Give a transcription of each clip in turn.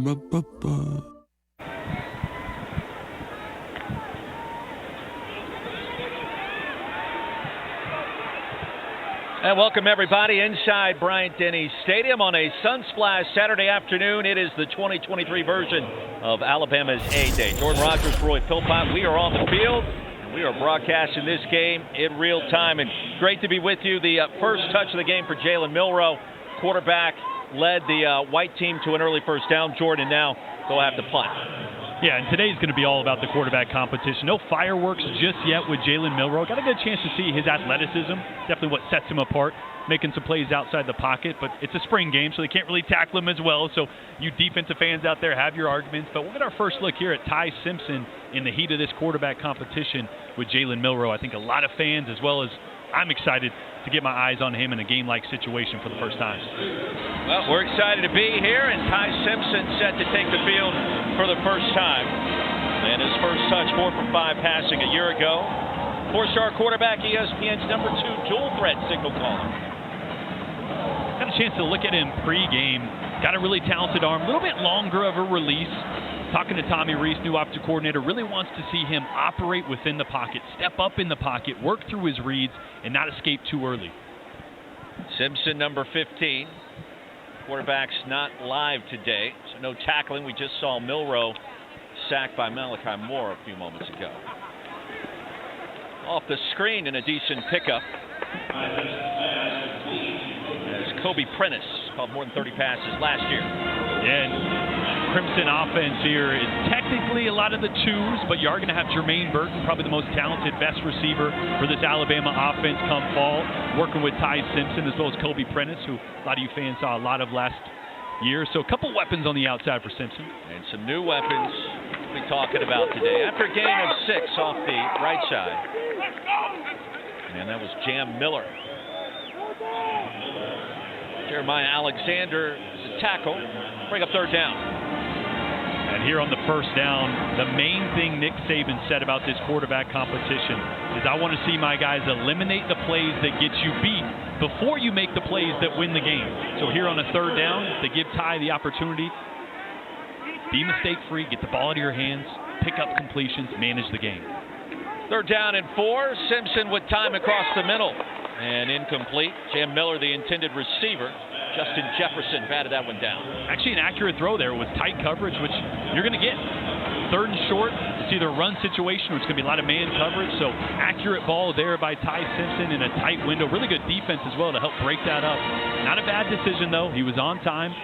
Ba-ba-ba. And welcome everybody inside Bryant-Denny Stadium on a Sunsplash Saturday afternoon. It is the 2023 version of Alabama's A-Day. Jordan Rogers, Roy Philpott, we are on the field, and we are broadcasting this game in real time. And great to be with you. The first touch of the game for Jalen Milroe, quarterback, led the white team to an early first down. Jordan, now they'll have to punt. Yeah, and today's going to be all about the quarterback competition. No fireworks just yet with Jalen Milroe. Got a good chance to see his athleticism. Definitely what sets him apart, making some plays outside the pocket. But it's a spring game, so they can't really tackle him as well. So you defensive fans out there have your arguments. But we'll get our first look here at Ty Simpson in the heat of this quarterback competition with Jalen Milroe. I think a lot of fans, as well as I'm excited to get my eyes on him in a game-like situation for the first time. Well, we're excited to be here, and Ty Simpson set to take the field for the first time. And his first touch, 4 for 5 passing a year ago. Four-star quarterback, ESPN's number 2 dual threat signal caller. Got a chance to look at him pre-game. Got a really talented arm, a little bit longer of a release. Talking to Tommy Rees, new offensive coordinator, really wants to see him operate within the pocket, step up in the pocket, work through his reads, and not escape too early. Simpson, number 15. Quarterback's not live today, so no tackling. We just saw Milroe sacked by Malachi Moore a few moments ago. Off the screen in a decent pickup. As Kobe Prentice caught more than 30 passes last year. And Crimson offense here is technically a lot of the twos, but you are going to have Jermaine Burton, probably the most talented, best receiver for this Alabama offense come fall, working with Ty Simpson as well as Kobe Prentice, who a lot of you fans saw a lot of last year. So a couple weapons on the outside for Simpson. And some new weapons we'll be talking about today. After a gain of 6 off the right side. And that was Jam Miller. Jeremiah Alexander is a tackle. Bring up third down. And here on the first down, the main thing Nick Saban said about this quarterback competition is I want to see my guys eliminate the plays that get you beat before you make the plays that win the game. So here on a third down, they give Ty the opportunity, be mistake-free, get the ball out of your hands, pick up completions, manage the game. Third down and 4. Simpson with time across the middle. And incomplete. Jam Miller, the intended receiver. Justin Jefferson batted that one down. Actually an accurate throw there with tight coverage, which you're going to get. Third and short, it's either a run situation or it's going to be a lot of man coverage. So accurate ball there by Ty Simpson in a tight window. Really good defense as well to help break that up. Not a bad decision, though. He was on time.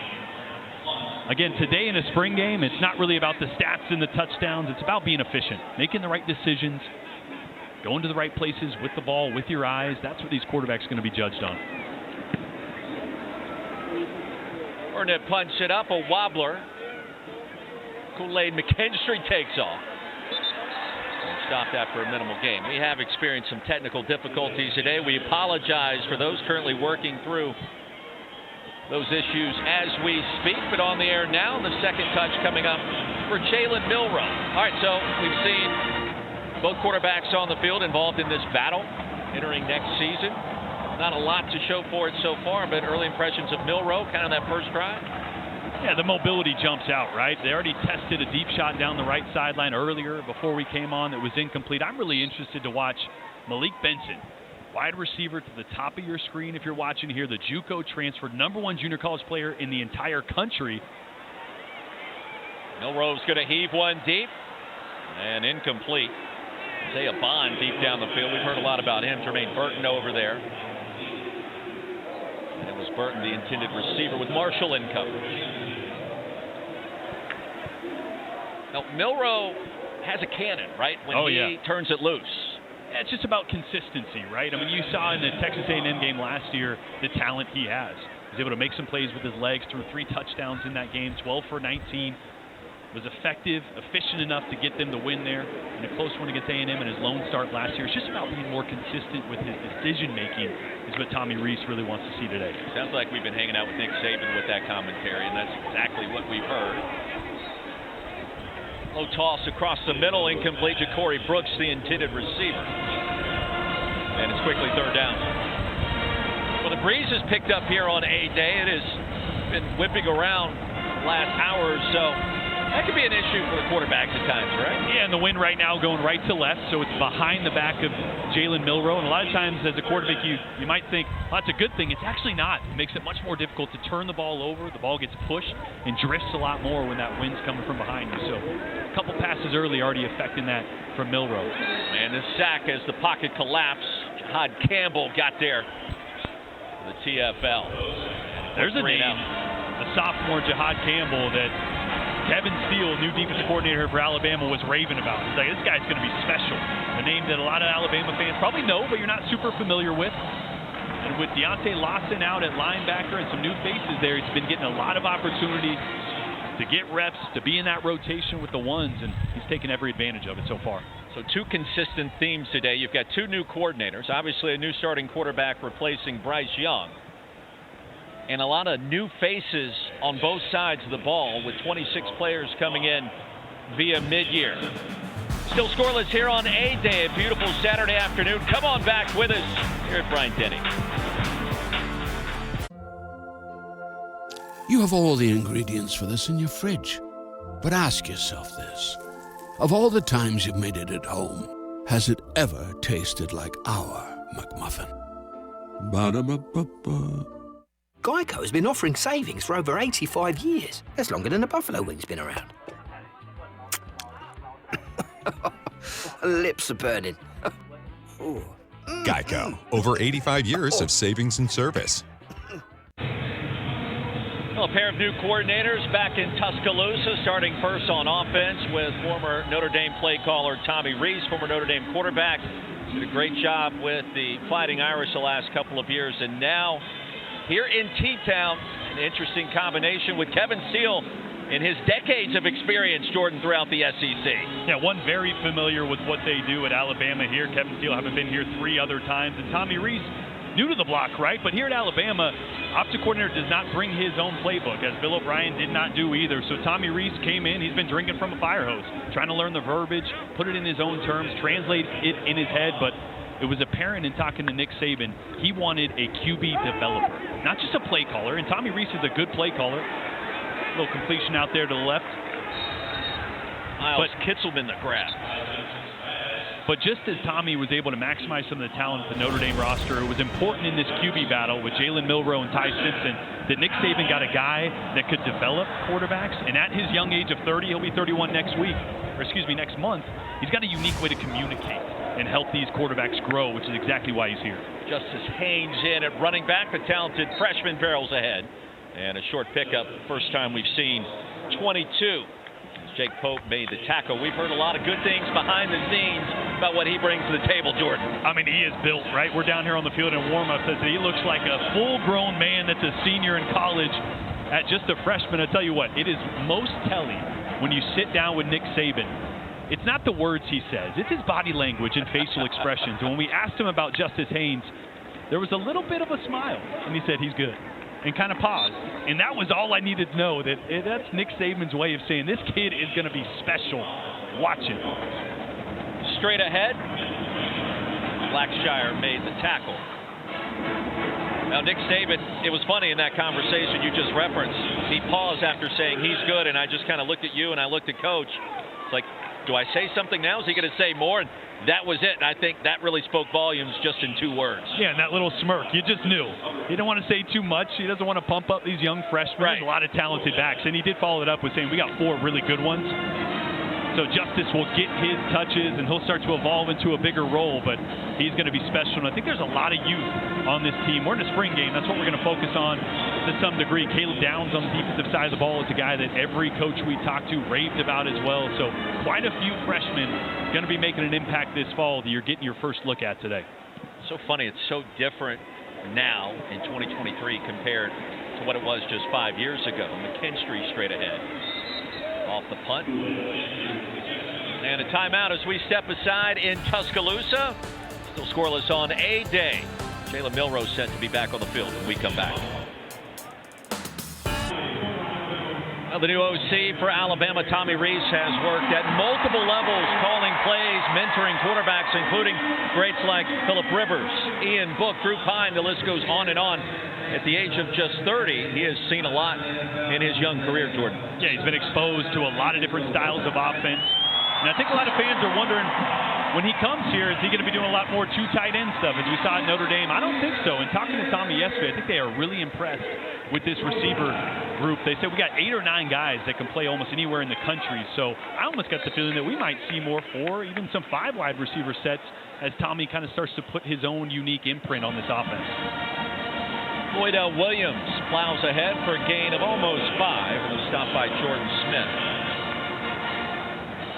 Again, today in a spring game, it's not really about the stats and the touchdowns. It's about being efficient, making the right decisions, going to the right places with the ball, with your eyes. That's what these quarterbacks are going to be judged on. Burnett punts it up, a wobbler. Kool-Aid McKinstry takes off. And stopped after a minimal gain. We have experienced some technical difficulties today. We apologize for those currently working through those issues as we speak. But on the air now, the second touch coming up for Jalen Milroe. All right, so we've seen both quarterbacks on the field involved in this battle entering next season. Not a lot to show for it so far, but early impressions of Milroe, kind of that first drive. Yeah, the mobility jumps out, right? They already tested a deep shot down the right sideline earlier before we came on that was incomplete. I'm really interested to watch Malik Benson, wide receiver to the top of your screen if you're watching here, the JUCO transfer, #1 junior college player in the entire country. Milroe's going to heave one deep and incomplete. Isaiah Bond deep down the field. We've heard a lot about him. Jermaine Burton over there. And it was Burton, the intended receiver, with Marshall in coverage. Now, Milroe has a cannon, right? When he turns it loose. Yeah, it's just about consistency, right? I mean, you saw in the Texas A&M game last year the talent he has. He's able to make some plays with his legs, threw 3 touchdowns in that game, 12 for 19. Was effective, efficient enough to get them to win there in a close one against A&M in his lone start last year. It's just about being more consistent with his decision-making is what Tommy Rees really wants to see today. Sounds like we've been hanging out with Nick Saban with that commentary, and that's exactly what we've heard. Low toss across the middle, incomplete to Corey Brooks, the intended receiver. And it's quickly third down. Well, the breeze has picked up here on A-Day. It has been whipping around last hour or so. That could be an issue for the quarterbacks at times, right? Yeah, and the wind right now going right to left, so it's behind the back of Jalen Milroe. And a lot of times as a quarterback, you might think, well, that's a good thing. It's actually not. It makes it much more difficult to turn the ball over. The ball gets pushed and drifts a lot more when that wind's coming from behind you. So a couple passes early already affecting that from Milroe. And the sack as the pocket collapsed. Jahad Campbell got there for the TFL. There's a name, the sophomore Jahad Campbell, that Kevin Steele, new defensive coordinator for Alabama, was raving about. He's like, this guy's going to be special. A name that a lot of Alabama fans probably know, but you're not super familiar with. And with Deontay Lawson out at linebacker and some new faces there, he's been getting a lot of opportunity to get reps, to be in that rotation with the ones, and he's taken every advantage of it so far. So two consistent themes today. You've got two new coordinators, obviously a new starting quarterback replacing Bryce Young, and a lot of new faces on both sides of the ball with 26 players coming in via mid-year. Still scoreless here on A-Day, a beautiful Saturday afternoon. Come on back with us here at Bryant-Denny. You have all the ingredients for this in your fridge. But ask yourself this. Of all the times you've made it at home, has it ever tasted like our McMuffin? Ba-da-ba-ba-ba. Geico has been offering savings for over 85 years. That's longer than the buffalo wing's been around. Lips are burning. Geico. Over 85 years of savings and service. Well, a pair of new coordinators back in Tuscaloosa, starting first on offense with former Notre Dame play caller Tommy Rees, former Notre Dame quarterback. Did a great job with the Fighting Irish the last couple of years. And now here in T-Town, an interesting combination with Kevin Steele in his decades of experience, Jordan, throughout the SEC. Yeah, one very familiar with what they do at Alabama here. Kevin Steele having been here 3 other times. And Tommy Rees, new to the block, right? But here at Alabama, offensive coordinator does not bring his own playbook, as Bill O'Brien did not do either. So Tommy Rees came in. He's been drinking from a fire hose, trying to learn the verbiage, put it in his own terms, translate it in his head. But it was apparent in talking to Nick Saban, he wanted a QB developer, not just a play caller. And Tommy Rees is a good play caller. A little completion out there to the left. Miles Kitselman the grab. But just as Tommy was able to maximize some of the talent of the Notre Dame roster, it was important in this QB battle with Jalen Milroe and Ty Simpson that Nick Saban got a guy that could develop quarterbacks. And at his young age of 30, he'll be 31 next month, he's got a unique way to communicate and help these quarterbacks grow, which is exactly why he's here. Justice Haynes in at running back, the talented freshman barrels ahead. And a short pickup, first time we've seen 22. Jake Pope made the tackle. We've heard a lot of good things behind the scenes about what he brings to the table, Jordan. I mean, he is built, right? We're down here on the field in warm-up. He looks like a full-grown man that's a senior in college at just a freshman. I tell you what, it is most telling when you sit down with Nick Saban. It's not the words he says. It's his body language and facial expressions. And when we asked him about Justice Haynes, there was a little bit of a smile, and he said he's good. And kind of paused. And that was all I needed to know, that's Nick Saban's way of saying this kid is going to be special. Watch it. Straight ahead, Blackshire made the tackle. Now, Nick Saban, it was funny in that conversation you just referenced. He paused after saying he's good, and I just kind of looked at you and I looked at Coach. It's like, do I say something now? Is he going to say more? And that was it. And I think that really spoke volumes just in 2 words. Yeah, and that little smirk. You just knew. He didn't want to say too much. He doesn't want to pump up these young freshmen. Right. There's a lot of talented backs. And he did follow it up with saying, we got 4 really good ones. So Justice will get his touches, and he'll start to evolve into a bigger role, but he's going to be special. And I think there's a lot of youth on this team. We're in a spring game. That's what we're going to focus on to some degree. Caleb Downs on the defensive side of the ball is a guy that every coach we talked to raved about as well. So quite a few freshmen going to be making an impact this fall that you're getting your first look at today. So funny. It's so different now in 2023 compared to what it was just 5 years ago. McKinstry straight ahead. Off the punt. And a timeout as we step aside in Tuscaloosa. Still scoreless on A-Day. Jalen Milroe set to be back on the field when we come back. The new OC for Alabama, Tommy Rees, has worked at multiple levels, calling plays, mentoring quarterbacks, including greats like Phillip Rivers, Ian Book, Drew Pine. The list goes on and on. At the age of just 30, he has seen a lot in his young career, Jordan. Yeah, he's been exposed to a lot of different styles of offense. And I think a lot of fans are wondering, when he comes here, is he going to be doing a lot more two tight end stuff as we saw at Notre Dame? I don't think so. And talking to Tommy yesterday, I think they are really impressed with this receiver group. They said we got 8 or 9 guys that can play almost anywhere in the country. So I almost got the feeling that we might see more 4, even some 5 wide receiver sets as Tommy kind of starts to put his own unique imprint on this offense. Lloyd L. Williams plows ahead for a gain of almost 5 and a stop by Jordan Smith.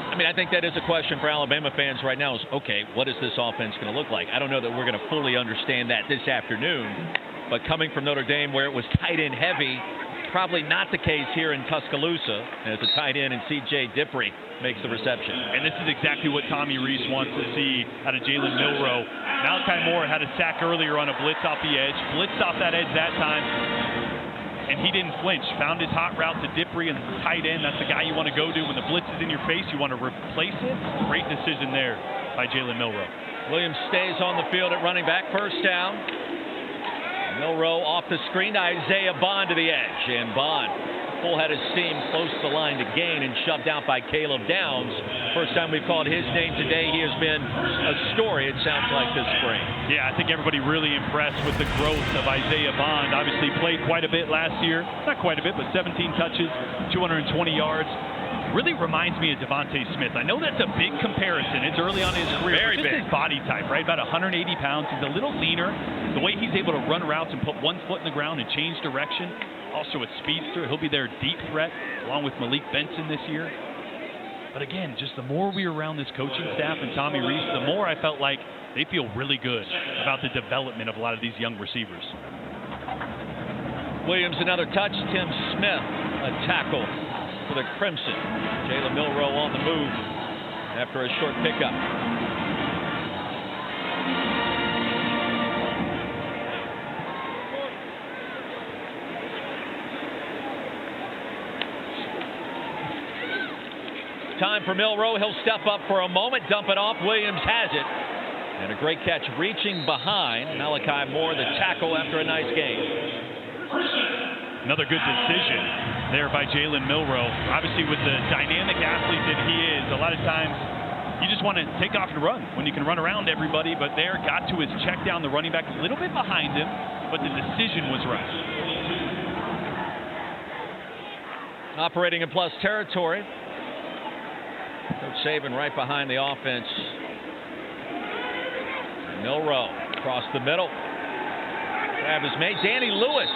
I mean, I think that is a question for Alabama fans right now is, okay, what is this offense going to look like? I don't know that we're going to fully understand that this afternoon, but coming from Notre Dame where it was tight end heavy, probably not the case here in Tuscaloosa as a tight end and C.J. Dippre makes the reception. And this is exactly what Tommy Rees wants to see out of Jalen Milroe. Malachi Moore had a sack earlier on a blitz off the edge, blitzed off that edge that time, and he didn't flinch. Found his hot route to Dippre and tight end. That's the guy you want to go to when the blitz is in your face. You want to replace it. Great decision there by Jalen Milroe. Williams stays on the field at running back, first down. Milroe off the screen, Isaiah Bond to the edge, and Bond full head of steam close to the line to gain and shoved out by Caleb Downs. First time we've called his name today. He has been a story, it sounds like, this spring. Yeah, I think everybody really impressed with the growth of Isaiah Bond. Obviously played quite a bit last year. Not quite a bit, but 17 touches, 220 yards. Really reminds me of Devontae Smith. I know that's a big comparison. It's early on in his career. Very big. His body type, right? About 180 pounds. He's a little leaner. The way he's able to run routes and put one foot in the ground and change direction. Also a speedster. He'll be their deep threat along with Malik Benson this year. But again, just the more we were around this coaching staff and Tommy Rees, the more I felt like they feel really good about the development of a lot of these young receivers. Williams another touch. Tim Smith a tackle for the Crimson. Jalen Milroe on the move after a short pickup. Time for Milroe. He'll step up for a moment, dump it off. Williams has it. And a great catch reaching behind. Malachi Moore, the tackle after a nice game. Another good decision there by Jalen Milroe. Obviously, with the dynamic athlete that he is, a lot of times you just want to take off and run when you can run around everybody. But there, got to his check down, the running back a little bit behind him, but the decision was right. Operating in plus territory. Coach Saban right behind the offense. Milroe across the middle. Grab is made. Danny Lewis.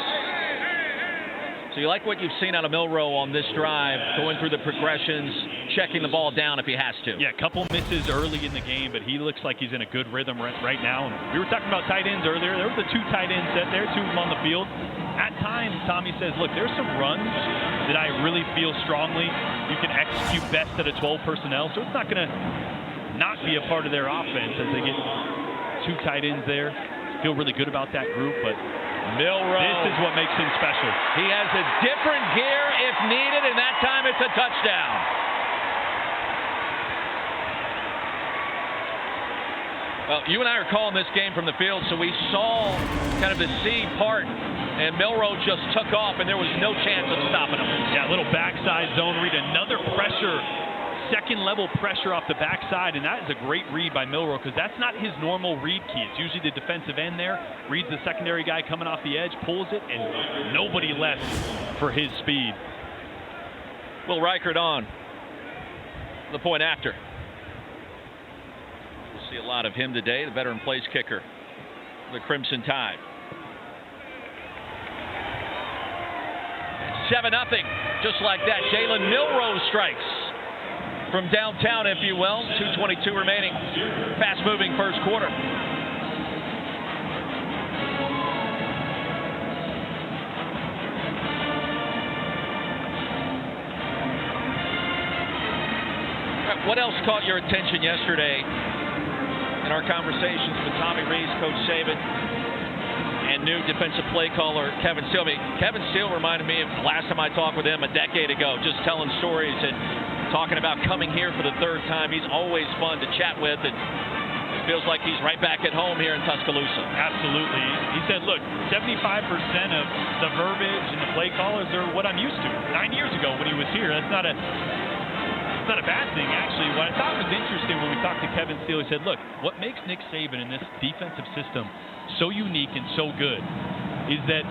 So you like what you've seen out of Milroe on this drive, going through the progressions, checking the ball down if he has to. Yeah, a couple misses early in the game, but he looks like he's in a good rhythm right now. And we were talking about tight ends earlier. There was a 2 tight end set there, 2 of them on the field. At times, Tommy says, look, there's some runs that I really feel strongly you can execute best at a 12 personnel, so it's not going to not be a part of their offense as they get 2 tight ends there. Feel really good about that group, but Milroe, this is what makes him special. He has a different gear if needed, and that time it's a touchdown. Well, you and I are calling this game from the field, so we saw kind of the seed part, and Milroe just took off, and there was no chance of stopping him. Yeah, a little backside zone read, another pressure, second-level pressure off the backside, and that is a great read by Milroe because that's not his normal read key. It's usually the defensive end there, reads the secondary guy coming off the edge, pulls it, and nobody left for his speed. Will Reichert on the point after. We'll see a lot of him today, the veteran place kicker, the Crimson Tide. 7-0, just like that. Jalen Milroe strikes from downtown, if you will. 2:22 remaining. Fast-moving first quarter. What else caught your attention yesterday in our conversations with Tommy Rees, Coach Saban, and brand new defensive play caller, Kevin Steele. I mean, Kevin Steele reminded me of the last time I talked with him a decade ago, just telling stories and talking about coming here for the third time. He's always fun to chat with, and it feels like he's right back at home here in Tuscaloosa. Absolutely. He said, look, 75% of the verbiage and the play callers are what I'm used to. 9 years ago when he was here, that's not a bad thing, actually. What I thought was interesting when we talked to Kevin Steele, he said, look, what makes Nick Saban in this defensive system so unique and so good is that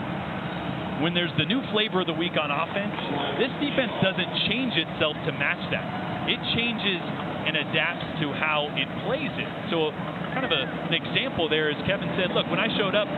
when there's the new flavor of the week on offense, this defense doesn't change itself to match that. It changes and adapts to how it plays it. So kind of an example there is Kevin said, look, when I showed up,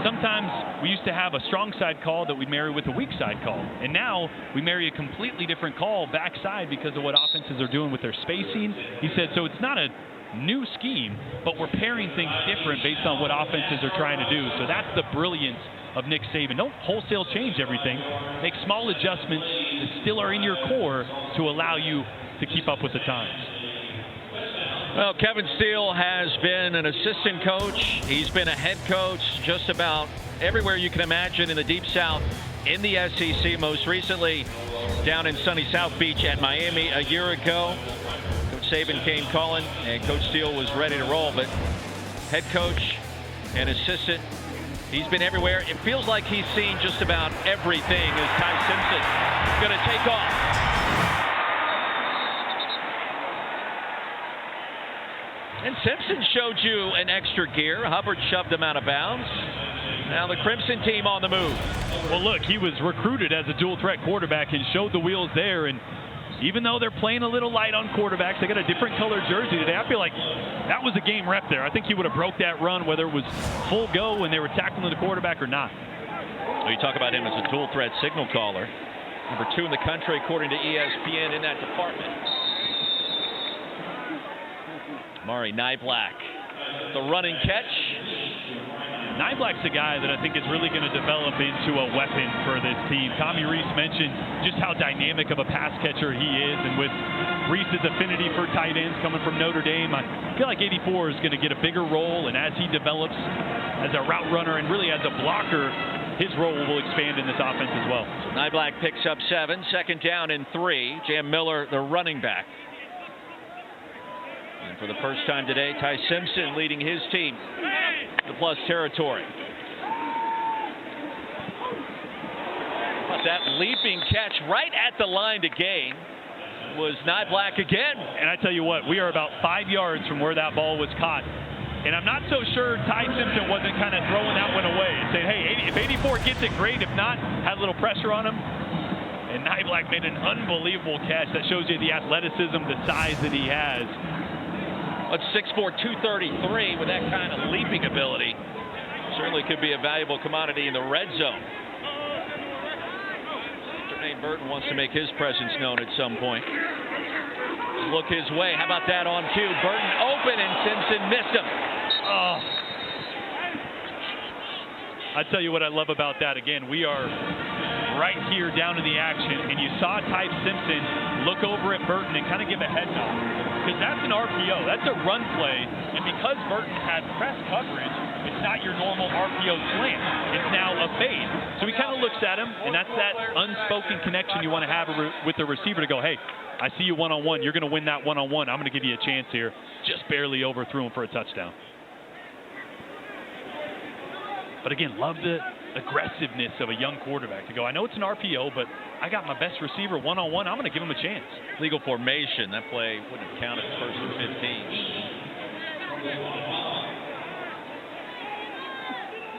sometimes we used to have a strong side call that we'd marry with a weak side call. And now we marry a completely different call backside because of what offenses are doing with their spacing. He said, so it's not a new scheme, but we're pairing things different based on what offenses are trying to do. So that's the brilliance of Nick Saban. Don't wholesale change everything. Make small adjustments that still are in your core to allow you to keep up with the times. Well, Kevin Steele has been an assistant coach. He's been a head coach just about everywhere you can imagine in the Deep South in the SEC. Most recently down in sunny South Beach at Miami a year ago. Coach Saban came calling, and Coach Steele was ready to roll. But head coach and assistant, he's been everywhere. It feels like he's seen just about everything as Ty Simpson going to take off. And Simpson showed you an extra gear. Hubbard shoved him out of bounds. Now the Crimson team on the move. Well, look, he was recruited as a dual-threat quarterback and showed the wheels there. And even though they're playing a little light on quarterbacks, they got a different color jersey today. I feel like that was a game rep there. I think he would have broke that run whether it was full go when they were tackling the quarterback or not. Well, you talk about him as a dual-threat signal caller. Number 2 in the country according to ESPN in that department. Mari Niblack, the running catch. Niblack's a guy that I think is really going to develop into a weapon for this team. Tommy Rees mentioned just how dynamic of a pass catcher he is, and with Rees's affinity for tight ends coming from Notre Dame, I feel like 84 is going to get a bigger role, and as he develops as a route runner and really as a blocker, his role will expand in this offense as well. So Niblack picks up 7, second down and 3. Jam Miller, the running back. And for the first time today, Ty Simpson leading his team to plus territory. But that leaping catch right at the line to gain was Niblack again. And I tell you what, we are about 5 yards from where that ball was caught. And I'm not so sure Ty Simpson wasn't kind of throwing that one away and saying, hey, if 84 gets it, great. If not, had a little pressure on him. And Niblack made an unbelievable catch. That shows you the athleticism, the size that he has. That's 6'4", 233 with that kind of leaping ability. Certainly could be a valuable commodity in the red zone. Jermaine Burton wants to make his presence known at some point. Look his way. How about that on cue? Burton open and Simpson missed him. Oh. I tell you what I love about that. Again, we are right here down in the action, and you saw Ty Simpson look over at Burton and kind of give a head nod. Because that's an RPO. That's a run play. And because Burton had press coverage, it's not your normal RPO slant. It's now a fade. So he kind of looks at him, and that's that unspoken connection you want to have with the receiver to go, hey, I see you one-on-one. You're going to win that one-on-one. I'm going to give you a chance here. Just barely overthrew him for a touchdown. But again, love the aggressiveness of a young quarterback to go, I know it's an RPO, but I got my best receiver one-on-one. I'm going to give him a chance. Legal formation. That play wouldn't have counted first and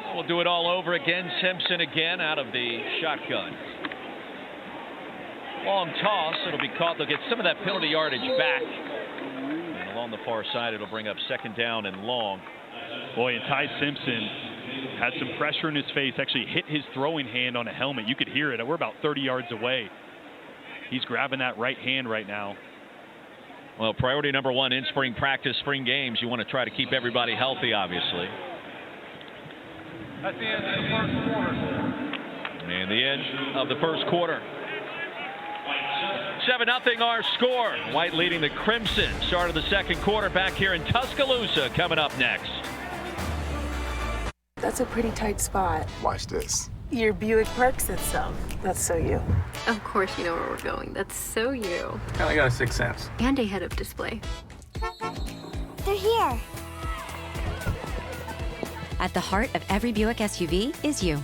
15. We'll do it all over again. Simpson again out of the shotgun. Long toss. It'll be caught. They'll get some of that penalty yardage back. And along the far side, it'll bring up second down and long. Boy, and Ty Simpson had some pressure in his face, actually hit his throwing hand on a helmet. You could hear it. We're about 30 yards away. He's grabbing that right hand right now. Well, priority number 1 in spring practice, spring games. You want to try to keep everybody healthy, obviously. That's the end of the first quarter. And the end of the first quarter. 7-0 our score. White leading the Crimson. Start of the second quarter back here in Tuscaloosa coming up next. That's a pretty tight spot. Watch this. Your Buick Park said so. That's so you. Of course you know where we're going. That's so you. Kinda got a sixth sense. And a head-up display. They're here. At the heart of every Buick SUV is you.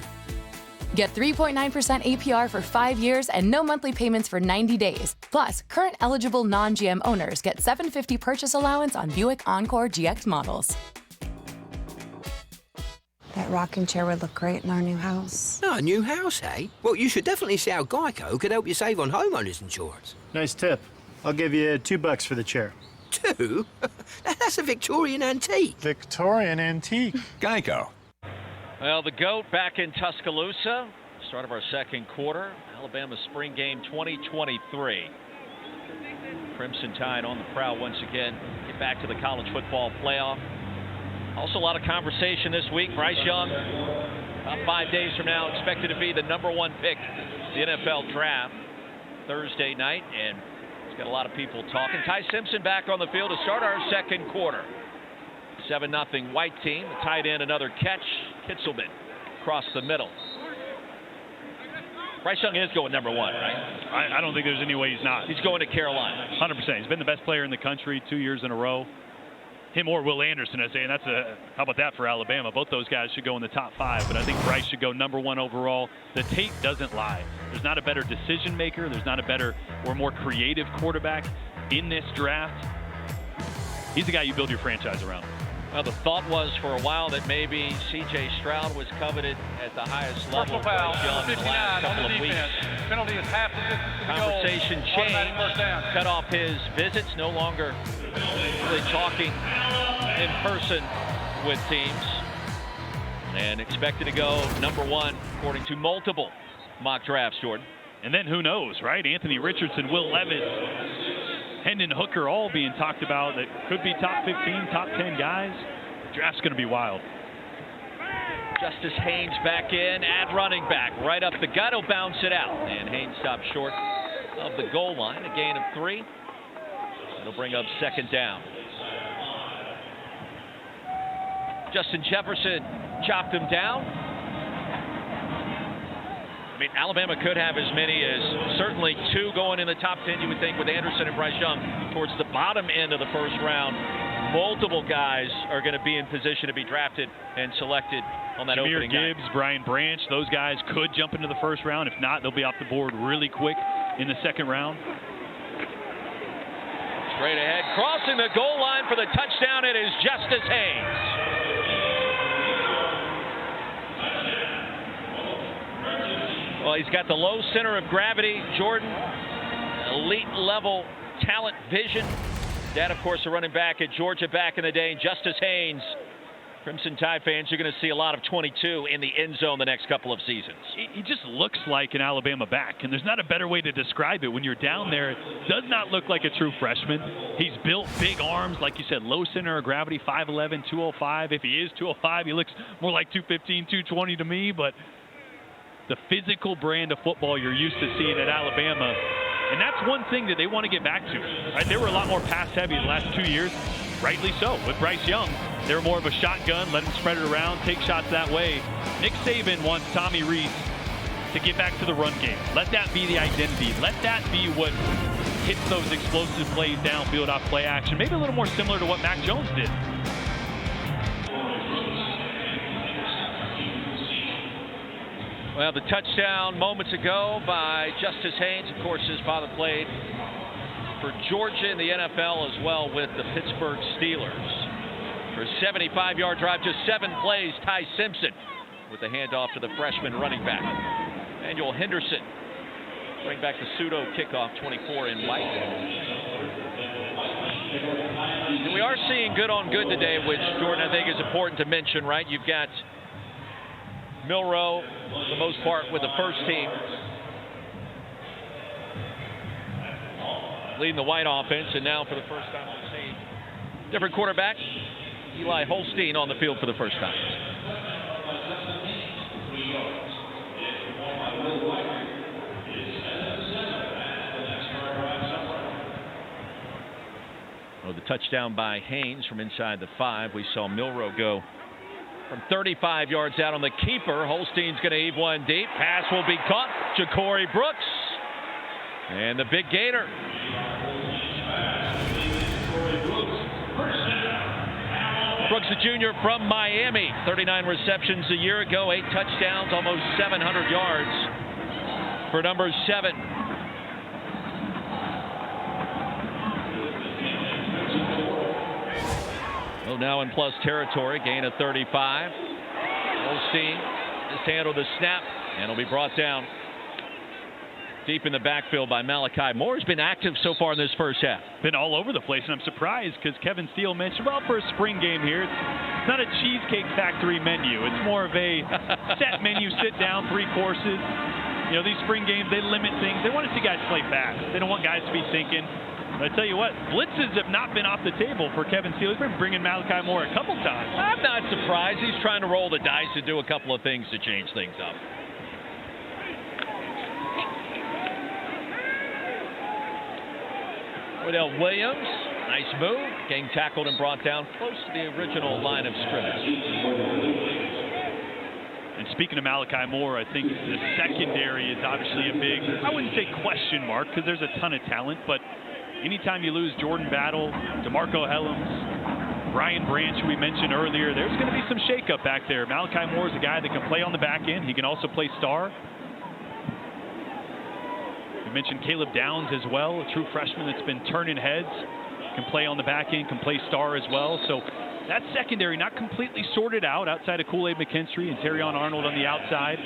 Get 3.9% APR for 5 years and no monthly payments for 90 days. Plus, current eligible non-GM owners get $750 purchase allowance on Buick Encore GX models. That rocking chair would look great in our new house. Oh, a new house, eh? Well, you should definitely see how Geico could help you save on homeowners insurance. Nice tip. I'll give you $2 for the chair. 2? That's a Victorian antique. Victorian antique. Geico. Well, the GOAT back in Tuscaloosa. Start of our second quarter. Alabama spring game 2023. Crimson Tide on the prowl once again. Get back to the college football playoff. Also a lot of conversation this week. Bryce Young, about 5 days from now, expected to be the #1 pick in the NFL draft Thursday night. And it's got a lot of people talking. Ty Simpson back on the field to start our second quarter. 7-0 white team. The tight end, another catch. Kitzelman across the middle. Bryce Young is going #1, right? I don't think there's any way he's not. He's going to Carolina. 100%. He's been the best player in the country 2 years in a row. Him or Will Anderson, I say, and how about that for Alabama? Both those guys should go in the top 5, but I think Bryce should go #1 overall. The tape doesn't lie. There's not a better decision maker. There's not a better or more creative quarterback in this draft. He's the guy you build your franchise around. Well, the thought was for a while that maybe C.J. Stroud was coveted at the highest level. Foul, Young in the last couple of weeks. Penalty is half the distance to the goal. Conversation changed. Cut off his visits. No longer really talking in person with teams. And expected to go #1 according to multiple mock drafts, Jordan. And then who knows, right? Anthony Richardson, Will Levis, Hendon Hooker all being talked about that could be top 15, top 10 guys. The draft's going to be wild. Justice Haynes back in at running back. Right up the gut, he'll bounce it out. And Haynes stopped short of the goal line. A gain of 3. It'll bring up second down. Justin Jefferson chopped him down. I mean, Alabama could have as many as certainly 2 going in the top 10, you would think, with Anderson and Bryce Young towards the bottom end of the first round. Multiple guys are going to be in position to be drafted and selected on that Jahmyr opening Gibbs, night. Brian Branch, those guys could jump into the first round. If not, they'll be off the board really quick in the second round. Straight ahead, crossing the goal line for the touchdown, it is Justice Haynes. Well, he's got the low center of gravity, Jordan. Elite level talent, vision. Dad, of course, a running back at Georgia back in the day. Justice Haynes. Crimson Tide fans, you're going to see a lot of 22 in the end zone the next couple of seasons. He just looks like an Alabama back, and there's not a better way to describe it. When you're down there, it does not look like a true freshman. He's built big arms, like you said, low center of gravity, 5'11", 205. If he is 205, he looks more like 215, 220 to me, but the physical brand of football you're used to seeing at Alabama, and that's one thing that they want to get back to. Right? They were a lot more pass-heavy the last 2 years, rightly so. With Bryce Young, they were more of a shotgun, let him spread it around, take shots that way. Nick Saban wants Tommy Rees to get back to the run game. Let that be the identity. Let that be what hits those explosive plays downfield off play action. Maybe a little more similar to what Mac Jones did. Well, the touchdown moments ago by Justice Haynes. Of course, his father played for Georgia in the NFL as well with the Pittsburgh Steelers. For a 75-yard drive, just 7 plays, Ty Simpson with the handoff to the freshman running back. Emmanuel Henderson bring back the pseudo kickoff, 24 in white. And we are seeing good on good today, which, Jordan, I think is important to mention, right? You've got Milroe, for the most part, with the first team, leading the white offense, and now for the first time we've seen different quarterback, Eli Holstein, on the field for the first time. Oh, the touchdown by Haynes from inside the 5. We saw Milroe go From 35 yards out on the keeper, Holstein's going to heave one deep. Pass will be caught. Ja'Cory Brooks. And the big gainer. Brooks, the junior from Miami. 39 receptions a year ago, 8 touchdowns, almost 700 yards for number 7. Well, now in plus territory, gain of 35. Holstein just handled the snap, and will be brought down deep in the backfield by Malachi Moore. Has been active so far in this first half. Been all over the place, and I'm surprised because Kevin Steele mentioned, well, for a spring game here, it's not a Cheesecake Factory menu. It's more of a set menu, sit down, 3 courses. You know, these spring games, they limit things. They want to see guys play fast. They don't want guys to be thinking. But I tell you what, blitzes have not been off the table for Kevin Steele. He's been bringing Malachi Moore a couple times. I'm not surprised. He's trying to roll the dice and do a couple of things to change things up. Odell Williams, nice move. Getting tackled and brought down close to the original line of scrimmage. And speaking of Malachi Moore, I think the secondary is obviously a big, I wouldn't say question mark, because there's a ton of talent, but anytime you lose Jordan Battle, DeMarco Hellams, Brian Branch, who we mentioned earlier, there's going to be some shakeup back there. Malachi Moore is a guy that can play on the back end. He can also play star. We mentioned Caleb Downs as well, a true freshman that's been turning heads. Can play on the back end, can play star as well. So that secondary not completely sorted out outside of Kool-Aid McKinstry and Terrion Arnold on the outside.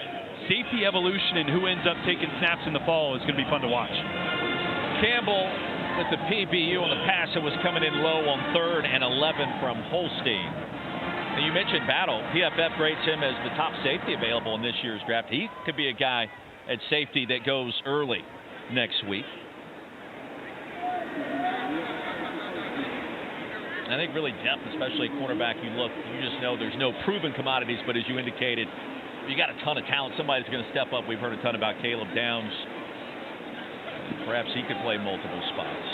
Safety evolution and who ends up taking snaps in the fall is going to be fun to watch. Campbell with the PBU on the pass that was coming in low on 3rd and 11 from Holstein. Now you mentioned Battle. PFF grades him as the top safety available in this year's draft. He could be a guy at safety that goes early next week. I think really depth, especially cornerback, you just know there's no proven commodities, but as you indicated, you got a ton of talent. Somebody's going to step up. We've heard a ton about Caleb Downs. Perhaps he could play multiple spots.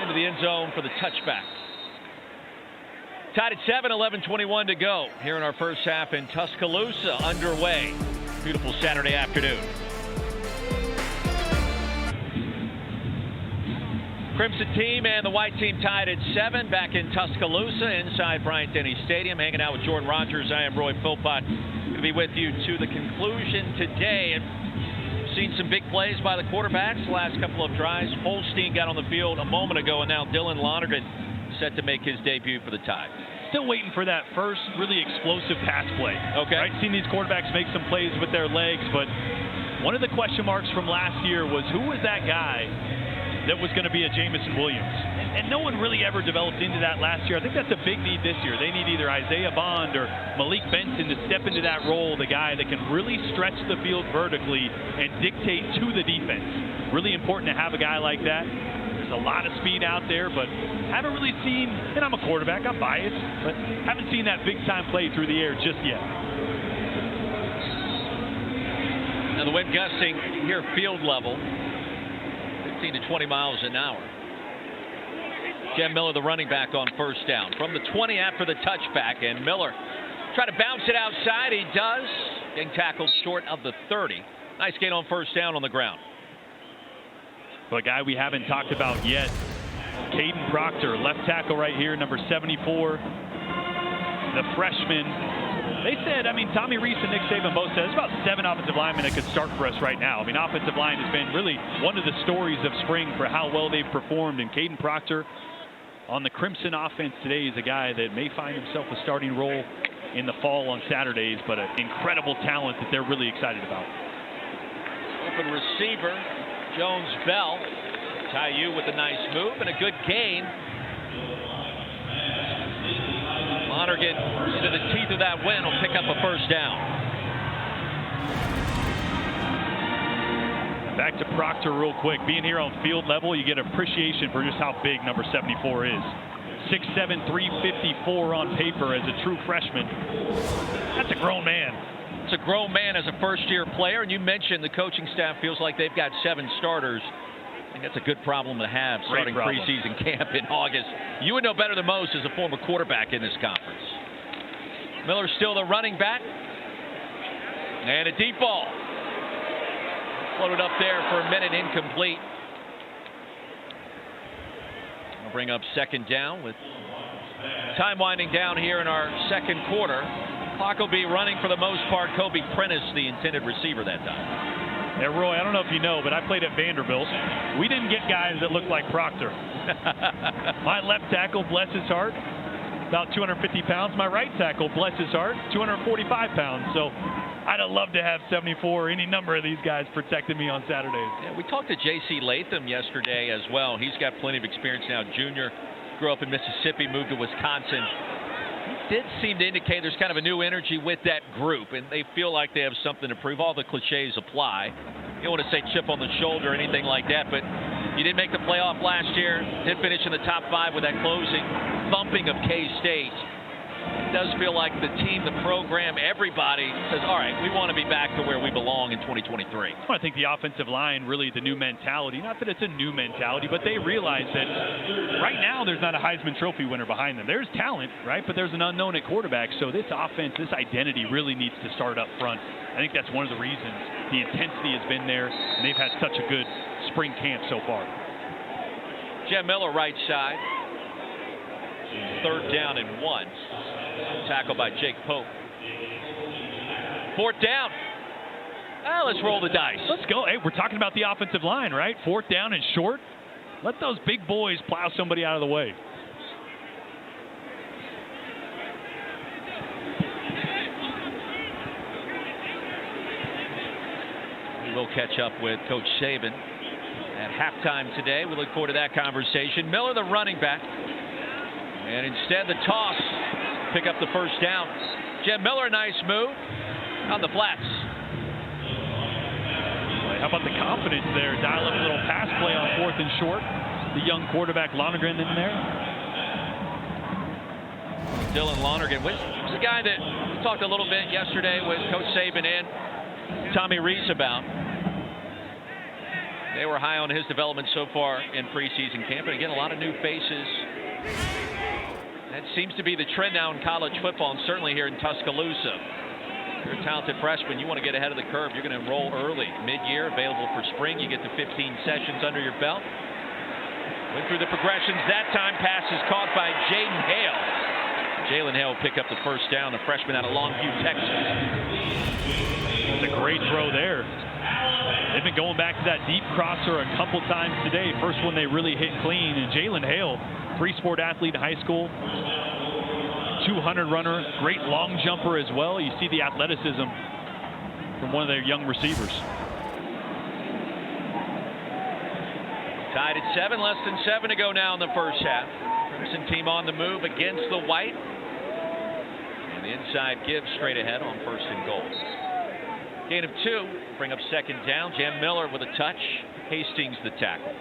Into the end zone for the touchback. Tied at 7, 11:21 to go here in our first half in Tuscaloosa underway. Beautiful Saturday afternoon. Crimson team and the white team tied at 7 back in Tuscaloosa inside Bryant-Denny Stadium. Hanging out with Jordan Rogers. I am Roy Philpott. Going to be with you to the conclusion today. And seen some big plays by the quarterbacks the last couple of drives. Holstein got on the field a moment ago, and now Dylan Lonergan set to make his debut for the Tide. Still waiting for that first really explosive pass play. Okay. Right? Seen these quarterbacks make some plays with their legs, but one of the question marks from last year was who was that guy that was going to be a Jameson Williams? And no one really ever developed into that last year. I think that's a big need this year. They need either Isaiah Bond or Malik Benson to step into that role, the guy that can really stretch the field vertically and dictate to the defense. Really important to have a guy like that. There's a lot of speed out there, but haven't really seen, and I'm a quarterback, I'm biased, but haven't seen that big-time play through the air just yet. Now the wind gusting here field level, 15 to 20 miles an hour. Jem Miller, the running back, on first down. From the 20 after the touchback, and Miller try to bounce it outside. He does. Getting tackled short of the 30. Nice gain on first down on the ground. But a guy we haven't talked about yet, Caden Proctor, left tackle right here, number 74. The freshman. They said, Tommy Reese and Nick Saban both said, there's about 7 offensive linemen that could start for us right now. Offensive line has been really one of the stories of spring for how well they've performed. And Caden Proctor on the Crimson offense today is a guy that may find himself a starting role in the fall on Saturdays, but an incredible talent that they're really excited about. Open receiver, Jones Bell. Taiu with a nice move and a good gain. Lonergan into the teeth of that wind will pick up a first down. Back to Proctor real quick. Being here on field level, you get appreciation for just how big number 74 is. 6'7", 354 on paper as a true freshman. That's a grown man. It's a grown man as a first-year player, and you mentioned the coaching staff feels like they've got 7 starters. And that's a good problem to have starting problem. preseason camp in August. You would know better than most as a former quarterback in this conference. Miller's still the running back. And a deep ball. Floated up there for a minute, incomplete. We'll bring up second down with time winding down here in our second quarter. Clock will be running for the most part. Kobe Prentice, the intended receiver that time. Yeah, Roy, I don't know if you know, but I played at Vanderbilt. We didn't get guys that looked like Proctor. My left tackle, bless his heart, about 250 pounds. My right tackle, bless his heart, 245 pounds. So I'd have loved to have 74 or any number of these guys protecting me on Saturdays. Yeah, we talked to J.C. Latham yesterday as well. He's got plenty of experience now. Junior, grew up in Mississippi, moved to Wisconsin. He did seem to indicate there's kind of a new energy with that group, and they feel like they have something to prove. All the cliches apply. You don't want to say chip on the shoulder or anything like that, but you did make the playoff last year, did finish in the top 5 with that closing thumping of K-State. It does feel like the team, the program, everybody says, all right, we want to be back to where we belong in 2023. I think the offensive line, really the new mentality, not that it's a new mentality, but they realize that right now there's not a Heisman Trophy winner behind them. There's talent, right, but there's an unknown at quarterback. So this offense, this identity really needs to start up front. I think that's one of the reasons the intensity has been there, and they've had such a good spring camp so far. Jem Miller, right side. Third down and 1. Tackle by Jake Pope. Fourth down. Let's roll the dice. Let's go. Hey, we're talking about the offensive line, right? Fourth down and short. Let those big boys plow somebody out of the way. We will catch up with Coach Saban at halftime today. We look forward to that conversation. Miller, the running back. And instead, the toss. Pick up the first down. Jem Miller, a nice move on the flats. How about the confidence there? Dial up a little pass play on fourth and short. The young quarterback Lonergan in there. Dylan Lonergan was a guy that we talked a little bit yesterday with Coach Saban and Tommy Rees about. They were high on his development so far in preseason camp. And again, a lot of new faces. That seems to be the trend now in college football, and certainly here in Tuscaloosa. If you're a talented freshman, you want to get ahead of the curve. You're going to enroll early, mid-year, available for spring. You get the 15 sessions under your belt. Went through the progressions that time. Pass is caught by Jaden Hale. Jalen Hale will pick up the first down, the freshman out of Longview, Texas. It's a great throw there. They've been going back to that deep crosser a couple times today. First one they really hit clean, and Jalen Hale, three-sport athlete in high school, 200 runner, great long jumper as well. You see the athleticism from one of their young receivers. Tied at 7, less than 7 to go now in the first half. Crimson team on the move against the white. And the inside give straight ahead on first and goal. Gain of 2, bring up second down. Jem Miller with a touch. Hastings the tackle.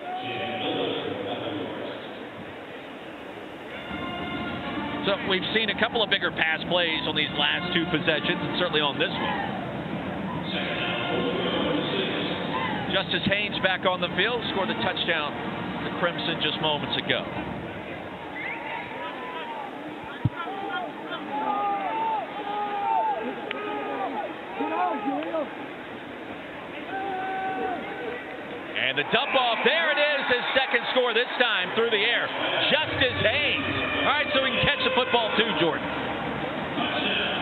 So we've seen a couple of bigger pass plays on these last 2 possessions, and certainly on this one. Justice Haynes back on the field, scored the touchdown to Crimson just moments ago. And the dump off, there it is, his second score this time through the air. Justice Haynes. All right, so we can catch the football too, Jordan.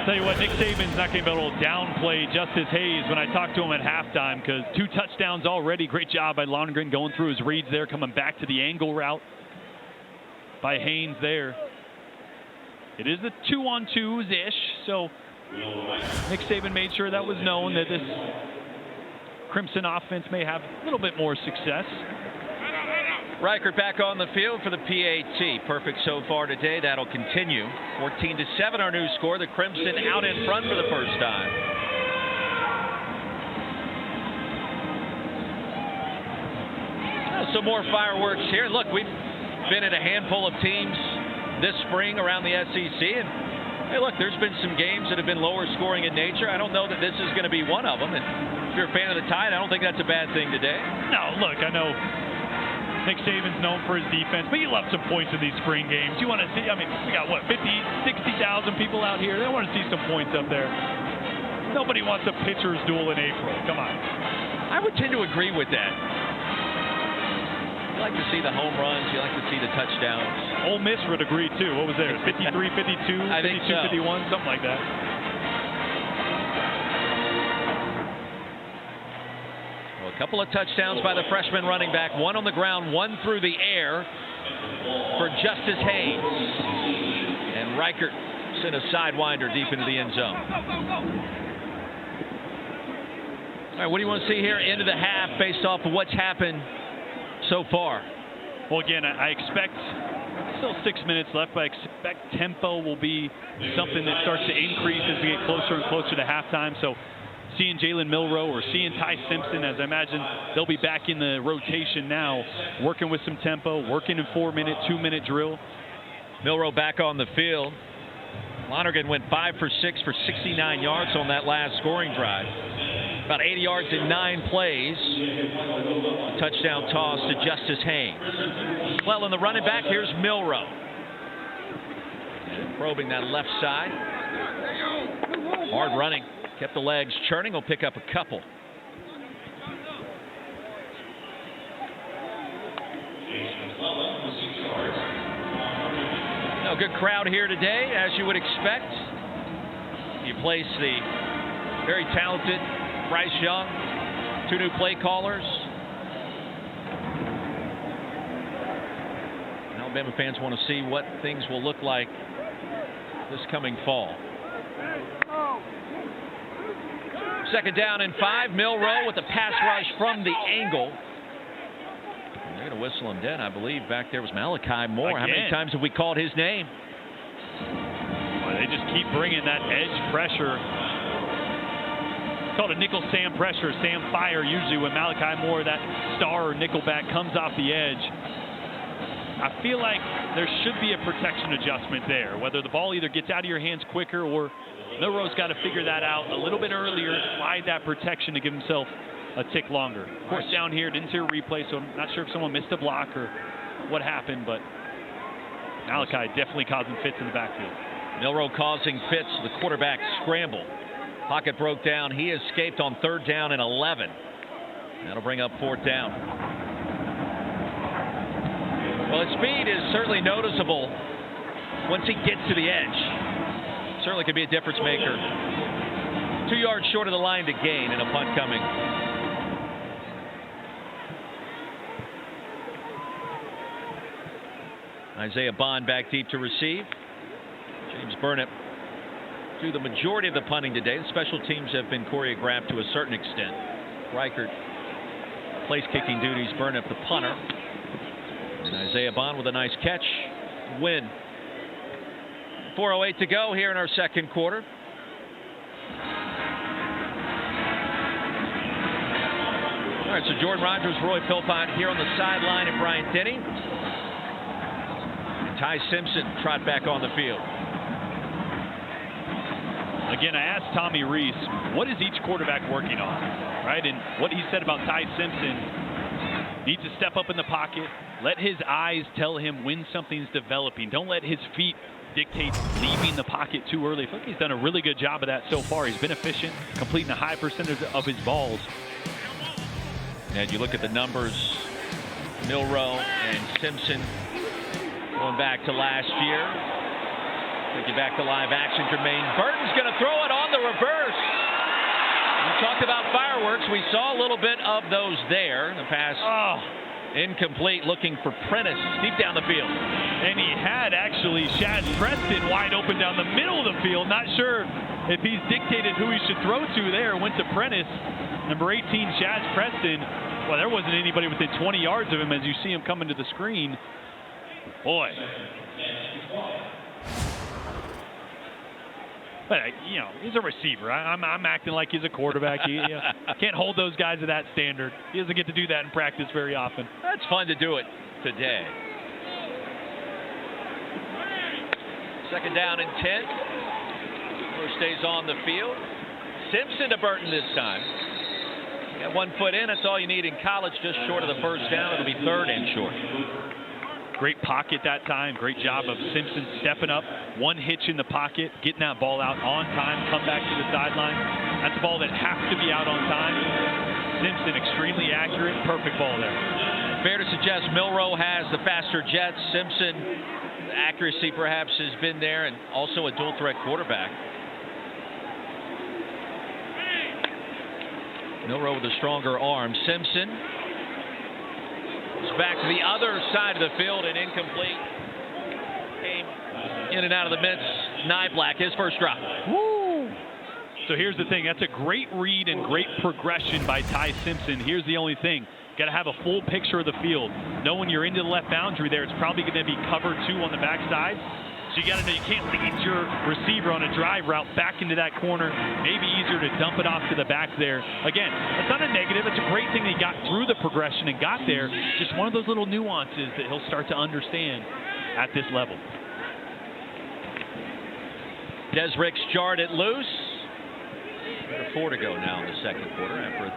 Tell you what, Nick Saban's not going to be able to downplay Justice Hayes when I talked to him at halftime, because 2 touchdowns already. Great job by Lonergan going through his reads there, coming back to the angle route by Haynes there. It is the 2-on-2s-ish, so Nick Saban made sure that was known, that this Crimson offense may have a little bit more success. Reichert back on the field for the PAT. Perfect so far today. That'll continue. 14-7 our new score. The Crimson out in front for the first time. Some more fireworks here. Look, we've been at a handful of teams this spring around the SEC, and hey, look, there's been some games that have been lower scoring in nature. I don't know that this is going to be one of them. And if you're a fan of the Tide, I don't think that's a bad thing today. No, look, I know Nick Saban's known for his defense, but you love some points in these spring games. You want to see, I mean, we got, what, 50, 60,000 people out here. They want to see some points up there. Nobody wants a pitcher's duel in April. Come on. I would tend to agree with that. You like to see the home runs. You like to see the touchdowns. Ole Miss would agree, too. What was there, 53, 52, I think 52, so. 51, something like that. Well, a couple of touchdowns by the freshman running back. One on the ground, one through the air for Justice Haynes. And Reichert sent a sidewinder deep into the end zone. All right, what do you want to see here into the half based off of what's happened so far? Well, again, I expect still 6 minutes left, but I expect tempo will be something that starts to increase as we get closer and closer to halftime. So seeing Jalen Milroe or seeing Ty Simpson, as I imagine they'll be back in the rotation now, working with some tempo, working in 4-minute, 2-minute drill. Milroe back on the field. Lonergan went 5 for 6 for 69 yards on that last scoring drive. About 80 yards in 9 plays. A touchdown toss to Justice Haynes. Well, in the running back, here's Milroe. Probing that left side. Hard running. Kept the legs churning. Will pick up a couple. A good crowd here today, as you would expect. You place the very talented Bryce Young, 2 new play callers. Alabama fans want to see what things will look like this coming fall. Second down and 5. Milroe with a pass rush from the angle. They're going to whistle him dead. I believe back there was Malachi Moore. Again. How many times have we called his name? Well, they just keep bringing that edge pressure. It's called a nickel Sam pressure, Sam fire, usually when Malachi Moore, that star or nickelback, comes off the edge. I feel like there should be a protection adjustment there, whether the ball either gets out of your hands quicker or Milroe's got to figure that out a little bit earlier, slide that protection to give himself a tick longer. Of course, down here, didn't see a replay, so I'm not sure if someone missed a block or what happened, but Malachi definitely causing fits in the backfield. Milroe causing fits, the quarterback scramble. Pocket broke down. He escaped on 3rd down and 11. That'll bring up 4th down. Well, his speed is certainly noticeable once he gets to the edge. Certainly could be a difference maker. 2 yards short of the line to gain and a punt coming. Isaiah Bond back deep to receive. James Burnett do the majority of the punting today. The special teams have been choreographed to a certain extent. Reichert place kicking duties, Burnett the punter. And Isaiah Bond with a nice catch. Win. 4:08 to go here in our second quarter. All right, so Jordan Rogers, Roy Philpott here on the sideline, and Brian Denny. And Ty Simpson trot back on the field. Again, I asked Tommy Rees, what is each quarterback working on, right? And what he said about Ty Simpson, needs to step up in the pocket, let his eyes tell him when something's developing. Don't let his feet dictate leaving the pocket too early. I feel like he's done a really good job of that so far. He's been efficient, completing a high percentage of his balls. And you look at the numbers, Milroe and Simpson going back to last year. Take you back to live action. Jermaine Burton's going to throw it on the reverse. We talked about fireworks. We saw a little bit of those there. The pass incomplete, looking for Prentice deep down the field. And he had actually Shaz Preston wide open down the middle of the field. Not sure if he's dictated who he should throw to there. Went to Prentice. Number 18, Shaz Preston. Well, there wasn't anybody within 20 yards of him as you see him coming to the screen. Boy. But, you know, he's a receiver. I'm acting like he's a quarterback. He can't hold those guys to that standard. He doesn't get to do that in practice very often. That's fun to do it today. Second down and 10. Moore stays on the field. Simpson to Burton this time. At 1 foot in, that's all you need in college, just short of the first down. It'll be third and short. Great pocket that time. Great job of Simpson stepping up. One hitch in the pocket, getting that ball out on time, come back to the sideline. That's a ball that has to be out on time. Simpson extremely accurate, perfect ball there. Fair to suggest Milroe has the faster jets. Simpson, accuracy perhaps has been there, and also a dual threat quarterback. Milroe with a stronger arm. Simpson is back to the other side of the field and incomplete. Came in and out of the midst. Niblack, his first drop. Woo! So here's the thing. That's a great read and great progression by Ty Simpson. Here's the only thing. Got to have a full picture of the field. Knowing you're into the left boundary there, it's probably going to be cover 2 on the backside. So you got to know you can't lead your receiver on a drive route back into that corner. Maybe easier to dump it off to the back there. Again, that's not a negative. It's a great thing he got through the progression and got there. Just one of those little nuances that he'll start to understand at this level. Desricks jarred it loose. 4 to go now in the second quarter after a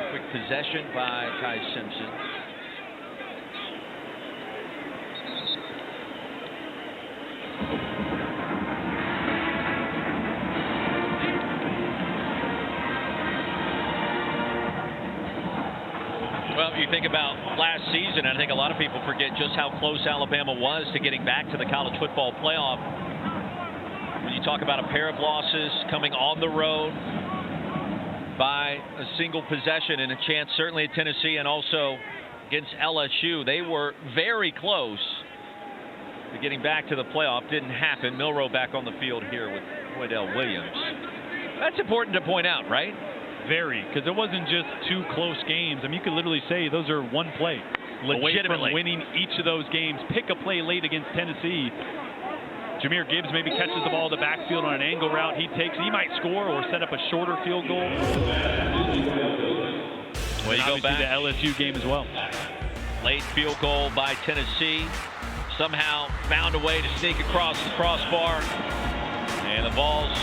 quick possession by Ty Simpson. Well, if you think about last season, I think a lot of people forget just how close Alabama was to getting back to the college football playoff. When you talk about a pair of losses coming on the road by a single possession and a chance certainly at Tennessee and also against LSU, they were very close to getting back to the playoff. Didn't happen. Milroe back on the field here with Boydell Williams. That's important to point out, right? Very, because it wasn't just 2 close games. I mean, you could literally say those are one play away from winning each of those games. Pick a play late against Tennessee. Jahmyr Gibbs maybe catches the ball in the backfield on an angle route he takes. He might score or set up a shorter field goal. Well, you go back to the LSU game as well. Late field goal by Tennessee. Somehow found a way to sneak across the crossbar. And the Vols'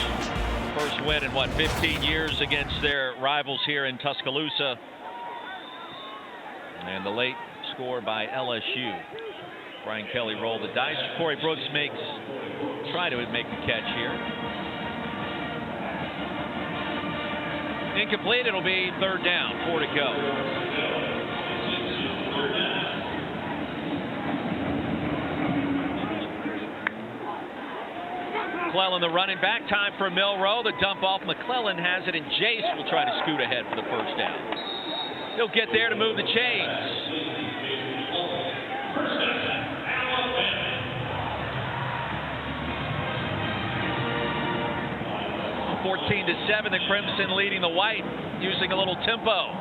first win in, 15 years against their rivals here in Tuscaloosa. And the late score by LSU. Brian Kelly rolled the dice. Corey Brooks try to make the catch here. Incomplete. It'll be third down. 4 to go. McClellan, the running back. Time for Milroe. The dump off. McClellan has it, and Jace will try to scoot ahead for the first down. He'll get there to move the chains. 14-7, the Crimson leading the White, using a little tempo.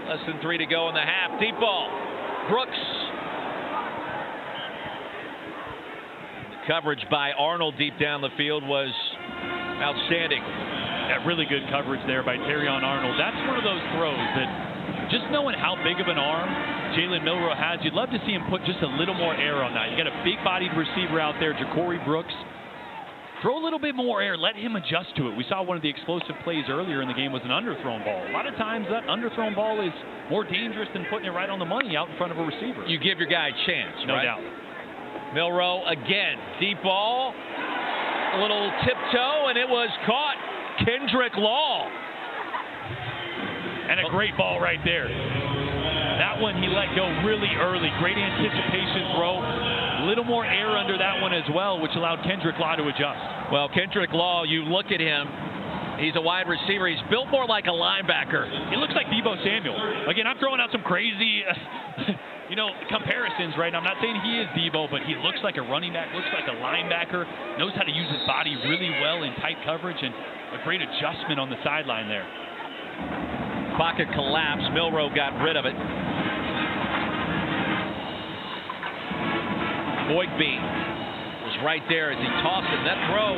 Less than 3 to go in the half. Deep ball. Brooks. The coverage by Arnold deep down the field was outstanding. Yeah, really good coverage there by Terrion Arnold. That's one of those throws that, just knowing how big of an arm Jalen Milroe has, you'd love to see him put just a little more air on that. You got a big-bodied receiver out there, Ja'Cory Brooks. Throw a little bit more air. Let him adjust to it. We saw one of the explosive plays earlier in the game was an underthrown ball. A lot of times that underthrown ball is more dangerous than putting it right on the money out in front of a receiver. You give your guy a chance, no right? doubt. Milroe again. Deep ball. A little tiptoe, and it was caught. Kendrick Law. And a great ball right there. That one he let go really early. Great anticipation throw. A little more air under that one as well, which allowed Kendrick Law to adjust. Well, Kendrick Law, you look at him, he's a wide receiver. He's built more like a linebacker. He looks like Deebo Samuel. Again, I'm throwing out some crazy, comparisons, right? I'm not saying he is Deebo, but he looks like a running back, looks like a linebacker, knows how to use his body really well in tight coverage, and a great adjustment on the sideline there. Pocket collapse. Milroe got rid of it. Boygby was right there as he tossed it. That throw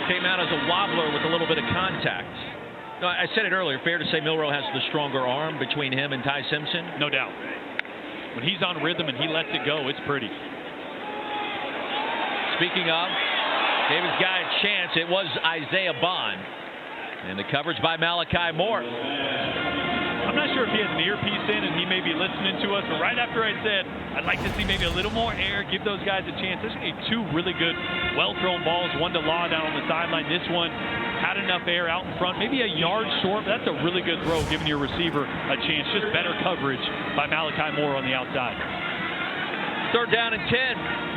came out as a wobbler with a little bit of contact. No, I said it earlier. Fair to say Milroe has the stronger arm between him and Ty Simpson? No doubt. When he's on rhythm and he lets it go, it's pretty. Speaking of, gave his guy a chance. It was Isaiah Bond. And the coverage by Malachi Moore. I'm not sure if he has an earpiece in and he may be listening to us, but right after I said I'd like to see maybe a little more air, give those guys a chance. There's going to be two really good, well-thrown balls, one to Law down on the sideline. This one had enough air out in front, maybe a yard short, but that's a really good throw, giving your receiver a chance. Just better coverage by Malachi Moore on the outside. 3rd down and 10.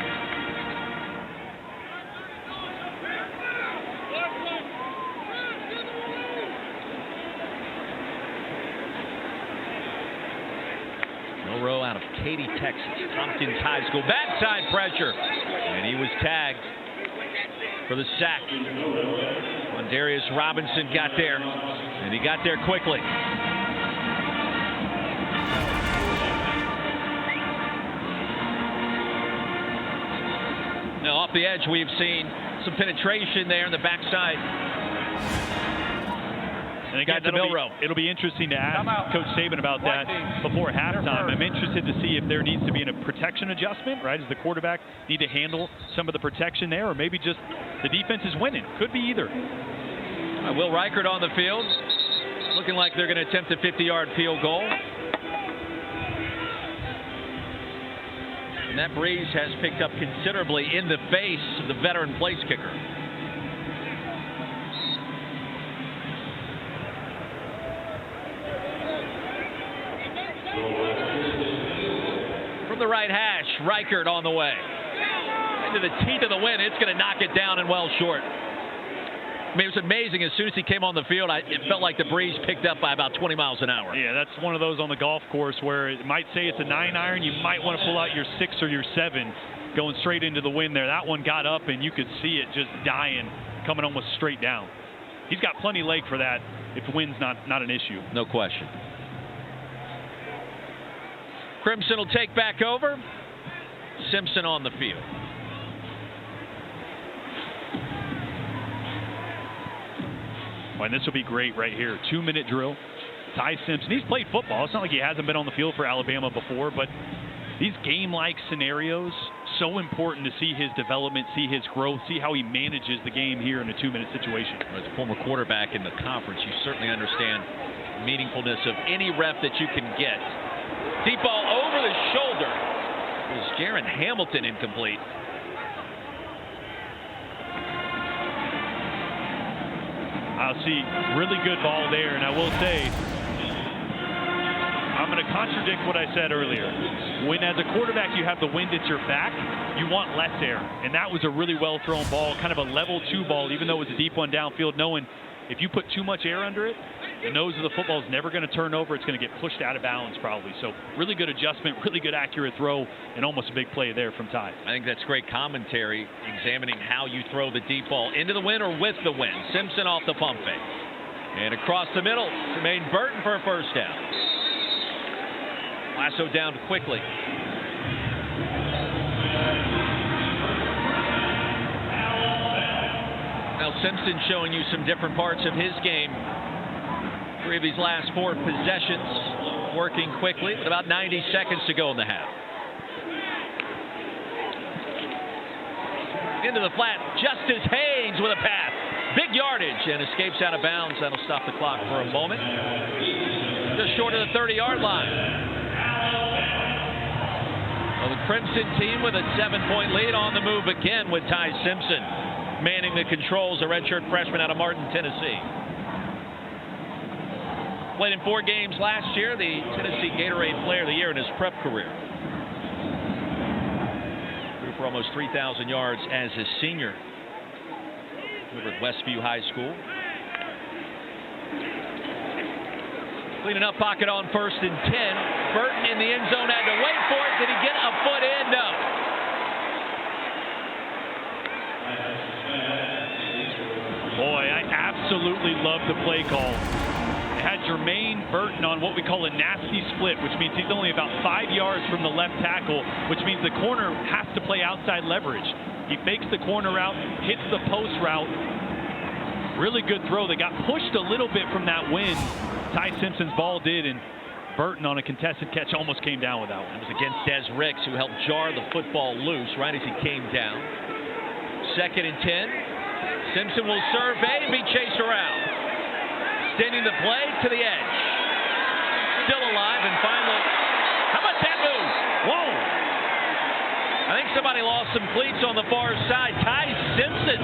Row out of Katy, Texas. Tompkins High School. Backside pressure. And he was tagged for the sack. Darius Robinson got there. And he got there quickly. Now off the edge we've seen some penetration there in the backside. And again, it'll be interesting to ask Coach Saban about that before halftime. I'm interested to see if there needs to be a protection adjustment, right? Does the quarterback need to handle some of the protection there, or maybe just the defense is winning? Could be either. Will Reichert on the field. Looking like they're going to attempt a 50-yard field goal. And that breeze has picked up considerably in the face of the veteran place kicker. From the right hash, Reichert on the way. Into the teeth of the wind, it's going to knock it down and well short. I mean, it was amazing. As soon as he came on the field, it felt like the breeze picked up by about 20 miles an hour. Yeah, that's one of those on the golf course where it might say it's a 9-iron. You might want to pull out your 6 or your 7 going straight into the wind there. That one got up, and you could see it just dying, coming almost straight down. He's got plenty of leg for that if the wind's not an issue. No question. Crimson will take back over. Simpson on the field. And this will be great right here. 2-minute drill. Ty Simpson, he's played football. It's not like he hasn't been on the field for Alabama before, but these game-like scenarios, so important to see his development, see his growth, see how he manages the game here in a 2-minute situation. As a former quarterback in the conference, you certainly understand the meaningfulness of any rep that you can get. Deep ball over the shoulder. It was Jaron Hamilton incomplete. I'll see really good ball there, and I will say, I'm going to contradict what I said earlier. When as a quarterback you have the wind at your back, you want less air, and that was a really well-thrown ball, kind of a level 2 ball, even though it was a deep one downfield, knowing if you put too much air under it, the nose of the football is never going to turn over. It's going to get pushed out of bounds probably. So really good adjustment, really good accurate throw, and almost a big play there from Ty. I think that's great commentary, examining how you throw the deep ball into the wind or with the wind. Simpson off the pump fake. And across the middle, Jermaine Burton for a first down. Lasso down quickly. Now Simpson showing you some different parts of his game. 3 of these last 4 possessions working quickly with about 90 seconds to go in the half. Into the flat, Justice Haynes with a pass. Big yardage and escapes out of bounds. That'll stop the clock for a moment. Just short of the 30-yard line. Well, the Crimson team with a 7-point lead on the move again with Ty Simpson manning the controls, a redshirt freshman out of Martin, Tennessee. Played in 4 games last year, the Tennessee Gatorade Player of the Year in his prep career. Threw for almost 3,000 yards as a senior over at Westview High School. Cleaning up pocket on 1st and 10. Burton in the end zone, had to wait for it. Did he get a foot in? No. Boy, I absolutely love the play call. Had Jermaine Burton on what we call a nasty split, which means he's only about 5 yards from the left tackle, which means the corner has to play outside leverage. He fakes the corner route, hits the post route. Really good throw. They got pushed a little bit from that wind. Ty Simpson's ball did, and Burton on a contested catch almost came down with that one. It was against Des Ricks, who helped jar the football loose right as he came down. 2nd and 10. Simpson will survey and be chased around. extending the play to the edge. Still alive, and finally, how about that move? Whoa! I think somebody lost some cleats on the far side. Ty Simpson.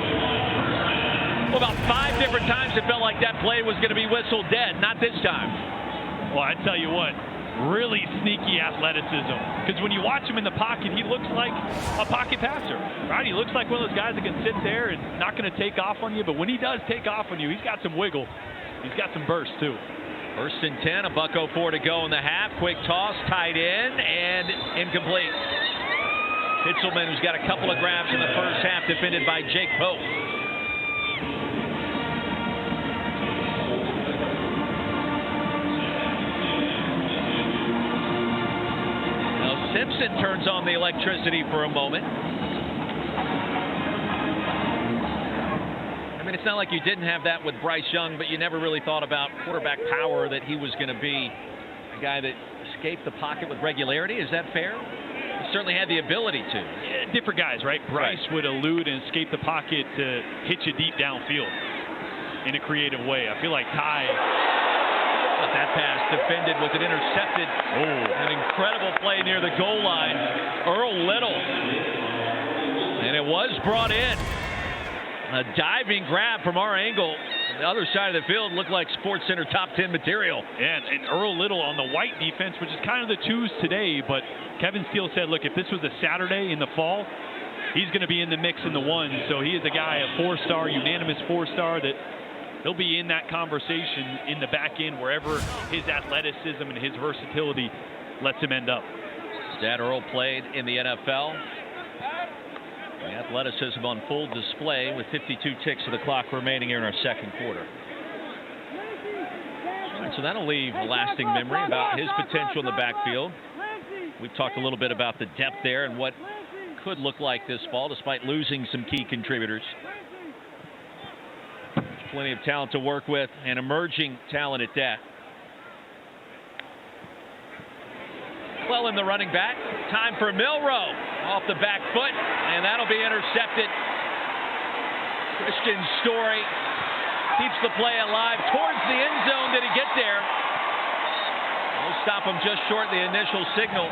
Well, about 5 different times it felt like that play was going to be whistled dead. Not this time. Well, I tell you what, really sneaky athleticism. Because when you watch him in the pocket, he looks like a pocket passer, right? He looks like one of those guys that can sit there and not going to take off on you. But when he does take off on you, he's got some wiggle. He's got some burst, too. 1st and 10, $1:04 to go in the half. Quick toss, tied in, and incomplete. Hitzelman, who's got a couple of grabs in the first half, defended by Jake Pope. Now Simpson turns on the electricity for a moment. I mean, it's not like you didn't have that with Bryce Young, but you never really thought about quarterback power, that he was going to be a guy that escaped the pocket with regularity. Is that fair? He certainly had the ability to. Yeah, different guys, right? Bryce would elude and escape the pocket to hit you deep downfield in a creative way. I feel like Ty. But that pass defended with an intercepted. An incredible play near the goal line. Earl Little. And it was brought in. A diving grab from our angle. The other side of the field looked like SportsCenter top 10 material. Yeah, and Earl Little on the white defense, which is kind of the twos today, but Kevin Steele said, look, if this was a Saturday in the fall, he's going to be in the mix in the one. So he is a guy, a 4-star, unanimous 4-star, that he'll be in that conversation in the back end wherever his athleticism and his versatility lets him end up. Dad Earl played in the NFL. The athleticism on full display with 52 ticks of the clock remaining here in our second quarter. All right, so that'll leave a lasting memory about his potential in the backfield. We've talked a little bit about the depth there and what could look like this fall despite losing some key contributors. Plenty of talent to work with and emerging talent at that. Well, in the running back, time for Milroe off the back foot, and that'll be intercepted. Christian Story keeps the play alive towards the end zone. Did he get there? We'll stop him just short of the initial signal.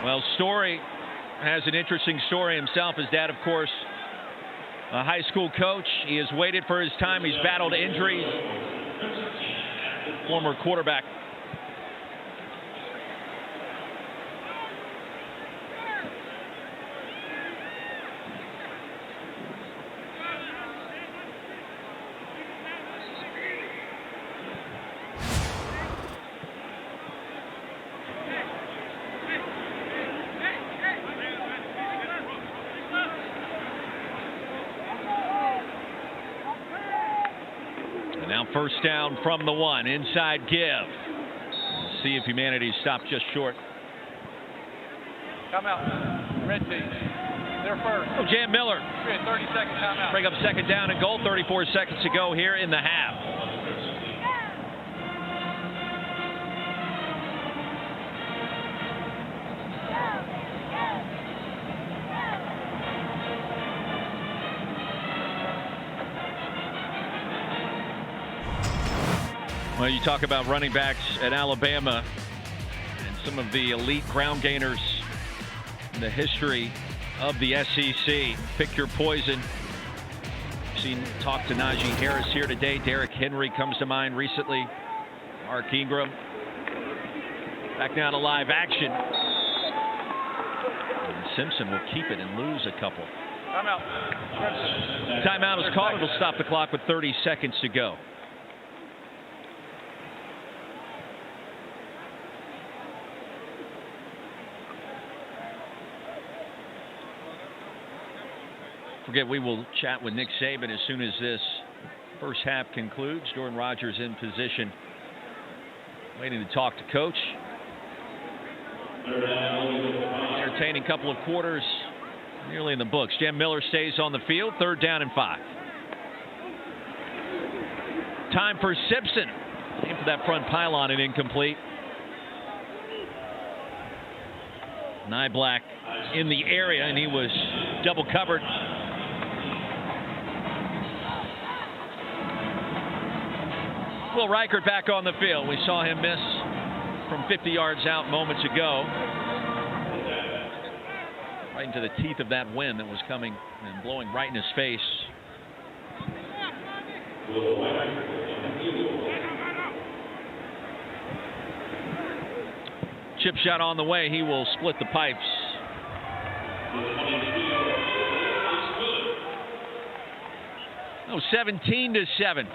Well, Story has an interesting story himself. His dad, of course, a high school coach. He has waited for his time. He's battled injuries. Former quarterback. First down from the one. Inside give. See if humanity stopped just short. Come out. Red team. They're first. Oh, Jam Miller. 30-second timeout. Bring up second down and goal. 34 seconds to go here in the half. Well, you talk about running backs at Alabama and some of the elite ground gainers in the history of the SEC. Pick your poison. Seen talk to Najee Harris here today. Derrick Henry comes to mind recently. Mark Ingram. Back now to live action. And Simpson will keep it and lose a couple. Timeout. Timeout is called. It'll stop the clock with 30 seconds to go. Forget, we will chat with Nick Saban as soon as this first half concludes. Jordan Rodgers in position, waiting to talk to Coach. Entertaining couple of quarters, nearly in the books. Jam Miller stays on the field, 3rd down and 5. Time for Simpson. Aim for that front pylon and incomplete. Niblack in the area, and he was double covered. Will Reichert back on the field. We saw him miss from 50 yards out moments ago. Right into the teeth of that wind that was coming and blowing right in his face. Chip shot on the way. He will split the pipes. Oh, 17-7.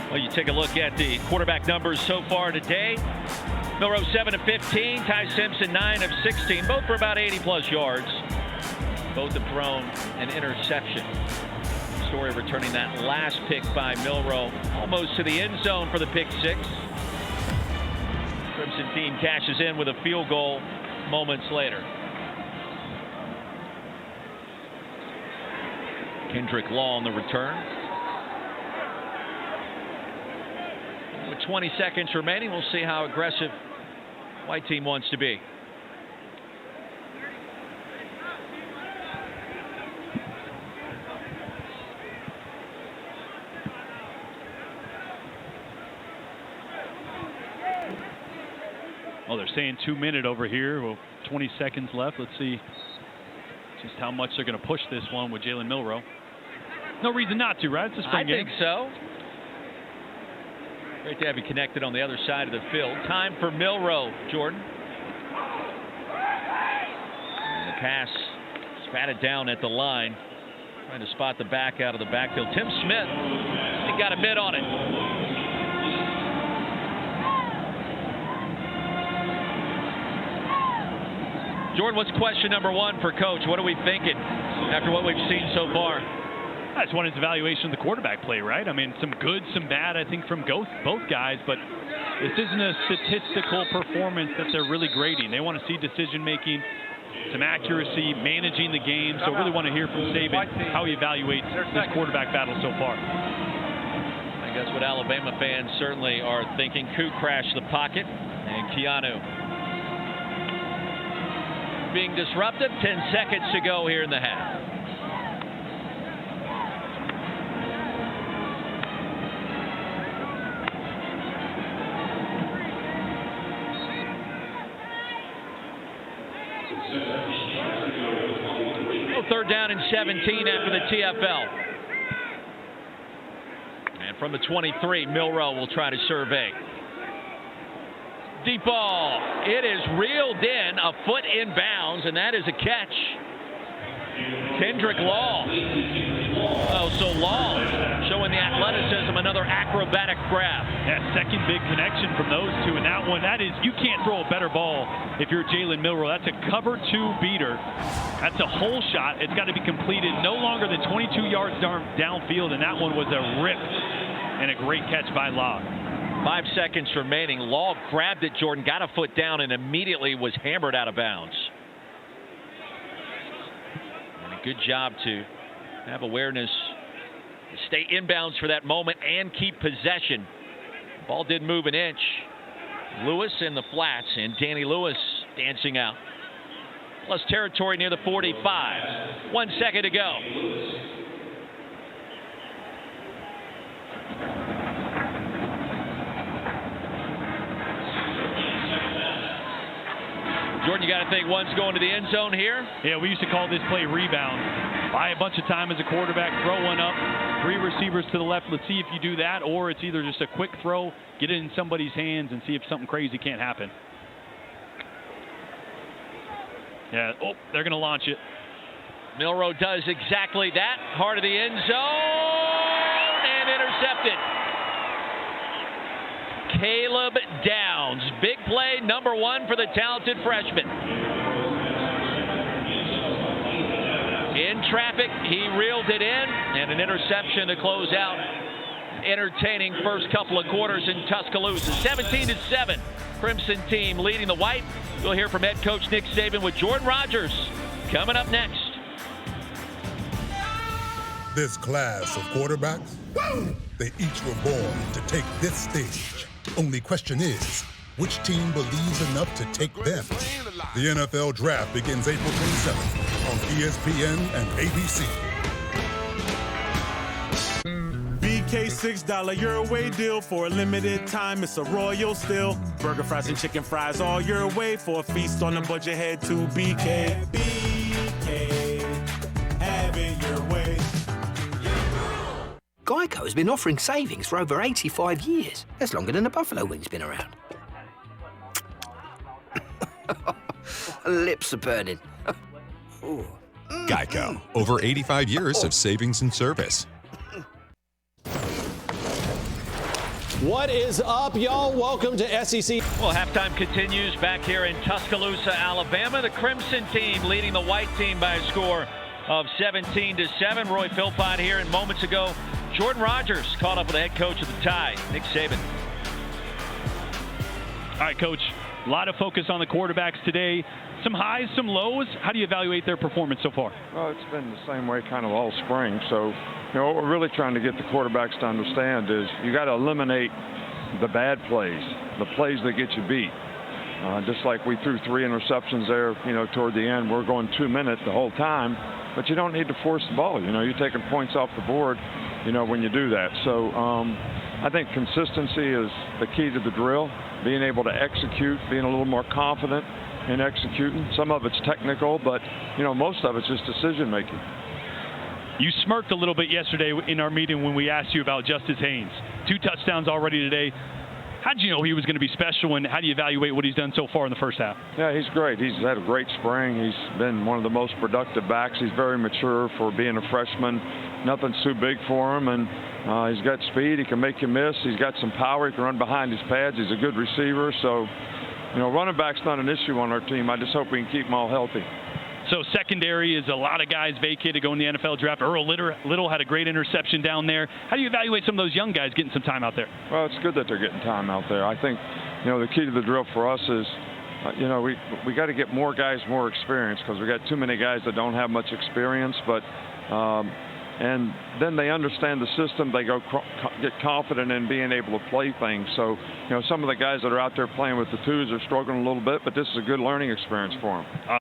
Well, you take a look at the quarterback numbers so far today. Milroe 7 of 15, Ty Simpson 9 of 16, both for about 80-plus yards. Both have thrown an interception. Story returning that last pick by Milroe almost to the end zone for the pick six. Crimson team cashes in with a field goal moments later. Kendrick Law on the return. With 20 seconds remaining, we'll see how aggressive White team wants to be. Well, they're saying 2 minute over here. Well, 20 seconds left. Let's see just how much they're going to push this one with Jalen Milroe. No reason not to, right? It's a spring game. I think so. Great to have you connected on the other side of the field. Time for Milroe, Jordan. And the pass spatted down at the line. Trying to spot the back out of the backfield. Tim Smith, he got a mid on it. Jordan, what's question number one for Coach? What are we thinking after what we've seen so far? I just wanted his evaluation of the quarterback play, right? I mean, some good, some bad, I think, from both guys, but this isn't a statistical performance that they're really grading. They want to see decision-making, some accuracy, managing the game, so really want to hear from Saban how he evaluates this quarterback battle so far. I guess what Alabama fans certainly are thinking. Coup crashed the pocket, and Keanu being disruptive. 10 seconds to go here in the half. Third down and 17 after the TFL. And from the 23, Milroe will try to survey. Deep ball. It is reeled in, a foot in bounds, and that is a catch. Kendrick Law. Oh, so Law showing the athleticism, another acrobatic grab. Yeah, second big connection from those two, and that one, you can't throw a better ball if you're Jalen Milroe. That's a cover two beater. That's a hole shot. It's got to be completed no longer than 22 yards downfield, and that one was a rip and a great catch by Law. 5 seconds remaining. Law grabbed it, Jordan, got a foot down, and immediately was hammered out of bounds. And a good job to have awareness, stay inbounds for that moment, and keep possession. Ball didn't move an inch. Lewis in the flats, and Danny Lewis dancing out. Plus territory near the 45. 1 second to go. Jordan, you got to think one's going to the end zone here. Yeah, we used to call this play rebound. Buy a bunch of time as a quarterback, throw one up, 3 receivers to the left. Let's see if you do that, or it's either just a quick throw, get it in somebody's hands, and see if something crazy can't happen. Yeah, oh, they're going to launch it. Milroe does exactly that. Heart of the end zone, and intercepted. Caleb Downs. Big play, number 1 for the talented freshman. In traffic, he reeled it in, and an interception to close out. Entertaining first couple of quarters in Tuscaloosa. 17-7. Crimson team leading the white. We'll hear from head coach Nick Saban with Jordan Rodgers coming up next. This class of quarterbacks, they each were born to take this stage. Only question is, which team believes enough to take them? The NFL Draft begins April 27th on ESPN and ABC. BK $6 your way deal for a limited time. It's a royal steal. Burger, fries, and chicken fries all your way for a feast on a budget. Head to BK. BK, have it your way. Geico has been offering savings for over 85 years. That's longer than the buffalo wing's been around. Lips are burning. Geico. Over 85 years of savings and service. What is up, y'all? Welcome to SEC. Well, halftime continues back here in Tuscaloosa, Alabama. The Crimson team leading the white team by a score of 17-7. Roy Philpott here, and moments ago, Jordan Rodgers caught up with the head coach of the Tide, Nick Saban. All right, Coach, a lot of focus on the quarterbacks today. Some highs, some lows. How do you evaluate their performance so far? Well, it's been the same way kind of all spring. So, what we're really trying to get the quarterbacks to understand is you got to eliminate the bad plays, the plays that get you beat. Just like we threw 3 interceptions there, toward the end. We're going 2 minutes the whole time, but you don't need to force the ball. You're taking points off the board, when you do that. So I think consistency is the key to the drill, being able to execute, being a little more confident in executing. Some of it's technical, but, most of it's just decision-making. You smirked a little bit yesterday in our meeting when we asked you about Justice Haynes. 2 touchdowns already today. How did you know he was going to be special, and how do you evaluate what he's done so far in the first half? Yeah, he's great. He's had a great spring. He's been one of the most productive backs. He's very mature for being a freshman. Nothing's too big for him, and he's got speed. He can make you miss. He's got some power. He can run behind his pads. He's a good receiver. So, running back's not an issue on our team. I just hope we can keep them all healthy. So secondary is a lot of guys vacated going in the NFL draft. Earl Little had a great interception down there. How do you evaluate some of those young guys getting some time out there? Well, it's good that they're getting time out there. I think, the key to the drill for us is, we got to get more guys more experience because we got too many guys that don't have much experience. But and then they understand the system. They get confident in being able to play things. So, some of the guys that are out there playing with the twos are struggling a little bit, but this is a good learning experience for them.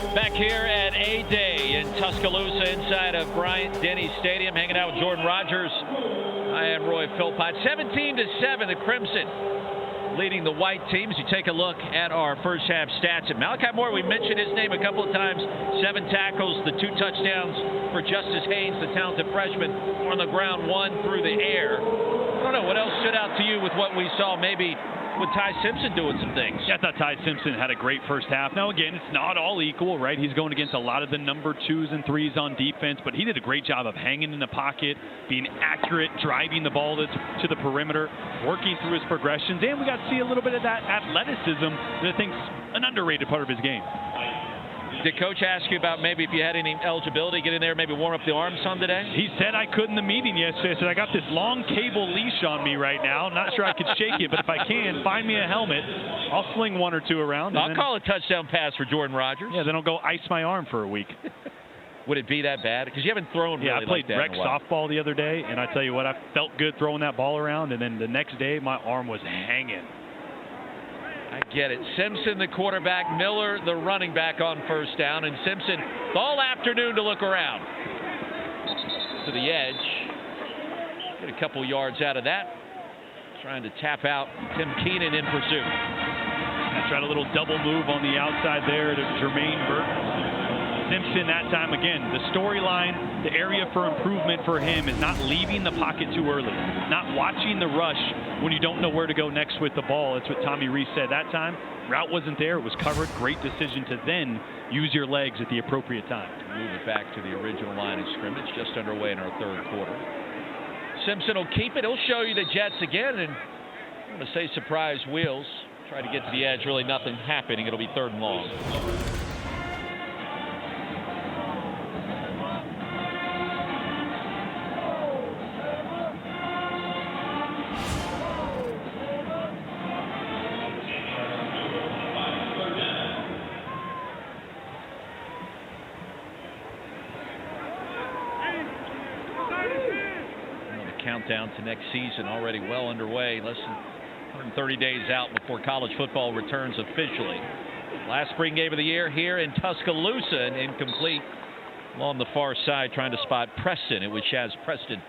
Back here at A-Day in Tuscaloosa inside of Bryant-Denny Stadium, hanging out with Jordan Rodgers. I am Roy Philpott. 17-7, the Crimson leading the white team. As you take a look at our first half stats. And Malachi Moore, we mentioned his name a couple of times. 7 tackles, the 2 touchdowns for Justice Haynes, the talented freshman, on the ground, 1 through the air. I don't know, what else stood out to you with what we saw maybe with Ty Simpson doing some things? Yeah, I thought Ty Simpson had a great first half. Now, again, it's not all equal, right? He's going against a lot of the number 2s and 3s on defense, but he did a great job of hanging in the pocket, being accurate, driving the ball to the perimeter, working through his progressions, and we got to see a little bit of that athleticism that I think's an underrated part of his game. Did Coach ask you about maybe if you had any eligibility, get in there, maybe warm up the arms some today? He said I could in the meeting yesterday. I said, I got this long cable leash on me right now. Not sure I could shake it, but if I can, find me a helmet. I'll sling 1 or 2 around. I'll call a touchdown pass for Jordan Rodgers. Yeah, then I'll go ice my arm for a week. Would it be that bad? Because you haven't thrown really I played like that rec in a while. softball the other day, and I tell you what, I felt good throwing that ball around, and then the next day my arm was hanging. I get it. Simpson, the quarterback, Miller, the running back on first down, and Simpson all afternoon to look around. To the edge. Get a couple yards out of that. Trying to tap out Tim Keenan in pursuit. I tried a little double move on the outside there to Jermaine Burton. Simpson that time, again, the storyline, the area for improvement for him is not leaving the pocket too early, not watching the rush when you don't know where to go next with the ball. That's what Tommy Rees said that time. Route wasn't there. It was covered. Great decision to then use your legs at the appropriate time. Move it back to the original line of scrimmage, just underway in our third quarter. Simpson will keep it. He'll show you the Jets again, and I'm going to say surprise wheels. Try to get to the edge. Really nothing happening. It'll be 3rd and long. countdown to next season already well underway. Less than 130 days out before college football returns officially. Last spring game of the year here in Tuscaloosa, and incomplete along the far side trying to spot Preston. It was Shaz Preston.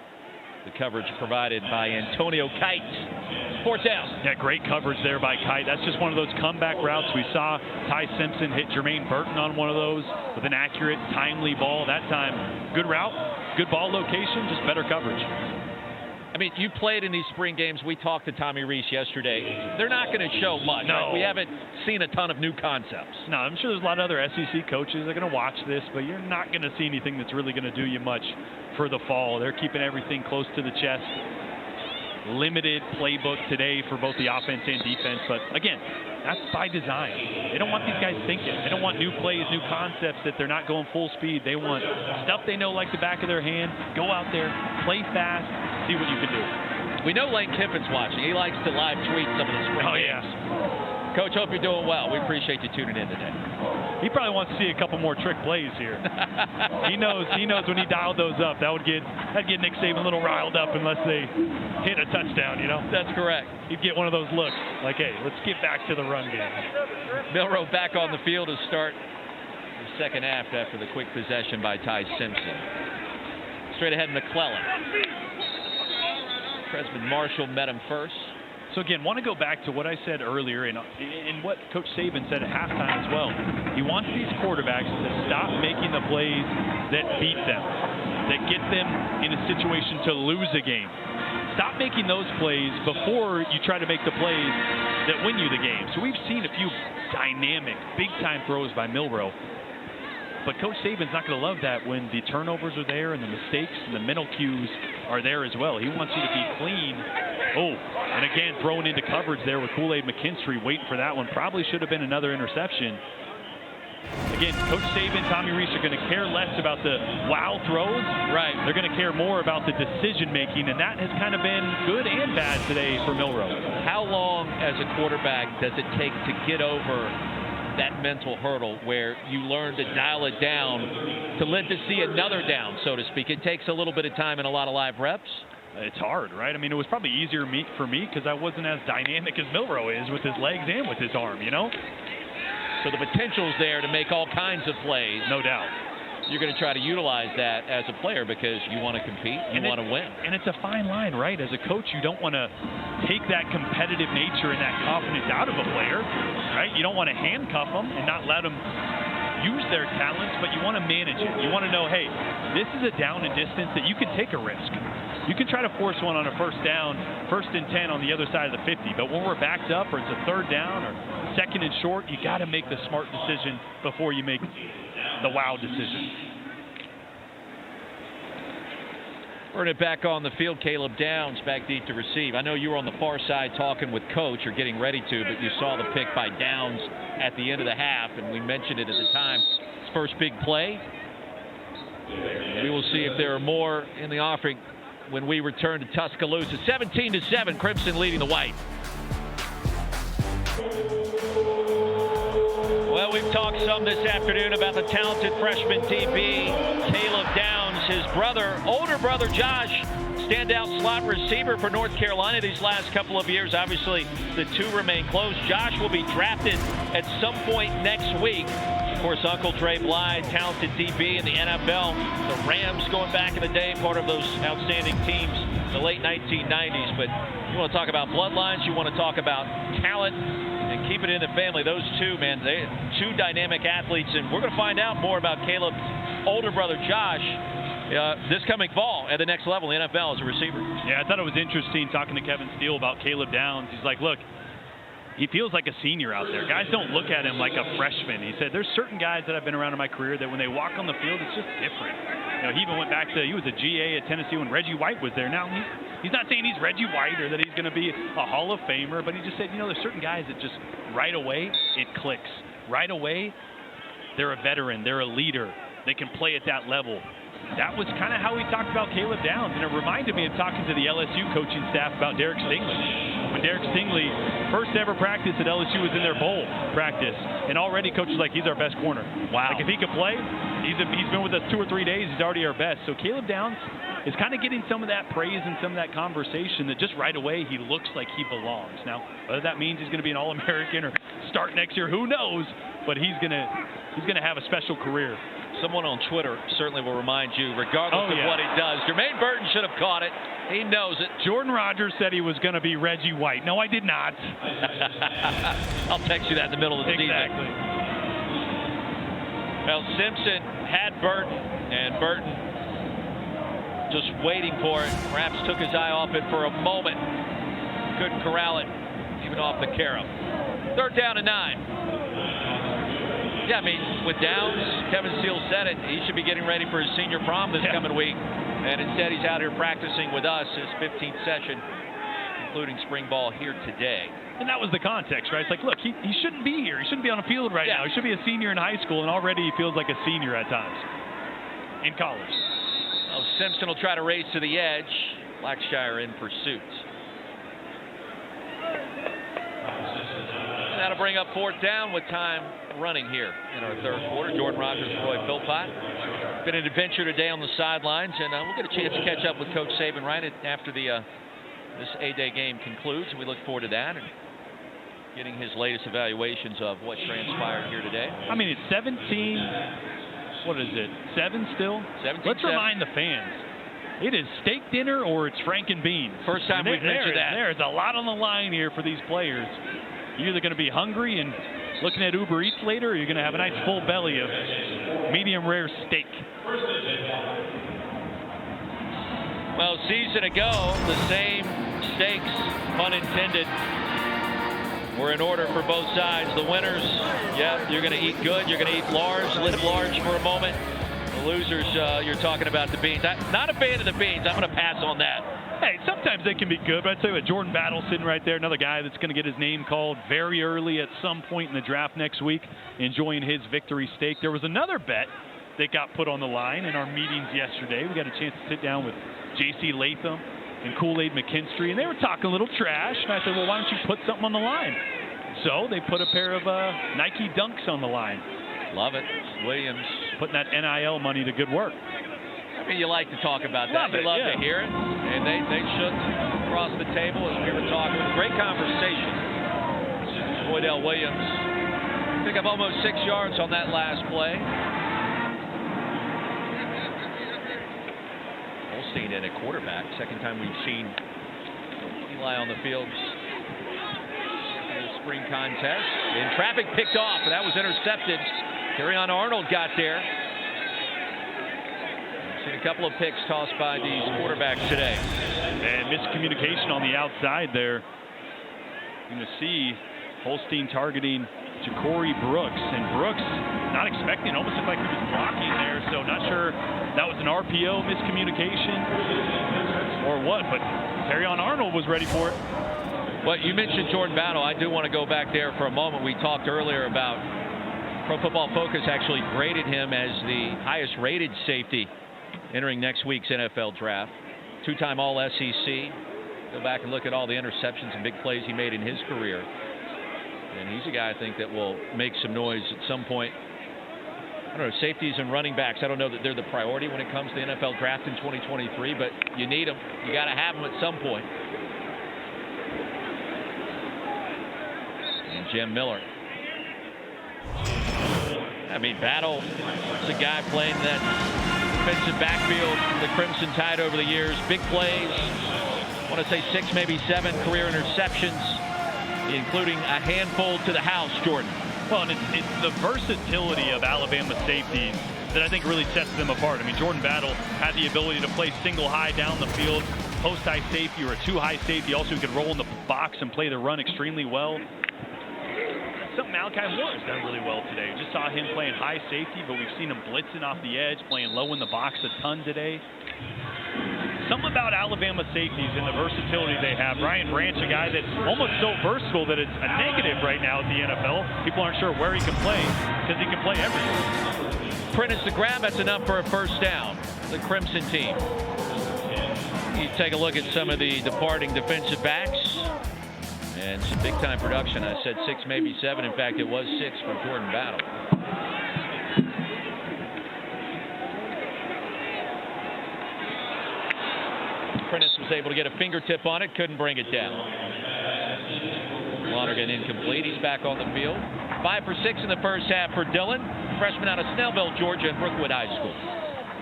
The coverage provided by Antonio Kite. Fourth down. Yeah, great coverage there by Kite. That's just one of those comeback routes. We saw Ty Simpson hit Jermaine Burton on one of those with an accurate, timely ball. That time, good route, good ball location, just better coverage. I mean, you played in these spring games. We talked to Tommy Rees yesterday. They're not going to show much. No. Right? We haven't seen a ton of new concepts. No, I'm sure there's a lot of other SEC coaches that are going to watch this, but you're not going to see anything that's really going to do you much for the fall. They're keeping everything close to the chest. Limited playbook today for both the offense and defense, but again, that's by design. They don't want these guys thinking. They don't want new plays, new concepts that they're not going full speed. They want stuff they know like the back of their hand. Go out there, play fast, see what you can do. We know Lane Kiffin's watching. He likes to live tweet some of the spring games. Yeah. Coach, hope you're doing well. We appreciate you tuning in today. He probably wants to see a couple more trick plays here. He knows when he dialed those up, that'd get Nick Saban a little riled up unless they hit a touchdown, you know? That's correct. He'd get one of those looks like, hey, let's get back to the run game. Milroe back on the field to start the second half after the quick possession by Ty Simpson. Straight ahead, McClellan. Tresman Marshall met him first. So again, want to go back to what I said earlier and what Coach Saban said at halftime as well. He wants these quarterbacks to stop making the plays that beat them, that get them in a situation to lose a game. Stop making those plays before you try to make the plays that win you the game. So we've seen a few dynamic, big-time throws by Milroe. But Coach Saban's not going to love that when the turnovers are there and the mistakes and the mental cues are there as well. He wants you to be clean. Oh, and again, thrown into coverage there with Kool-Aid McKinstry, waiting for that one. Probably should have been another interception. Again, Coach Saban, Tommy Rees are going to care less about the wow throws. Right. They're going to care more about the decision-making, and that has kind of been good and bad today for Milroe. How long as a quarterback does it take to get over that mental hurdle where you learn to dial it down to live to see another down, so to speak? It takes a little bit of time and a lot of live reps. It's hard, right? I mean, it was probably easier for me because I wasn't as dynamic as Milroe is with his legs and with his arm, you know? So the potential's there to make all kinds of plays. No doubt. You're going to try to utilize that as a player because you want to compete, you want to win. And it's a fine line, right? As a coach, you don't want to take that competitive nature and that confidence out of a player, right? You don't want to handcuff them and not let them use their talents, but you want to manage it. You want to know, hey, this is a down and distance that you can take a risk. You can try to force one on a first down, 1st and 10 on the other side of the 50, but when we're backed up or it's a 3rd down or 2nd and short, you got to make the smart decision before you make the wow decision. Earn it back on the field. Caleb Downs back deep to receive. I know you were on the far side talking with Coach or getting ready to, but you saw the pick by Downs at the end of the half, and we mentioned it at the time. His first big play. We will see if there are more in the offering when we return to Tuscaloosa. 17-7, Crimson leading the White. Well, we've talked some this afternoon about the talented freshman DB, Caleb Downs. His brother, older brother Josh, standout slot receiver for North Carolina these last couple of years. Obviously, the two remain close. Josh will be drafted at some point next week. Of course, Uncle Dre Blyde, talented DB in the NFL. The Rams going back in the day, part of those outstanding teams in the late 1990s. But you want to talk about bloodlines, you want to talk about talent, and keep it in the family. Those two, man, they're two dynamic athletes, and we're going to find out more about Caleb's older brother, Josh, this coming fall at the next level in the NFL as a receiver. Yeah, I thought it was interesting talking to Kevin Steele about Caleb Downs. He's like, look, he feels like a senior out there. Guys don't look at him like a freshman. He said, there's certain guys that I've been around in my career that when they walk on the field, it's just different. You know, he even went back to, he was a GA at Tennessee when Reggie White was there. Now, he's not saying he's Reggie White or that he's going to be a Hall of Famer, but he just said, you know, there's certain guys that just right away, it clicks. Right away, they're a veteran. They're a leader. They can play at that level. That was kind of how he talked about Caleb Downs, and it reminded me of talking to the LSU coaching staff about Derek Stingley. When Derek Stingley, first ever practice at LSU was in their bowl practice, and already coach was like, he's our best corner. Wow. Like, if he could play, He's been with us 2 or 3 days. He's already our best. So Caleb Downs is kind of getting some of that praise and some of that conversation that just right away he looks like he belongs. Now, whether that means he's going to be an All-American or start next year, who knows? But he's going to have a special career. Someone on Twitter certainly will remind you, regardless of what he does. Jermaine Burton should have caught it. He knows it. Jordan Rogers said he was going to be Reggie White. No, I did not. I'll text you that in the middle of the season. Exactly. Well, Simpson had Burton, and Burton just waiting for it. Perhaps took his eye off it for a moment. Couldn't corral it, even off the carom. 3rd down and 9. Yeah, I mean, with Downs, Kevin Steele said it, he should be getting ready for his senior prom this coming week. And instead, he's out here practicing with us, his 15th session, including spring ball here today. And that was the context, right? It's like, look, he shouldn't be here. He shouldn't be on the field right now. He should be a senior in high school, and already he feels like a senior at times in college. Well, Simpson will try to race to the edge. Blackshire in pursuit. That'll bring up 4th down with time running here in our 3rd quarter. Jordan Rogers, Roy Philpott. Been an adventure today on the sidelines, and we'll get a chance to catch up with Coach Saban right after this A-Day game concludes. We look forward to that and getting his latest evaluations of what transpired here today. I mean, it's 17. What is it? 7 still? 17. Let's remind the fans. It is steak dinner or it's Franken beans. First time we've mentioned that. There's a lot on the line here for these players. You're either going to be hungry and looking at Uber Eats later, or you're going to have a nice full belly of medium rare steak. Well, a season ago, the same stakes, pun intended, were in order for both sides. The winners, you're going to eat good. You're going to eat large, live large for a moment. The losers, you're talking about the beans. I'm not a fan of the beans. I'm going to pass on that. Hey, sometimes they can be good, but I'd say with Jordan Battle sitting right there, another guy that's going to get his name called very early at some point in the draft next week, enjoying his victory steak. There was another bet that got put on the line in our meetings yesterday. We got a chance to sit down with J.C. Latham and Kool-Aid McKinstry, and they were talking a little trash, and I said, well, why don't you put something on the line? So they put a pair of Nike Dunks on the line. Love it. Williams. Putting that NIL money to good work. I mean, you like to talk about that. You love to hear it. And they shook across the table as we were talking. Great conversation. Boydell Williams picked up almost 6 yards on that last play. Holstein in at quarterback. Second time we've seen Eli on the field in the spring contest. And traffic picked off, and that was intercepted. Terrion Arnold got there. Seen a couple of picks tossed by these quarterbacks today. And miscommunication on the outside there. You're going to see Holstein targeting Ja'Cory Brooks. And Brooks not expecting, almost looked like he was blocking there. So not sure that was an RPO miscommunication or what. But Terrion Arnold was ready for it. Well, you mentioned Jordan Battle. I do want to go back there for a moment. We talked earlier about Pro Football Focus actually graded him as the highest rated safety entering next week's NFL draft. 2-time All-SEC. Go back and look at all the interceptions and big plays he made in his career. And he's a guy, I think, that will make some noise at some point. I don't know, safeties and running backs, I don't know that they're the priority when it comes to the NFL draft in 2023, but you need them. You got to have them at some point. And Jim Miller. I mean, Battle is a guy playing that defensive backfield for the Crimson Tide over the years. Big plays. I want to say 6, maybe 7 career interceptions, including a handful to the house, Jordan. Well, and it's the versatility of Alabama safeties that I think really sets them apart. I mean, Jordan Battle had the ability to play single high down the field, post high safety or a 2-high safety. Also, he could roll in the box and play the run extremely well. Something Malachi Moore has done really well today. Just saw him playing high safety, but we've seen him blitzing off the edge, playing low in the box a ton today. Something about Alabama safeties and the versatility they have. Ryan Branch, a guy that's almost so versatile that it's a negative right now at the NFL. People aren't sure where he can play because he can play everywhere. Prentice the grab, that's enough for a first down. The Crimson team. You take a look at some of the departing defensive backs. And some big-time production. I said 6, maybe 7. In fact, it was 6 for Jordan Battle. was able to get a fingertip on it, couldn't bring it down. Lonergan incomplete. He's back on the field. 5 for 6 in the first half for Dillon, freshman out of Snellville, Georgia, and Brookwood High School.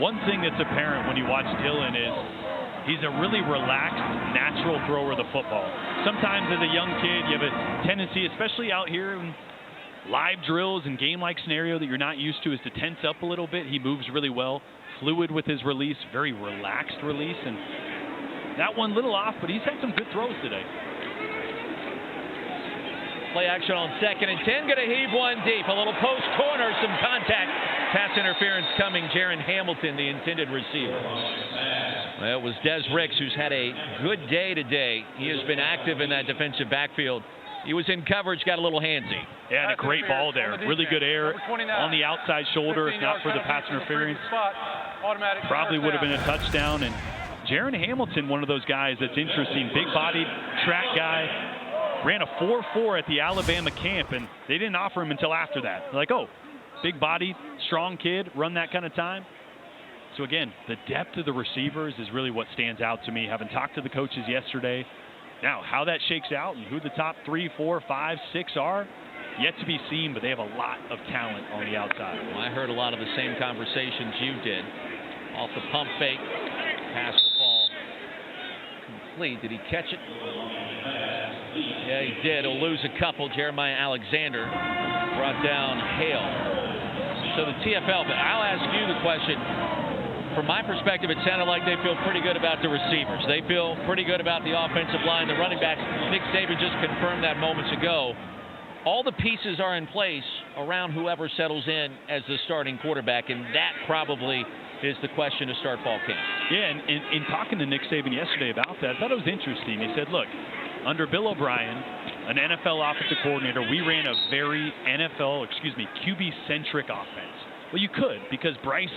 One thing that's apparent when you watch Dillon is he's a really relaxed, natural thrower of the football. Sometimes as a young kid, you have a tendency, especially out here in live drills and game-like scenario that you're not used to, is to tense up a little bit. He moves really well, fluid with his release, very relaxed release, and that one little off, but he's had some good throws today. Play action on 2nd and 10. Going to heave one deep. A little post corner, some contact. Pass interference coming. Jaron Hamilton, the intended receiver. Well, it was Des Ricks, who's had a good day today. He has been active in that defensive backfield. He was in coverage, got a little handsy. Yeah, and a great ball there. Really good air on the outside shoulder. If not for the pass interference, probably would have been a touchdown. And Jaron Hamilton, one of those guys that's interesting. Big-bodied track guy. Ran a 4.4 at the Alabama camp, and they didn't offer him until after that. They're like, oh, big-bodied, strong kid, run that kind of time. So, again, the depth of the receivers is really what stands out to me. Having talked to the coaches yesterday, now how that shakes out and who the top 3, 4, 5, 6 are, yet to be seen, but they have a lot of talent on the outside. Well, I heard a lot of the same conversations you did. Off the pump fake, pass will fall complete. Did he catch it? Yeah, he did. He'll lose a couple. Jeremiah Alexander brought down Hale. So the TFL, but I'll ask you the question. From my perspective, it sounded like they feel pretty good about the receivers. They feel pretty good about the offensive line, the running backs. Nick Saban just confirmed that moments ago. All the pieces are in place around whoever settles in as the starting quarterback, and that probably is the question to start fall camp. Yeah, and in talking to Nick Saban yesterday about that, I thought it was interesting. He said, look, under Bill O'Brien, an NFL offensive coordinator, we ran a very QB-centric offense. Well, you could, because Bryce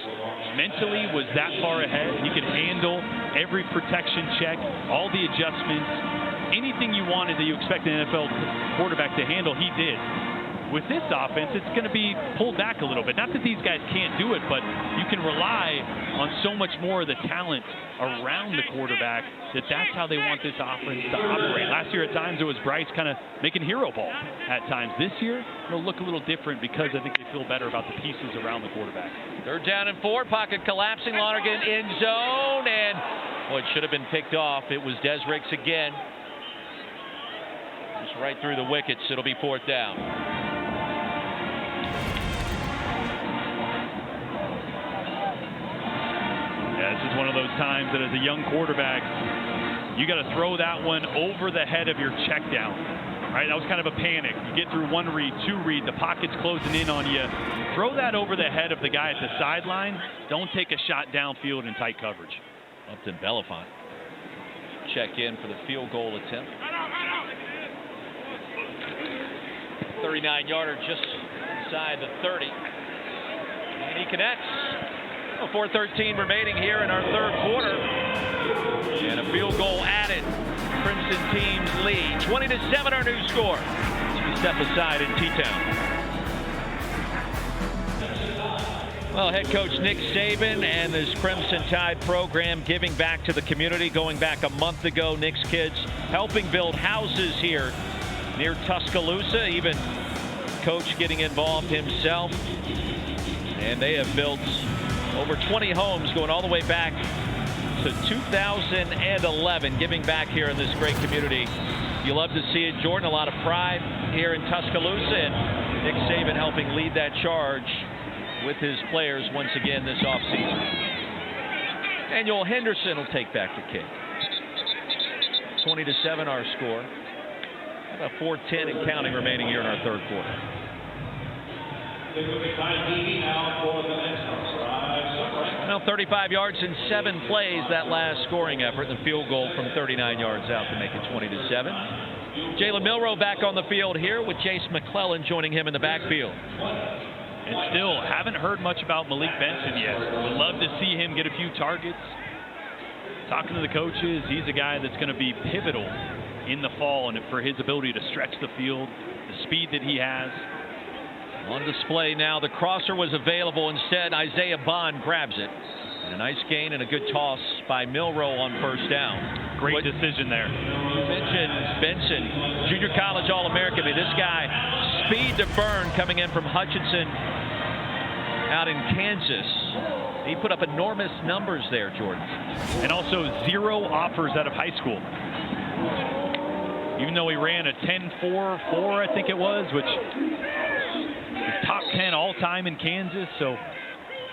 mentally was that far ahead. He could handle every protection check, all the adjustments, anything you wanted that you expect an NFL quarterback to handle, he did. With this offense, it's going to be pulled back a little bit. Not that these guys can't do it, but you can rely on so much more of the talent around the quarterback that's how they want this offense to operate. Last year, at times, it was Bryce kind of making hero ball at times. This year, it'll look a little different because I think they feel better about the pieces around the quarterback. 3rd down and 4, pocket collapsing, Lonergan in zone, and it should have been picked off. It was Des Ricks again. Just right through the wickets. It'll be 4th down. This is one of those times that as a young quarterback, you got to throw that one over the head of your check down. Right? That was kind of a panic. You get through 1 read, 2 read, the pocket's closing in on you. Throw that over the head of the guy at the sideline. Don't take a shot downfield in tight coverage. Upton Belafont check in for the field goal attempt. 39-yarder just inside the 30. And he connects. 4:13 remaining here in our 3rd quarter. And a field goal added. Crimson team's lead. 20-7 our new score. As we step aside in T-Town. Well, head coach Nick Saban and this Crimson Tide program giving back to the community. Going back a month ago, Nick's kids helping build houses here near Tuscaloosa. Even coach getting involved himself. And they have built over 20 homes going all the way back to 2011, giving back here in this great community. You love to see it, Jordan. A lot of pride here in Tuscaloosa, and Nick Saban helping lead that charge with his players once again this offseason. Daniel Henderson will take back the kick. 20-7 our score. About 4:10 and counting remaining here in our 3rd quarter. Now 35 yards in 7 plays that last scoring effort. The field goal from 39 yards out to make it 20-7. Jalen Milroe back on the field here with Jace McClellan joining him in the backfield. And still haven't heard much about Malik Benson yet. Would love to see him get a few targets. Talking to the coaches, he's a guy that's going to be pivotal in the fall and for his ability to stretch the field, the speed that he has. On display now, the crosser was available. Instead, Isaiah Bond grabs it. And a nice gain and a good toss by Milroe on 1st down. great decision there. You mentioned Benson, junior college All-American. I mean, this guy, speed to burn, coming in from Hutchinson out in Kansas. He put up enormous numbers there, Jordan. And also 0 offers out of high school. Even though he ran a 10.44, I think it was, which is top 10 all-time in Kansas. So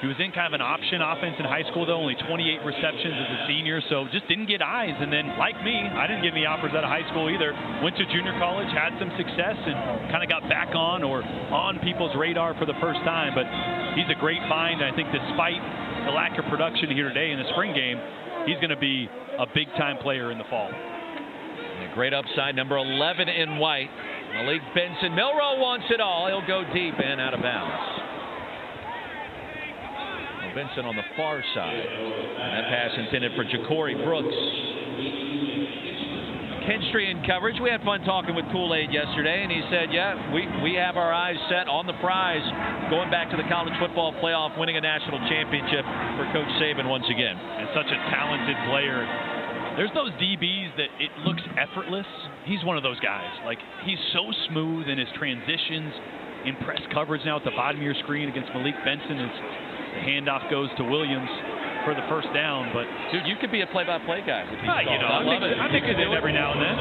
he was in kind of an option offense in high school, though, only 28 receptions as a senior, so just didn't get eyes. And then, like me, I didn't get any offers out of high school either. Went to junior college, had some success, and kind of got back on people's radar for the first time. But he's a great find. I think despite the lack of production here today in the spring game, he's going to be a big-time player in the fall. And a great upside, number 11 in white. Malik Benson. Milroe wants it all. He'll go deep and out of bounds. Benson on the far side. And that pass intended for Ja'Cory Brooks. Kinstry in coverage. We had fun talking with Kool-Aid yesterday, and he said, yeah, we have our eyes set on the prize going back to the college football playoff, winning a national championship for Coach Saban once again. And such a talented player. There's those DBs that it looks effortless. He's one of those guys. Like, he's so smooth in his transitions, in press coverage now at the bottom of your screen against Malik Benson. The handoff goes to Williams for the first down. But dude, you could be a play-by-play guy. I think I do every now and then.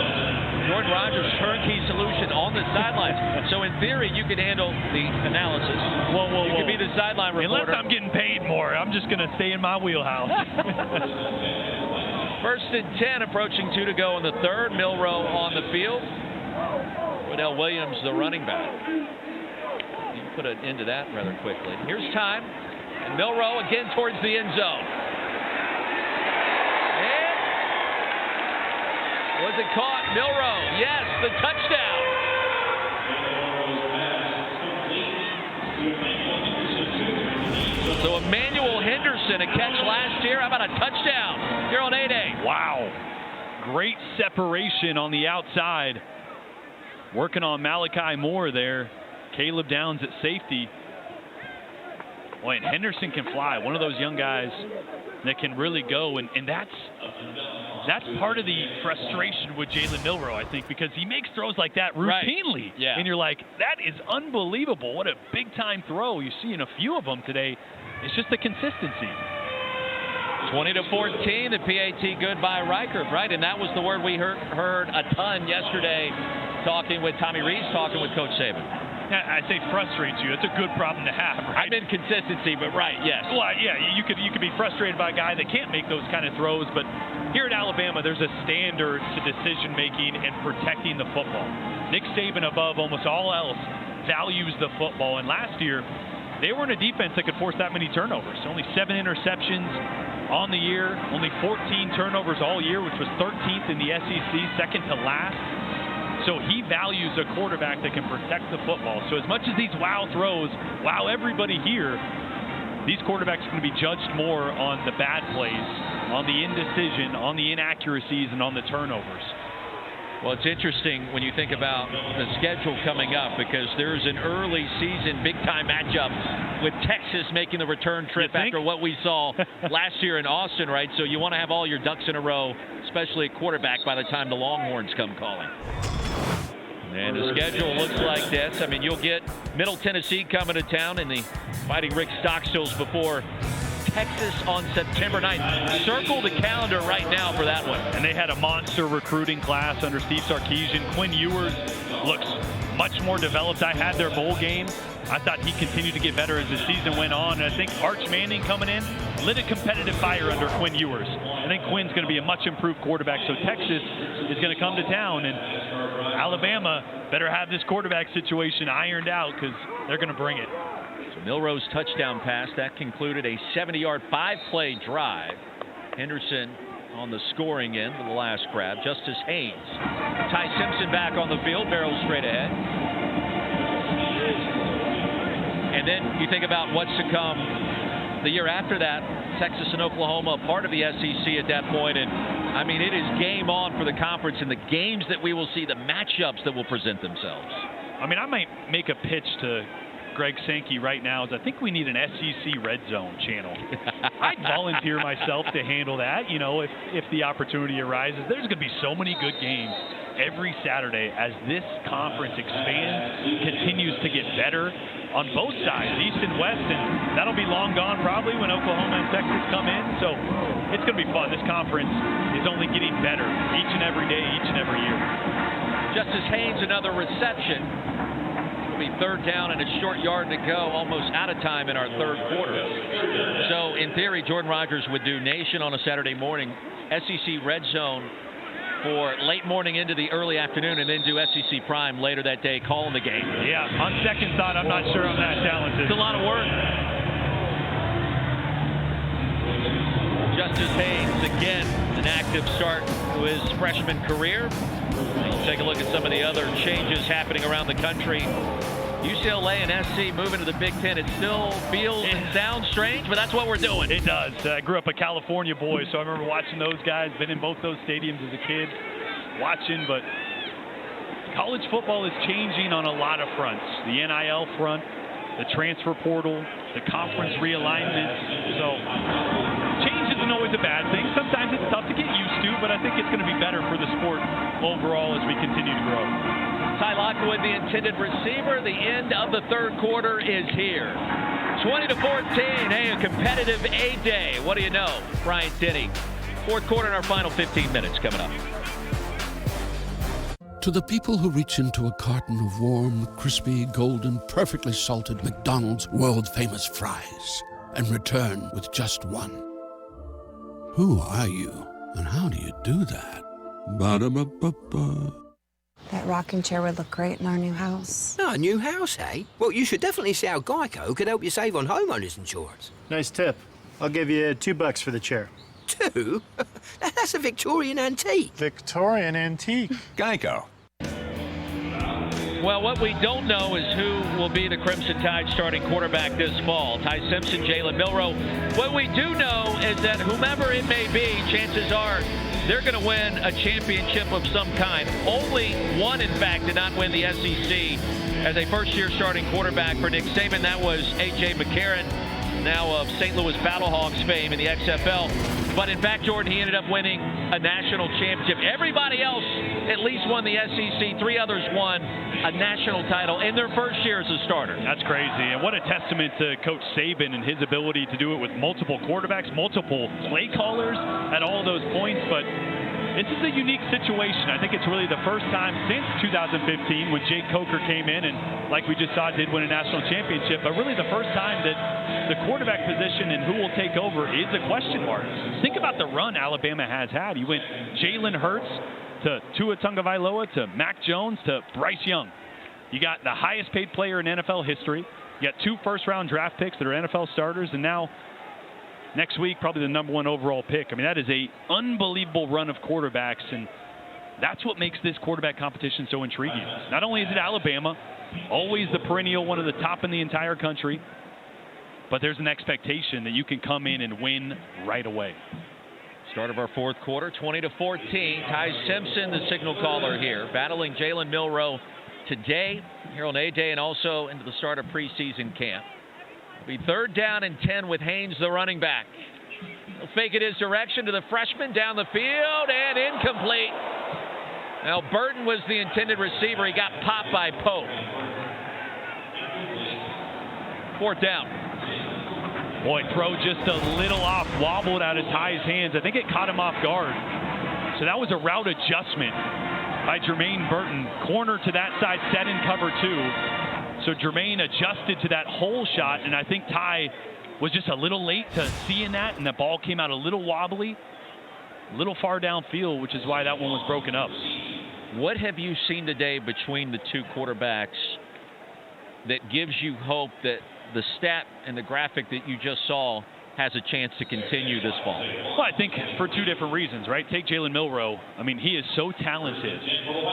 Jordan Rogers, turnkey solution on the sideline. So in theory, you could handle the analysis. Whoa. You could be the sideline reporter. Unless I'm getting paid more, I'm just going to stay in my wheelhouse. First and 10, approaching 2 to go in the third. Milroe on the field. Odell Williams, the running back. You can put an end to that rather quickly. Here's time. And Milroe again towards the end zone. And was it caught? Milroe, yes, the touchdown. So Emmanuel Henderson, a catch last year. How about a touchdown here on 8A? Wow. Great separation on the outside. Working on Malachi Moore there. Caleb Downs at safety. Boy, and Henderson can fly. One of those young guys that can really go. And that's part of the frustration with Jalen Milroe, I think, because he makes throws like that routinely. Right. Yeah. And you're like, that is unbelievable. What a big-time throw. You see in a few of them today. It's just the consistency. 20-14, the PAT goodbye Reichert, right? And that was the word we heard a ton yesterday talking with Tommy Rees, talking with Coach Saban. I say frustrates you. It's a good problem to have, right? I meant consistency, but right, yes. Well, yeah, you could be frustrated by a guy that can't make those kind of throws, but here at Alabama, there's a standard to decision-making and protecting the football. Nick Saban, above almost all else, values the football, and last year, they weren't a defense that could force that many turnovers. Only 7 interceptions on the year, only 14 turnovers all year, which was 13th in the SEC, second to last. So he values a quarterback that can protect the football. So as much as these wow throws wow everybody here, these quarterbacks are going to be judged more on the bad plays, on the indecision, on the inaccuracies, and on the turnovers. Well, it's interesting when you think about the schedule coming up, because there's an early season big-time matchup with Texas making the return trip after what we saw last year in Austin, right? So you want to have all your ducks in a row, especially at quarterback, by the time the Longhorns come calling. And the schedule looks like this. I mean, you'll get Middle Tennessee coming to town in the Fighting Rick Stockstill before Texas on September 9th. Circle the calendar right now for that one. And they had a monster recruiting class under Steve Sarkisian. Quinn Ewers looks much more developed. I had their bowl game. I thought he continued to get better as the season went on. And I think Arch Manning coming in lit a competitive fire under Quinn Ewers. I think Quinn's going to be a much improved quarterback. So Texas is going to come to town, and Alabama better have this quarterback situation ironed out, because they're going to bring it. So Milroe's touchdown pass, that concluded a 70-yard 5-play drive. Henderson on the scoring end with the last grab. Justice Haynes. Ty Simpson back on the field, barrels straight ahead. And then you think about what's to come the year after that. Texas and Oklahoma, part of the SEC at that point. And, I mean, it is game on for the conference, and the games that we will see, the matchups that will present themselves. I mean, I might make a pitch to Greg Sankey right now is I think we need an SEC Red Zone channel. I'd volunteer myself to handle that, you know, if the opportunity arises. There's going to be so many good games every Saturday as this conference expands, continues to get better on both sides, East and West, and that'll be long gone probably when Oklahoma and Texas come in. So it's going to be fun. This conference is only getting better each and every day, each and every year. Justice Haynes, another reception. It'll be third down and a short yard to go, almost out of time in our third quarter. So in theory, Jordan Rodgers would do Nation on a Saturday morning, SEC Red Zone for late morning into the early afternoon, and then do SEC Prime later that day, calling the game. Yeah, on second thought, I'm not sure I'm that talented. It's a lot of work. Justice Haynes, again, an active start to his freshman career. Take a look at some of the other changes happening around the country. UCLA and SC moving to the Big Ten. It still feels and sounds strange, but that's what we're doing. It does. I grew up a California boy, so I remember watching those guys, been in both those stadiums as a kid, watching, but college football is changing on a lot of fronts. The NIL front, the transfer portal, the conference realignment. So change isn't always a bad thing. Sometimes it's tough to get used to, but I think it's going to be better for the sport overall as we continue to grow. Ty Lockwood, the intended receiver. The end of the third quarter is here. 20-14. Hey, a competitive A-Day. What do you know? Bryant Denny. Fourth quarter in our final 15 minutes coming up. To the people who reach into a carton of warm, crispy, golden, perfectly salted McDonald's world-famous fries and return with just one. Who are you, and how do you do that? Ba-da-ba-ba-ba. That rocking chair would look great in our new house. No, a new house, eh? Well, you should definitely see how Geico could help you save on homeowners insurance. Nice tip. I'll give you $2 for the chair. 2? That's a Victorian antique. Victorian antique. Geico. Well, what we don't know is who will be the Crimson Tide starting quarterback this fall. Ty Simpson, Jalen Milroe. What we do know is that whomever it may be, chances are they're going to win a championship of some kind. Only one, in fact, did not win the SEC as a first-year starting quarterback for Nick Saban. That was A.J. McCarron, now of St. Louis Battlehawks fame in the XFL. But in fact, Jordan, he ended up winning a national championship. Everybody else at least won the SEC. 3 others won a national title in their first year as a starter. That's crazy. And what a testament to Coach Saban and his ability to do it with multiple quarterbacks, multiple play callers at all those points. But this is a unique situation. I think it's really the first time since 2015 when Jake Coker came in and, like we just saw, did win a national championship, but really the first time that the quarterback position and who will take over is a question mark. Think about the run Alabama has had. You went Jalen Hurts to Tua Tagovailoa to Mac Jones to Bryce Young. You got the highest paid player in NFL history. You got 2 first-round draft picks that are NFL starters, and now next week probably the number 1 overall pick. I mean, that is a unbelievable run of quarterbacks, and that's what makes this quarterback competition so intriguing. Not only is it Alabama, always the perennial one of the top in the entire country, but there's an expectation that you can come in and win right away. Start of our fourth quarter, 20-14. Ty Simpson, the signal caller here, battling Jalen Milroe today here on A-Day and also into the start of preseason camp. It'll be third down and 10 with Haynes, the running back. He'll fake it his direction to the freshman down the field and incomplete. Now Burton was the intended receiver. He got popped by Pope. Fourth down. Boy, throw just a little off, wobbled out of Ty's hands. I think it caught him off guard. So that was a route adjustment by Jermaine Burton. Corner to that side, set in cover 2. So Jermaine adjusted to that hole shot, and I think Ty was just a little late to seeing that, and the ball came out a little wobbly, a little far downfield, which is why that one was broken up. What have you seen today between the two quarterbacks that gives you hope that the stat and the graphic that you just saw has a chance to continue this fall? Well, I think for 2 different reasons, right? Take Jalen Milroe. I mean, he is so talented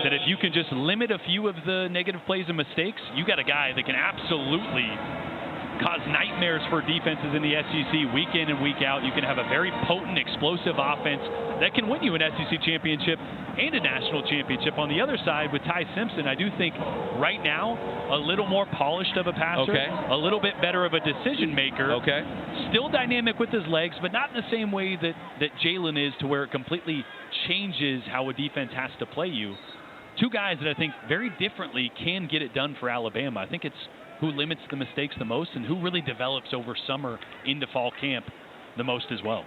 that if you can just limit a few of the negative plays and mistakes, you got a guy that can absolutely cause nightmares for defenses in the SEC week in and week out. You can have a very potent, explosive offense that can win you an SEC championship and a national championship. On the other side, with Ty Simpson, I do think right now a little more polished of a passer, a little bit better of a decision maker. Still dynamic with his legs, but not in the same way that Jalen is, to where it completely changes how a defense has to play you. Two guys that I think very differently can get it done for Alabama. I think it's who limits the mistakes the most and who really develops over summer into fall camp the most as well.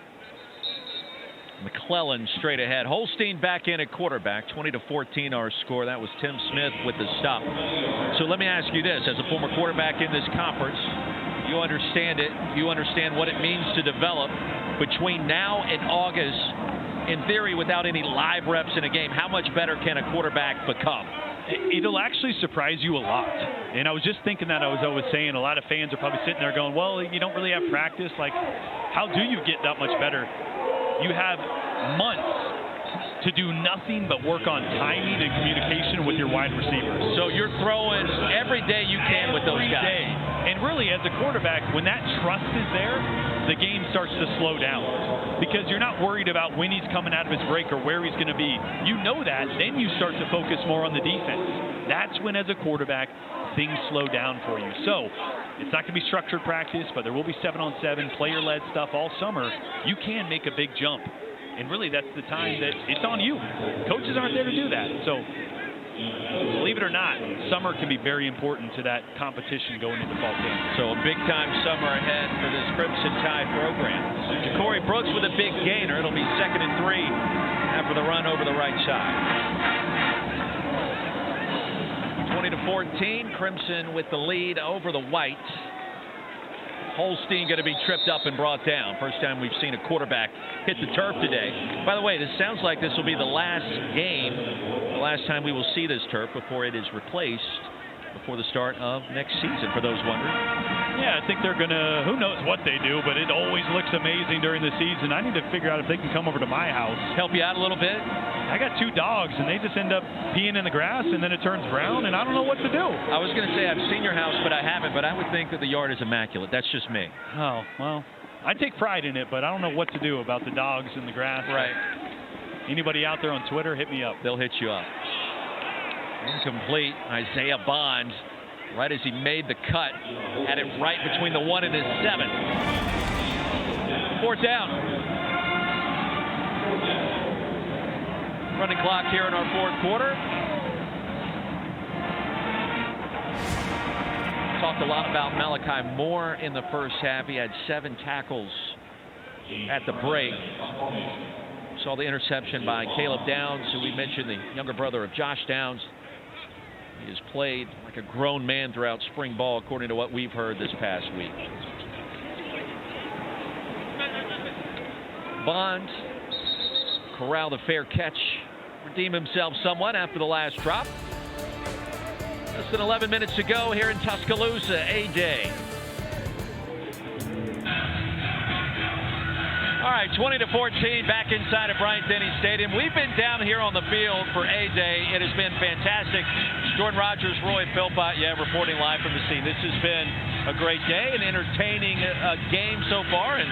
McClellan straight ahead. Holstein back in at quarterback. 20-14 our score. That was Tim Smith with the stop. So let me ask you this. As a former quarterback in this conference, you understand it. You understand what it means to develop between now and August. In theory, without any live reps in a game, how much better can a quarterback become? It'll actually surprise you a lot. And I was just thinking that. I was saying a lot of fans are probably sitting there going, well, you don't really have practice. Like, how do you get that much better? You have months to do nothing but work on timing and communication with your wide receivers. So you're throwing every day you can with those guys. Every day. And really, as a quarterback, when that trust is there, the game starts to slow down. Because you're not worried about when he's coming out of his break or where he's going to be. You know that. Then you start to focus more on the defense. That's when, as a quarterback, things slow down for you. So it's not going to be structured practice, but there will be 7-on-7, player-led stuff all summer. You can make a big jump. And really, that's the time that it's on you. Coaches aren't there to do that. So believe it or not, summer can be very important to that competition going into fall camp. So a big-time summer ahead for this Crimson Tide program. Ja'Cory Brooks with a big gainer. It'll be 2nd and 3 after the run over the right side. 20-14, Crimson with the lead over the Whites. Holstein going to be tripped up and brought down. First time we've seen a quarterback hit the turf today. By the way, this sounds like this will be the last game, the last time we will see this turf before it is replaced before the start of next season, for those wondering. Yeah, I think they're going to, who knows what they do, but it always looks amazing during the season. I need to figure out if they can come over to my house. Help you out a little bit? I got 2 dogs, and they just end up peeing in the grass, and then it turns brown, and I don't know what to do. I was going to say I've seen your house, but I haven't, but I would think that the yard is immaculate. That's just me. Oh, well, I take pride in it, but I don't know what to do about the dogs in the grass. Right. Anybody out there on Twitter, hit me up. They'll hit you up. Incomplete. Isaiah Bond, right as he made the cut, had it right between the 1 and his 7. 4th down. Running clock here in our 4th quarter. Talked a lot about Malachi Moore in the first half. He had 7 tackles at the break. Saw the interception by Caleb Downs, who we mentioned, the younger brother of Josh Downs. He has played like a grown man throughout spring ball, according to what we've heard this past week. Bond corral the fair catch, redeem himself somewhat after the last drop. Less than 11 minutes to go here in Tuscaloosa, A-Day. All right, 20-14, back inside of Bryant-Denny Stadium. We've been down here on the field for A-Day. It has been fantastic. Jordan Rogers, Roy Philpott, reporting live from the scene. This has been a great day, an entertaining game so far, and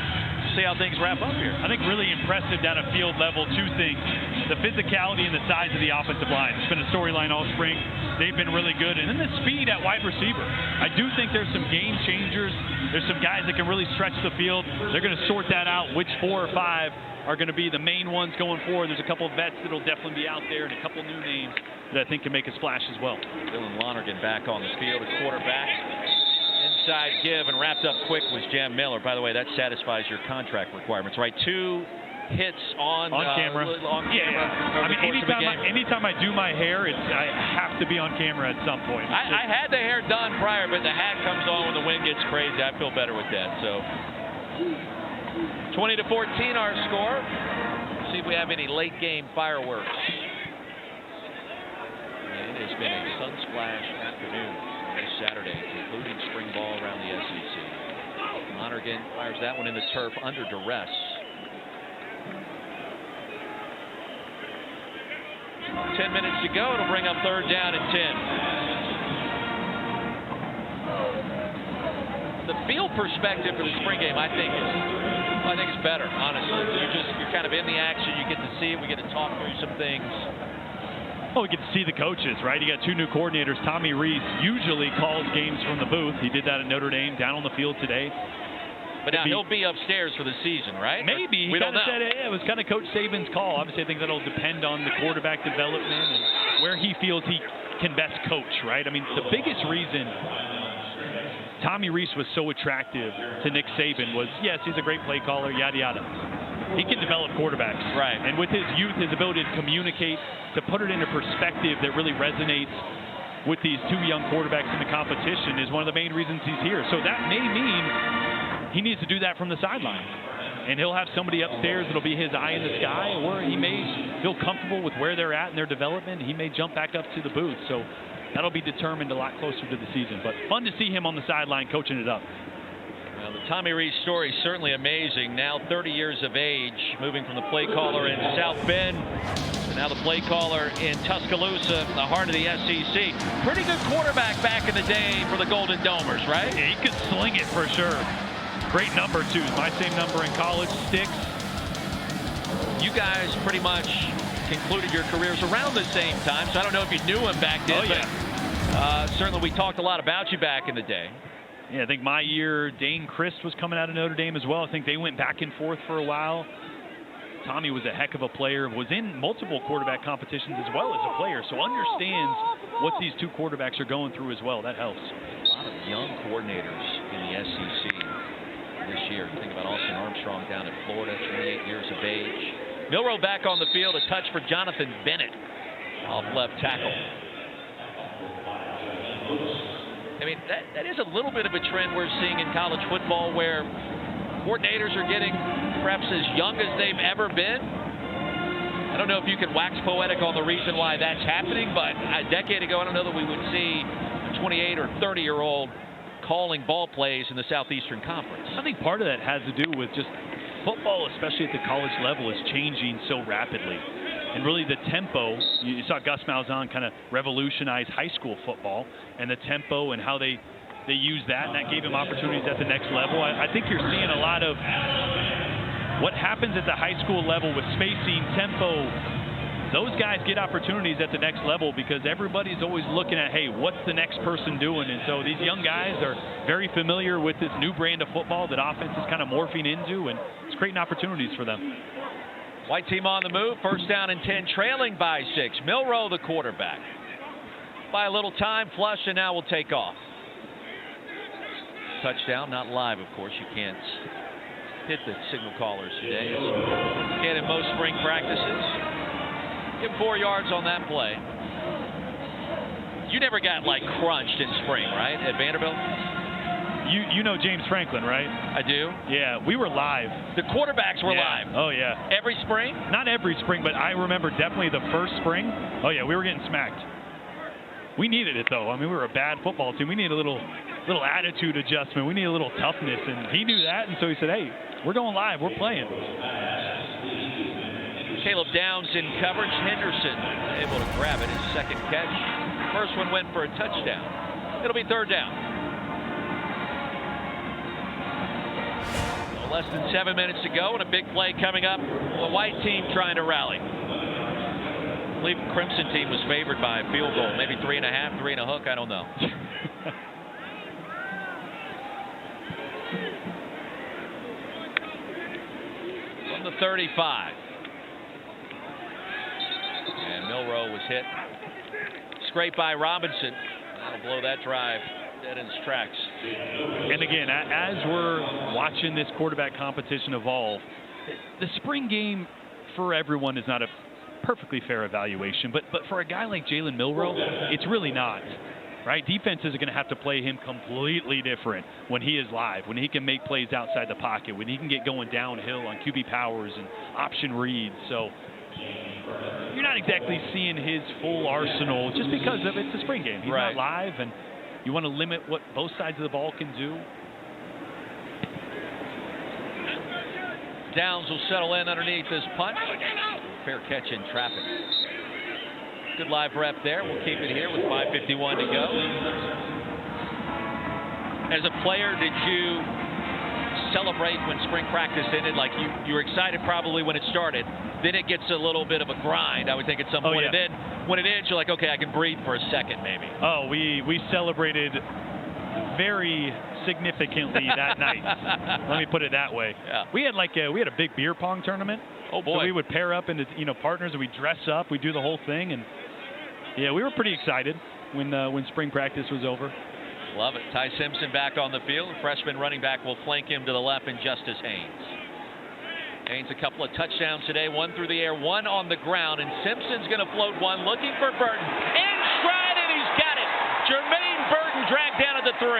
see how things wrap up here. I think really impressive down at field level, 2 things. The physicality and the size of the offensive line. It's been a storyline all spring. They've been really good. And then the speed at wide receiver. I do think there's some game changers. There's some guys that can really stretch the field. They're going to sort that out, which 4 or 5 are going to be the main ones going forward. There's a couple of vets that will definitely be out there and a couple new names that I think can make a splash as well. Dylan Lonergan back on the field at quarterback. Inside give and wrapped up quick was Jam Miller. By the way, that satisfies your contract requirements, right? 2 hits on camera. I mean, anytime I do my hair, I have to be on camera at some point. I had the hair done prior, but the hat comes on when the wind gets crazy. I feel better with that. So 20-14 our score. See if we have any late game fireworks. And it has been a sunsplash afternoon this Saturday, including spring ball around the SEC. Lonergan fires that one in the turf under duress. 10 minutes to go. It'll bring up 3rd down and 10. the field perspective for the spring game, I think it's better, honestly. You're kind of in the action. You get to see it. We get to talk through some things. Well, we get to see the coaches, right? You got 2 new coordinators. Tommy Rees usually calls games from the booth. He did that at Notre Dame, down on the field today. But now he'll be upstairs for the season, right? Maybe. We don't know. Said it was kind of Coach Saban's call. Obviously, I think that'll depend on the quarterback development and where he feels he can best coach, right? I mean, the biggest reason Tommy Rees was so attractive to Nick Saban was, yes, he's a great play caller, yada, yada. He can develop quarterbacks. Right. And with his youth, his ability to communicate, to put it into perspective that really resonates with these 2 young quarterbacks in the competition is one of the main reasons he's here. So that may mean he needs to do that from the sideline. And he'll have somebody upstairs that'll be his eye in the sky, or he may feel comfortable with where they're at in their development. He may jump back up to the booth. So that'll be determined a lot closer to the season. But fun to see him on the sideline coaching it up. Well, the Tommy Rees story is certainly amazing. Now 30 years of age, moving from the play caller in South Bend to now the play caller in Tuscaloosa, the heart of the SEC. Pretty good quarterback back in the day for the Golden Domers, right? Yeah, he could sling it for sure. Great number, too. My same number in college, sticks. You guys pretty much concluded your careers around the same time, so I don't know if you knew him back then. Oh, yeah. But certainly we talked a lot about you back in the day. Yeah, I think my year, Dane Christ was coming out of Notre Dame as well. I think they went back and forth for a while. Tommy was a heck of a player, was in multiple quarterback competitions as well as a player, so understands what these 2 quarterbacks are going through as well. That helps. A lot of young coordinators in the SEC this year. You think about Austin Armstrong down at Florida, 28 years of age. Milroe back on the field, a touch for Jonathan Bennett off left tackle. I mean, that is a little bit of a trend we're seeing in college football where coordinators are getting perhaps as young as they've ever been. I don't know if you can wax poetic on the reason why that's happening, but a decade ago, I don't know that we would see a 28 or 30-year-old calling ball plays in the Southeastern Conference. I think part of that has to do with just football, especially at the college level, is changing so rapidly. And really the tempo, you saw Gus Malzahn kind of revolutionize high school football, and the tempo and how they use that, and that gave him opportunities at the next level. I think you're seeing a lot of what happens at the high school level with spacing, tempo. Those guys get opportunities at the next level because everybody's always looking at, hey, what's the next person doing? And so these young guys are very familiar with this new brand of football that offense is kind of morphing into, and it's creating opportunities for them. White team on the move, 1st down and 10, trailing by 6. Milroe, the quarterback. By a little time, flush, and now we'll take off. Touchdown, not live, of course. You can't hit the signal callers today. You can in most spring practices. Give him 4 yards on that play. You never got, like, crunched in spring, right, at Vanderbilt? You know James Franklin, right? I do. Yeah, we were live. The quarterbacks were live. Oh, yeah. Every spring? Not every spring, but I remember definitely the first spring. Oh, yeah, we were getting smacked. We needed it, though. I mean, we were a bad football team. We needed a little attitude adjustment. We needed a little toughness, and he knew that, and so he said, hey, we're going live. We're playing. Caleb Downs in coverage. Henderson able to grab it. His second catch. First one went for a touchdown. It'll be 3rd down. Less than 7 minutes to go, and a big play coming up. The white team trying to rally. I believe the Crimson team was favored by a field goal, maybe 3.5, 3 and a hook. I don't know. From the 35. And Milroe was hit. Scraped by Robinson. That'll blow that drive dead in its tracks. And again, as we're watching this quarterback competition evolve, the spring game for everyone is not a perfectly fair evaluation, but for a guy like Jalen Milroe, it's really not. Right? Defenses are going to have to play him completely different when he is live, when he can make plays outside the pocket, when he can get going downhill on QB powers and option reads. So you're not exactly seeing his full arsenal just because of it's a spring game. He's not live, and you want to limit what both sides of the ball can do. Downs will settle in underneath this punt. Fair catch in traffic. Good live rep there. We'll keep it here with 5:51 to go. As a player, did you celebrate when spring practice ended? Like you were excited probably when it started. Then it gets a little bit of a grind, I would think, at some point. Yeah. And then when it ends, you're like, okay, I can breathe for a second maybe. Oh, we celebrated very significantly that night. Let me put it that way. Yeah. We had a big beer pong tournament. Oh boy. So we would pair up into partners, and we dress up, we do the whole thing, and yeah, we were pretty excited when spring practice was over. Love it. Ty Simpson back on the field. Freshman running back will flank him to the left, and Justice Haynes. Haynes a couple of touchdowns today, one through the air, one on the ground, and Simpson's going to float one, looking for Burton. In stride, and he's got it. Jermaine Burton dragged down at the 3.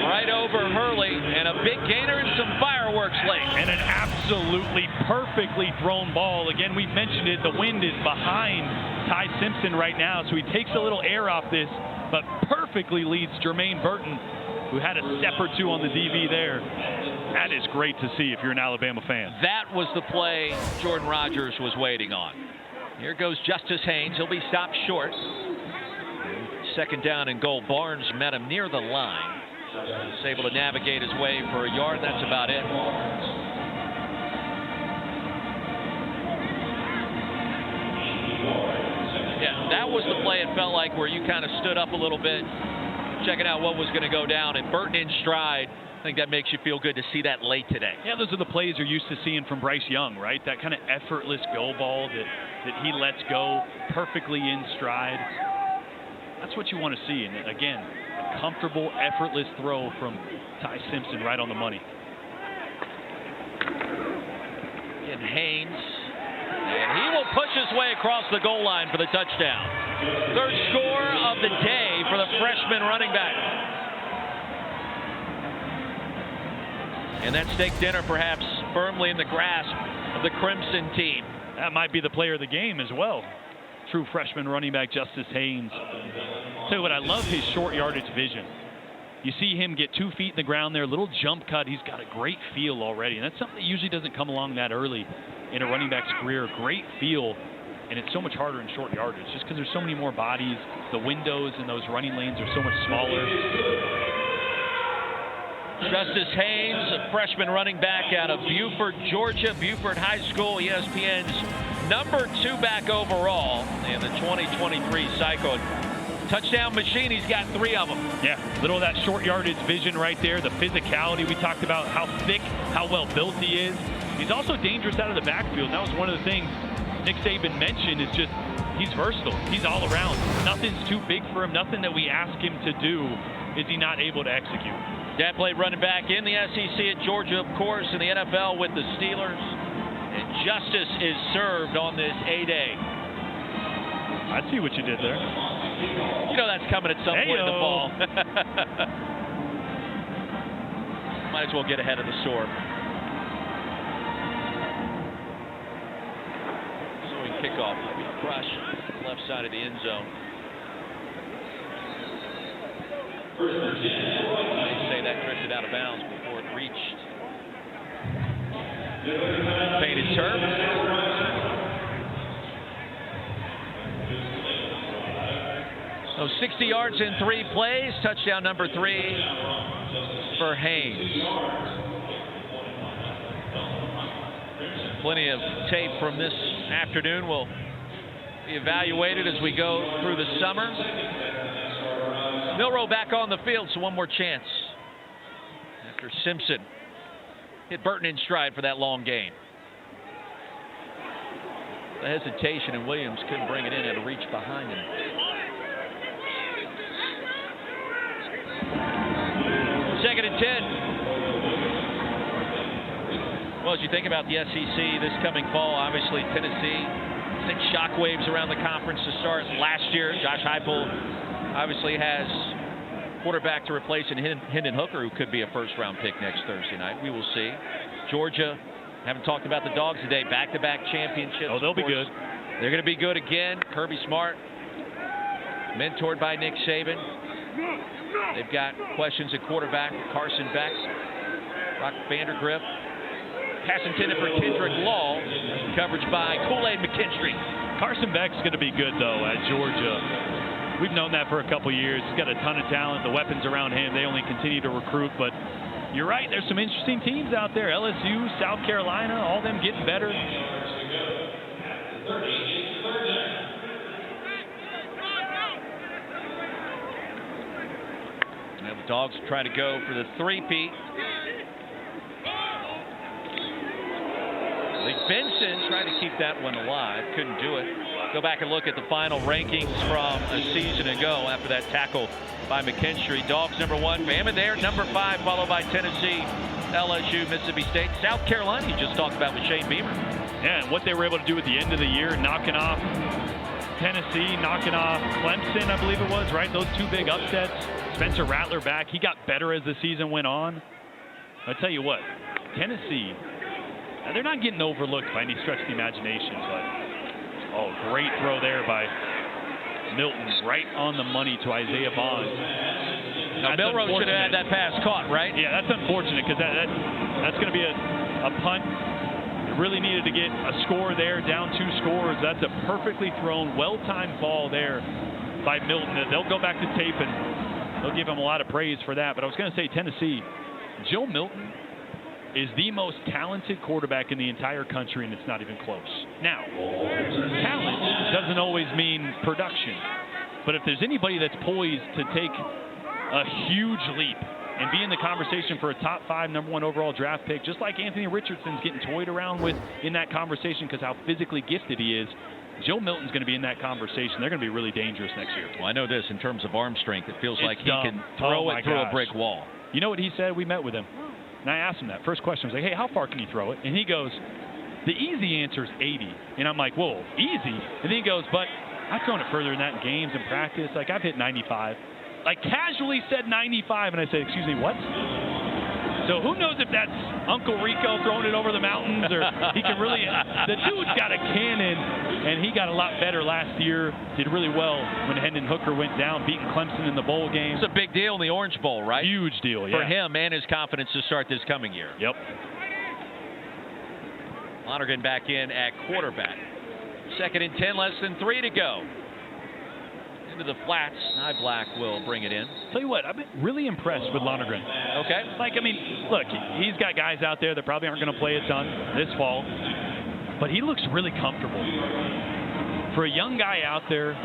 Right over Hurley, and a big gainer and some fireworks late. And an absolutely perfectly thrown ball. Again, we mentioned it, the wind is behind Ty Simpson right now, so he takes a little air off this, but perfectly leads Jermaine Burton, who had a step or two on the DV there. That is great to see if you're an Alabama fan. That was the play Jordan Rogers was waiting on. Here goes Justice Haynes. He'll be stopped short. Second down and goal. Barnes met him near the line. He's able to navigate his way for a yard. That's about it. Yeah, that was the play, it felt like, where you kind of stood up a little bit, checking out what was going to go down, and Burton in stride. I think that makes you feel good to see that late today. Yeah, those are the plays you're used to seeing from Bryce Young, right? That kind of effortless go ball that he lets go perfectly in stride. That's what you want to see. And again, a comfortable, effortless throw from Ty Simpson right on the money. And Haynes, and he will push his way across the goal line for the touchdown. Third score of the day for the freshman running back. And that steak dinner perhaps firmly in the grasp of the Crimson team. That might be the player of the game as well. True freshman running back Justice Haynes. Tell you what, I love his short yardage vision. You see him get 2 feet in the ground there, little jump cut. He's got a great feel already, and that's something that usually doesn't come along that early in a running back's career. Great feel, and it's so much harder in short yardage just because there's so many more bodies. The windows in those running lanes are so much smaller. Justice Haynes, a freshman running back out of Buford, Georgia. Buford High School, ESPN's #2 back overall in the 2023 cycle. Touchdown machine, he's got 3 of them. Yeah, little of that short yardage vision right there, the physicality. We talked about how thick, how well built he is. He's also dangerous out of the backfield. And that was one of the things Nick Saban mentioned is just he's versatile. He's all around. Nothing's too big for him. Nothing that we ask him to do is he not able to execute. Dad played running back in the SEC at Georgia, of course, in the NFL with the Steelers. And justice is served on this A-Day. I see what you did there. You know that's coming at some point in the fall. Might as well get ahead of the storm. Throwing kickoff. Crush left side of the end zone. They say that drifted out of bounds before it reached painted turf. So 60 yards in 3 plays. Touchdown number 3 for Haynes. Plenty of tape from this afternoon will be evaluated as we go through the summer. Milroe back on the field, so one more chance after Simpson hit Burton in stride for that long gain. The hesitation, and Williams couldn't bring it in, had to reach behind him. Second and 10. Well, as you think about the SEC this coming fall, obviously Tennessee sent shockwaves around the conference to start last year. Josh Heupel obviously has quarterback to replace in Hendon Hooker, who could be a first-round pick next Thursday night. We will see. Georgia, haven't talked about the Dogs today, back-to-back championships. Oh, they'll be good. They're going to be good again. Kirby Smart, mentored by Nick Saban. They've got questions at quarterback, Carson Beck, Brock Vandergrift. Pass intended for Kendrick Law. Coverage by Kool-Aid McKinstry. Carson Beck's going to be good, though, at Georgia. We've known that for a couple years. He's got a ton of talent. The weapons around him, they only continue to recruit. But you're right, there's some interesting teams out there. LSU, South Carolina, all them getting better. Now the Dogs try to go for the three-peat. Lee Benson tried to keep that one alive, couldn't do it. Go back and look at the final rankings from a season ago after that tackle by McKinstry. Dogs number 1, Bama there, number 5, followed by Tennessee, LSU, Mississippi State, South Carolina. You just talked about with Shane Beamer. Yeah, and what they were able to do at the end of the year, knocking off Tennessee, knocking off Clemson, I believe it was, right? Those two big upsets. Spencer Rattler back. He got better as the season went on. I tell you what, Tennessee, they're not getting overlooked by any stretch of the imagination, but great throw there by Milton, right on the money to Isaiah Bond. Now, Milroe should have had that pass caught, right? Yeah, that's unfortunate because that's going to be a punt. It really needed to get a score there, down 2 scores. That's a perfectly thrown, well-timed ball there by Milton. They'll go back to tape and they'll give him a lot of praise for that. But I was going to say Tennessee, Joe Milton is the most talented quarterback in the entire country, and it's not even close. Now, talent doesn't always mean production. But if there's anybody that's poised to take a huge leap and be in the conversation for a top 5 number 1 overall draft pick, just like Anthony Richardson's getting toyed around with in that conversation because how physically gifted he is, Joe Milton's going to be in that conversation. They're going to be really dangerous next year. Well, I know this in terms of arm strength. It feels like he can throw it through a brick wall. You know what he said? We met with him. And I asked him that. First question was like, hey, how far can you throw it? And he goes, the easy answer is 80. And I'm like, whoa, easy? And then he goes, but I've thrown it further than that in games and practice. Like, I've hit 95. Like, casually said 95. And I said, excuse me, what? So who knows if that's Uncle Rico throwing it over the mountains or he can really – the dude's got a cannon, and he got a lot better last year. Did really well when Hendon Hooker went down, beating Clemson in the bowl game. It's a big deal in the Orange Bowl, right? Huge deal, yeah. For him and his confidence to start this coming year. Yep. Lonergan back in at quarterback. 2nd and 10, less than 3 to go. Into the flats. Nye Black will bring it in. Tell you what, I've been really impressed with Lonergan. Okay. Like, I mean, look, he's got guys out there that probably aren't going to play a ton this fall, but he looks really comfortable. For a young guy out there,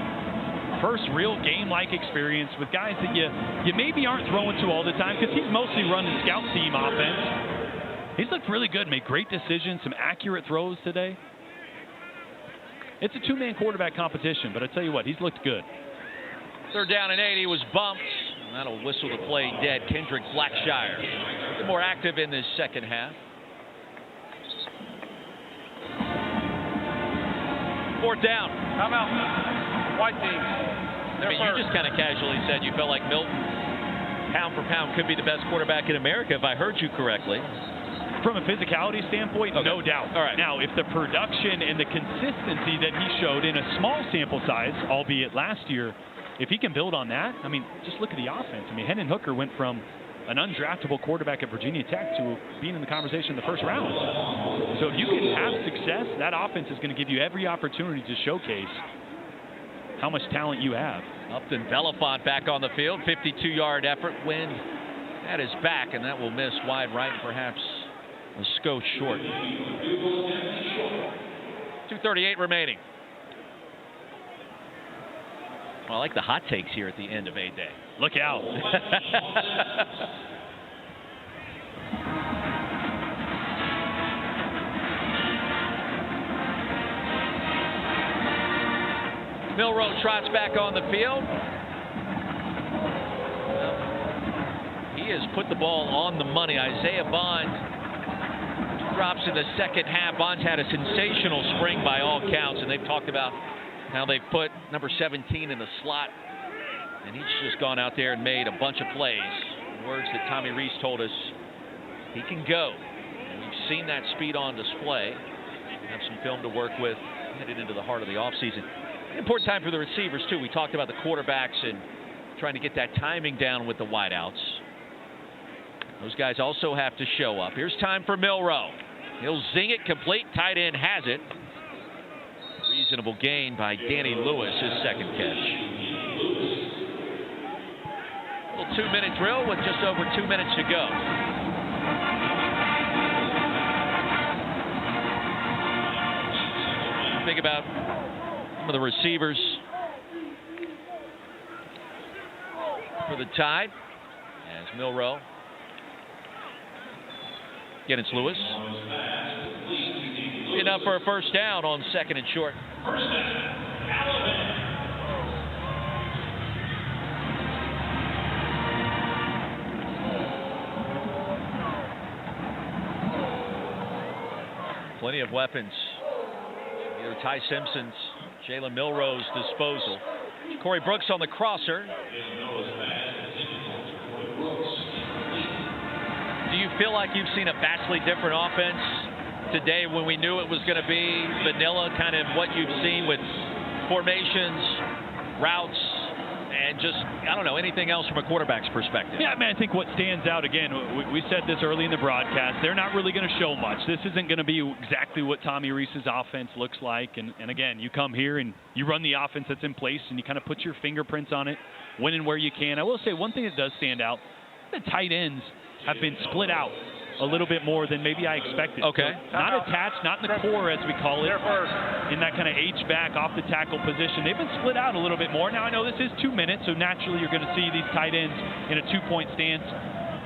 first real game-like experience with guys that you maybe aren't throwing to all the time because he's mostly running scout team offense. He's looked really good, made great decisions, some accurate throws today. It's a 2-man quarterback competition, but I tell you what, he's looked good. 3rd down and 8, he was bumped. And that'll whistle the play dead. Kendrick Blackshire, a bit more active in this second half. 4th down. Come out. White team. You just kind of casually said you felt like Milton, pound for pound, could be the best quarterback in America, if I heard you correctly. From a physicality standpoint, okay. No doubt. All right. Now, if the production and the consistency that he showed in a small sample size, albeit last year, if he can build on that, I mean, just look at the offense. I mean, Hendon Hooker went from an undraftable quarterback at Virginia Tech to being in the conversation in the first round. So if you can have success, that offense is going to give you every opportunity to showcase how much talent you have. Upton Belafont back on the field, 52-yard effort. Wind at his back, and that will miss wide right and perhaps a skosh short. 2:38 remaining. Well, I like the hot takes here at the end of a day. Look out. Milroe trots back on the field. He has put the ball on the money. Isaiah Bond drops in the second half. Bond's had a sensational spring by all counts, and they've talked about how they've put number 17 in the slot, and he's just gone out there and made a bunch of plays. In words that Tommy Rees told us, he can go. And we've seen that speed on display. We have some film to work with headed into the heart of the offseason. Important time for the receivers, too. We talked about the quarterbacks and trying to get that timing down with the wideouts. Those guys also have to show up. Here's time for Milroe. He'll zing it complete. Tight end has it. Reasonable gain by Danny Lewis, his second catch. 2-minute drill with just over 2 minutes to go. Think about some of the receivers for the Tide. As Milroe. Again, it's Lewis. Enough for a first down on 2nd and short. Plenty of weapons. Either Ty Simpson's, Jalen Milroe's disposal. Corey Brooks on the crosser. Do you feel like you've seen a vastly different offense today when we knew it was going to be vanilla, kind of what you've seen with formations, routes, and just, I don't know, anything else from a quarterback's perspective? Yeah, I mean, I think what stands out, again, we said this early in the broadcast, they're not really going to show much. This isn't going to be exactly what Tommy Rees's offense looks like. And again, you come here and you run the offense that's in place and you kind of put your fingerprints on it, winning where you can. I will say one thing that does stand out, the tight ends have been split out a little bit more than maybe I expected. Okay. So not attached, not in the core, as we call it, in that kind of H-back off the tackle position. They've been split out a little bit more. Now, I know this is 2 minutes, so naturally you're going to see these tight ends in a 2-point stance.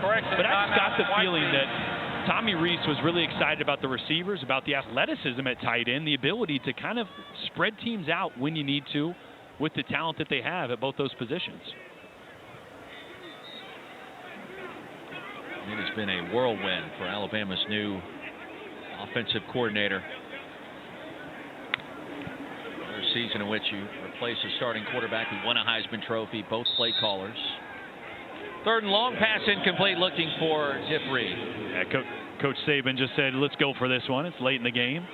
But I just got the feeling that Tommy Rees was really excited about the receivers, about the athleticism at tight end, the ability to kind of spread teams out when you need to with the talent that they have at both those positions. It has been a whirlwind for Alabama's new offensive coordinator. Another season in which you replace a starting quarterback who won a Heisman Trophy, both play callers. 3rd and long, pass incomplete, looking for Diffree. Yeah, Coach Saban just said, let's go for this one. It's late in the game.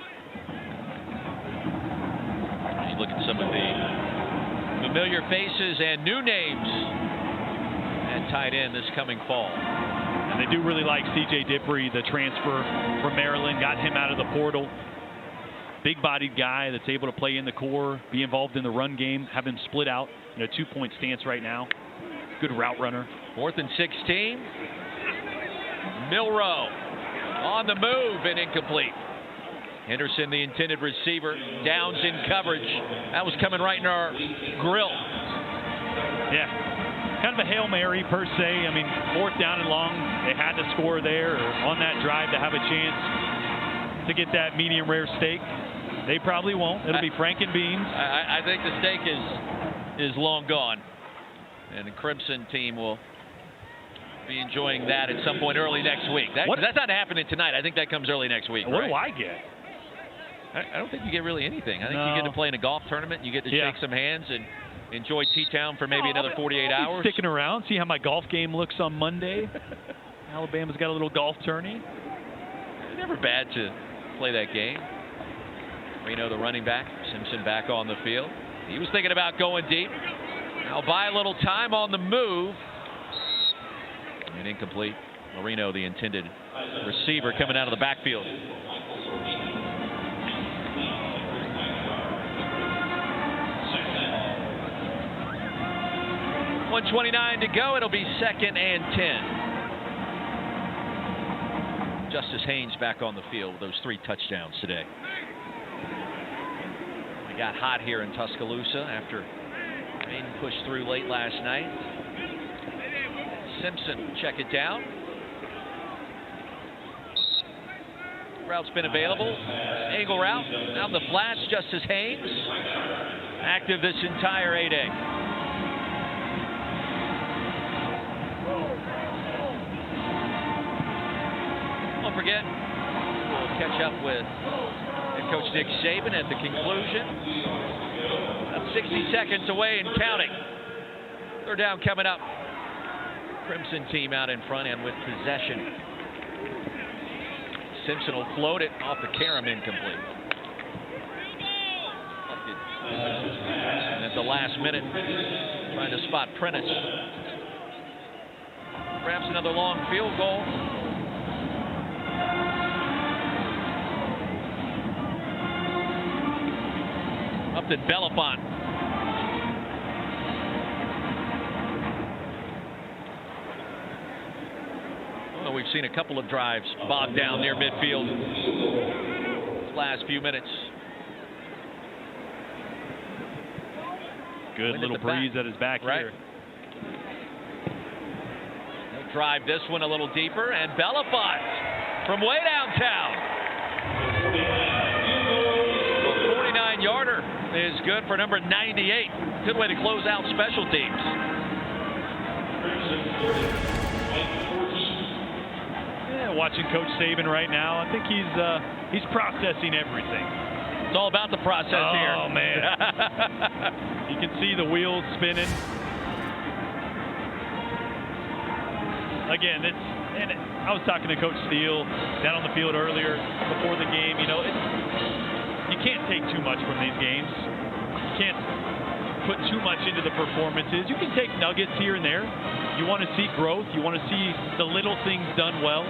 You look at some of the familiar faces and new names at tight end this coming fall. And they do really like C.J. Diffree, the transfer from Maryland, got him out of the portal. Big-bodied guy that's able to play in the core, be involved in the run game, have him split out in a 2-point stance right now. Good route runner. 4th and 16. Milroe on the move and incomplete. Henderson, the intended receiver, Downs in coverage. That was coming right in our grill. Yeah. Kind of a Hail Mary per se. I mean, 4th down and long, they had to score there or on that drive to have a chance to get that medium rare steak. They probably won't. It'll be Frank and beans. I think the steak is long gone. And the Crimson team will be enjoying that at some point early next week. That's not happening tonight. I think that comes early next week. What right? do I get? I don't think you get really anything. I think you get to play in a golf tournament. You get to shake some hands and enjoy T-Town for maybe another 48 hours. Sticking around, see how my golf game looks on Monday. Alabama's got a little golf tourney. It's never bad to play that game. Reno, the running back, Simpson back on the field. He was thinking about going deep. Now buy a little time on the move. And incomplete. Marino, the intended receiver, coming out of the backfield. 1:29 to go. It'll be 2nd and 10. Justice Haynes back on the field with those 3 touchdowns today. We got hot here in Tuscaloosa after rain pushed through late last night. Simpson check it down. Route's been available. Angle route out in the flats. Justice Haynes active this entire 8A. Don't forget, we'll catch up with head coach Nick Saban at the conclusion. About 60 seconds away and counting. 3rd down coming up. Crimson team out in front and with possession. Simpson will float it off the carom, incomplete. And at the last minute, trying to spot Prentice. Perhaps another long field goal. Upton Belafont. we've seen a couple of drives bogged down near midfield last few minutes. Good Wind little breeze at his back here. He'll drive this one a little deeper, and Belafonte from way downtown. A 49-yarder is good for number 98. Good way to close out special teams. Yeah, watching Coach Saban right now, I think he's processing everything. It's all about the process here. Oh, man. You can see the wheels spinning. Again, I was talking to Coach Steele down on the field earlier before the game. You know, you can't take too much from these games. You can't put too much into the performances. You can take nuggets here and there. You want to see growth. You want to see the little things done well.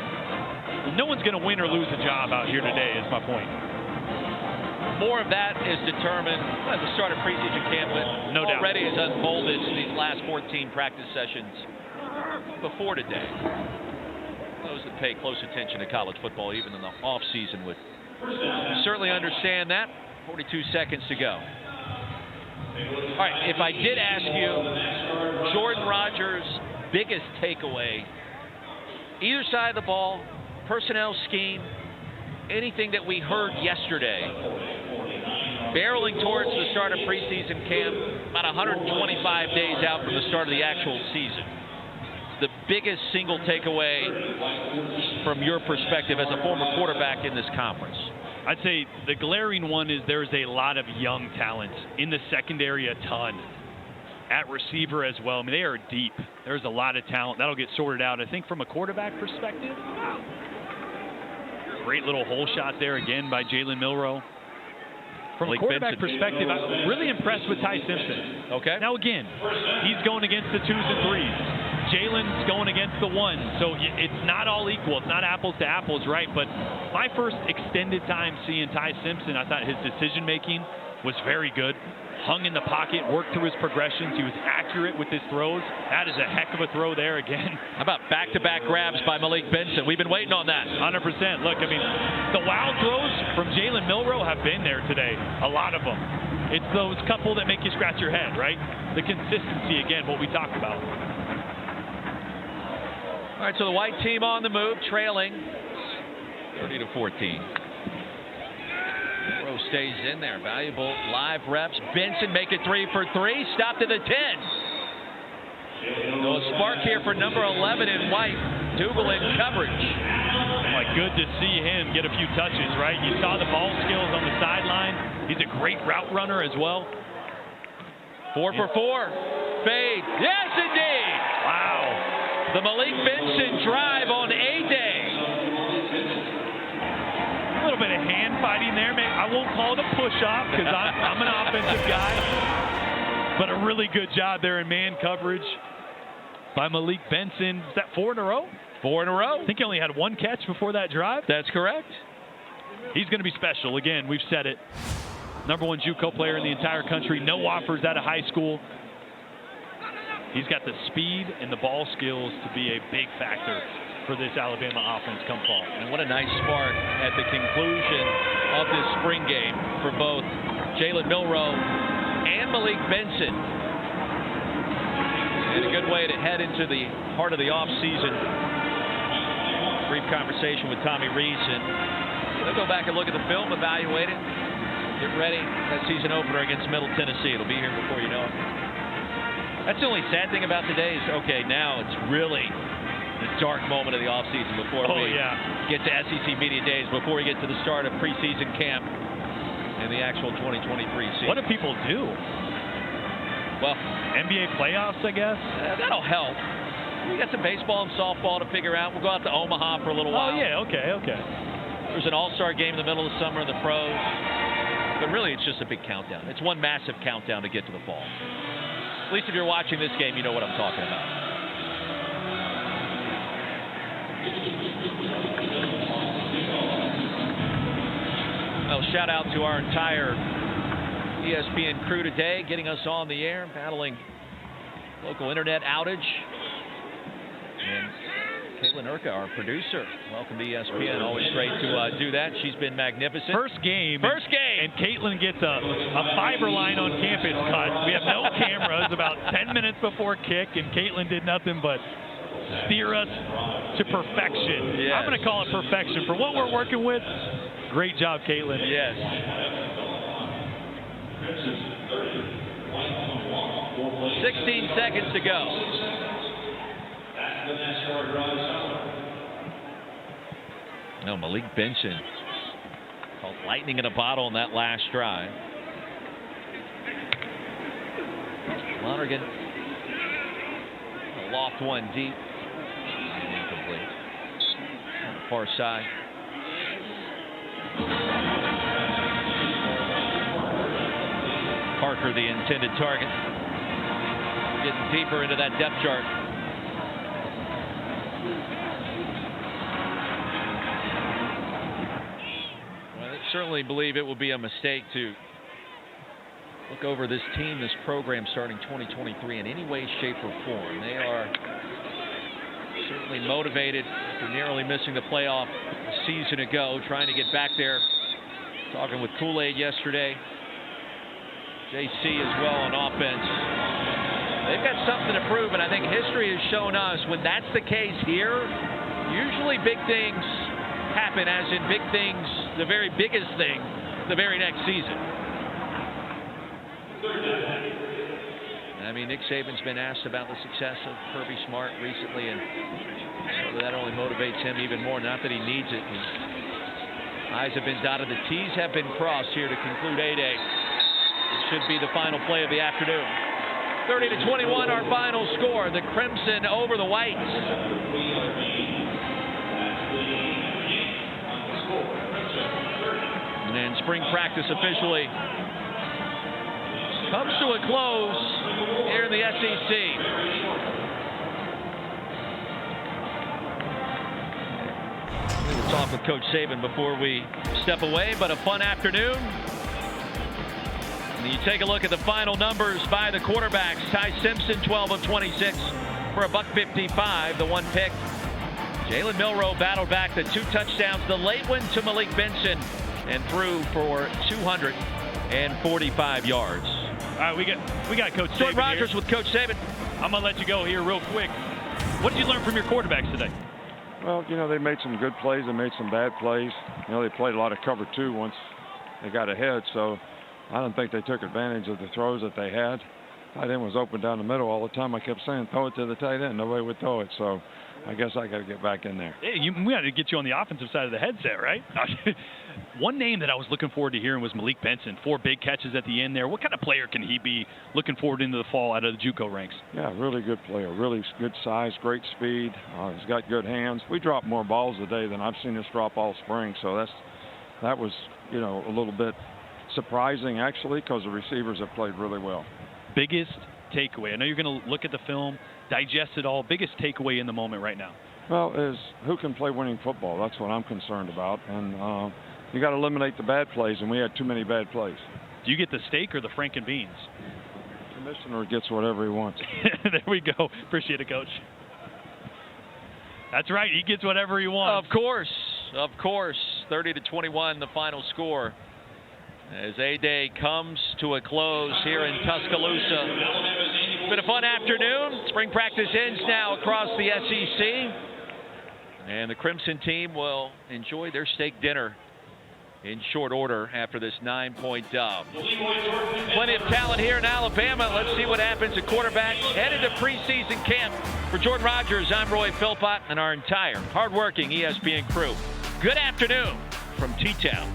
No one's going to win or lose a job out here today, is my point. More of that is determined at the start of preseason camp, but no doubt. Already has unfolded these last 14 practice sessions before today. Those that pay close attention to college football, even in the off season, would certainly understand that. 42 seconds to go. All right, if I did ask you Jordan Rodgers' biggest takeaway, either side of the ball, personnel scheme, anything that we heard yesterday, barreling towards the start of preseason camp, about 125 days out from the start of the actual season. The biggest single takeaway from your perspective as a former quarterback in this conference? I'd say the glaring one is there's a lot of young talent in the secondary, a ton. At receiver as well. I mean, they are deep. There's a lot of talent. That'll get sorted out. I think from a quarterback perspective, great little hole shot there again by Jalen Milroe. From a quarterback perspective, I'm really impressed with Ty Simpson. Okay. Now, again, he's going against the 2s and 3s. Jalen's going against the 1s. So it's not all equal. It's not apples to apples, right? But my first extended time seeing Ty Simpson, I thought his decision-making was very good. Hung in the pocket, worked through his progressions. He was accurate with his throws. That is a heck of a throw there again. How about back-to-back grabs by Malik Benson? We've been waiting on that. 100%. Look, I mean, the wild throws from Jalen Milroe have been there today. A lot of them. It's those couple that make you scratch your head, right? The consistency, again, what we talked about. All right, so the white team on the move, trailing 30-14. Milroe stays in there. Valuable live reps. Benson make it 3 for 3. Stop to the 10. No spark here for number 11 in white. Dougal in coverage. Like, good to see him get a few touches, right? You saw the ball skills on the sideline. He's a great route runner as well. 4 for 4. Fade. Yes, indeed. Wow. The Malik Benson drive on A-Day. A little bit of hand fighting there. I won't call it a push-off because I'm an offensive guy. But a really good job there in man coverage by Malik Benson. Is that 4 in a row? 4 in a row. I think he only had 1 catch before that drive. That's correct. He's going to be special. Again, we've said it. Number 1 JUCO player in the entire country. No offers out of high school. He's got the speed and the ball skills to be a big factor for this Alabama offense come fall. And what a nice spark at the conclusion of this spring game for both Jalen Milroe and Malik Benson. And a good way to head into the heart of the offseason. Brief conversation with Tommy Rees, and they'll go back and look at the film, evaluate it, get ready. That season opener against Middle Tennessee. It'll be here before you know it. That's the only sad thing about today is, okay, now it's really the dark moment of the offseason before we get to SEC Media Days, before we get to the start of preseason camp and the actual 2023 season. What do people do? Well, NBA playoffs, I guess? That'll help. We got some baseball and softball to figure out. We'll go out to Omaha for a little while. Oh, yeah, okay. There's an all-star game in the middle of the summer in the pros. But really, it's just a big countdown. It's one massive countdown to get to the fall. At least if you're watching this game, you know what I'm talking about. Well, shout out to our entire ESPN crew today, getting us on the air, battling local internet outage. And Caitlin Urca, our producer. Welcome to ESPN. Always great to do that. She's been magnificent. First game. And Caitlin gets a fiber line on campus cut. We have no cameras about 10 minutes before kick, and Caitlin did nothing but steer us to perfection. Yes. I'm going to call it perfection. For what we're working with, great job, Caitlin. Yes. 16 seconds to go. No, Malik Benson called lightning in a bottle in that last drive. Lonergan, a loft one deep. Incomplete. On the far side. Parker, the intended target. Getting deeper into that depth chart. Well, I certainly believe it will be a mistake to look over this team, this program starting 2023 in any way, shape, or form. They are certainly motivated after narrowly missing the playoff a season ago, trying to get back there. Talking with Kool-Aid yesterday. JC as well on offense. They've got something to prove, and I think history has shown us when that's the case here, usually big things happen, as in big things, the very biggest thing, the very next season. I mean, Nick Saban's been asked about the success of Kirby Smart recently, and so that only motivates him even more. Not that he needs it. I's have been dotted, the T's have been crossed here to conclude A-Day. It should be the final play of the afternoon. 30-21, our final score. The Crimson over the Whites. And then spring practice officially comes to a close here in the SEC. We'll talk with Coach Saban before we step away, but a fun afternoon. And you take a look at the final numbers by the quarterbacks. Ty Simpson, 12 of 26 for a $155, the one pick. Jalen Milroe battled back the 2 touchdowns. The late one to Malik Benson and threw for 245 yards. All right, we got Coach Saban. Jordan Rogers with Coach Saban. I'm going to let you go here real quick. What did you learn from your quarterbacks today? Well, you know, they made some good plays. They made some bad plays. You know, they played a lot of cover 2 once they got ahead, so I don't think they took advantage of the throws that they had. Tight end was open down the middle all the time. I kept saying, throw it to the tight end. Nobody would throw it, so I guess I got to get back in there. Hey, we got to get you on the offensive side of the headset, right? One name that I was looking forward to hearing was Malik Benson. 4 big catches at the end there. What kind of player can he be looking forward into the fall out of the JUCO ranks? Yeah, really good player. Really good size, great speed. He's got good hands. We dropped more balls today than I've seen us drop all spring, so that was, you know, a little bit surprising, actually, because the receivers have played really well. Biggest takeaway? I know you're going to look at the film, digest it all. Biggest takeaway in the moment right now? Well, is who can play winning football. That's what I'm concerned about. And you got to eliminate the bad plays, and we had too many bad plays. Do you get the steak or the Franken-Beans? The commissioner gets whatever he wants. There we go. Appreciate it, Coach. That's right. He gets whatever he wants. Of course. 30-21, the final score. As A-Day comes to a close here in Tuscaloosa. It's been a fun afternoon. Spring practice ends now across the SEC. And the Crimson team will enjoy their steak dinner in short order after this 9-point dub. Plenty of talent here in Alabama. Let's see what happens at quarterback. Headed to preseason camp. For Jordan Rogers, I'm Roy Philpott and our entire hardworking ESPN crew. Good afternoon from T-Town.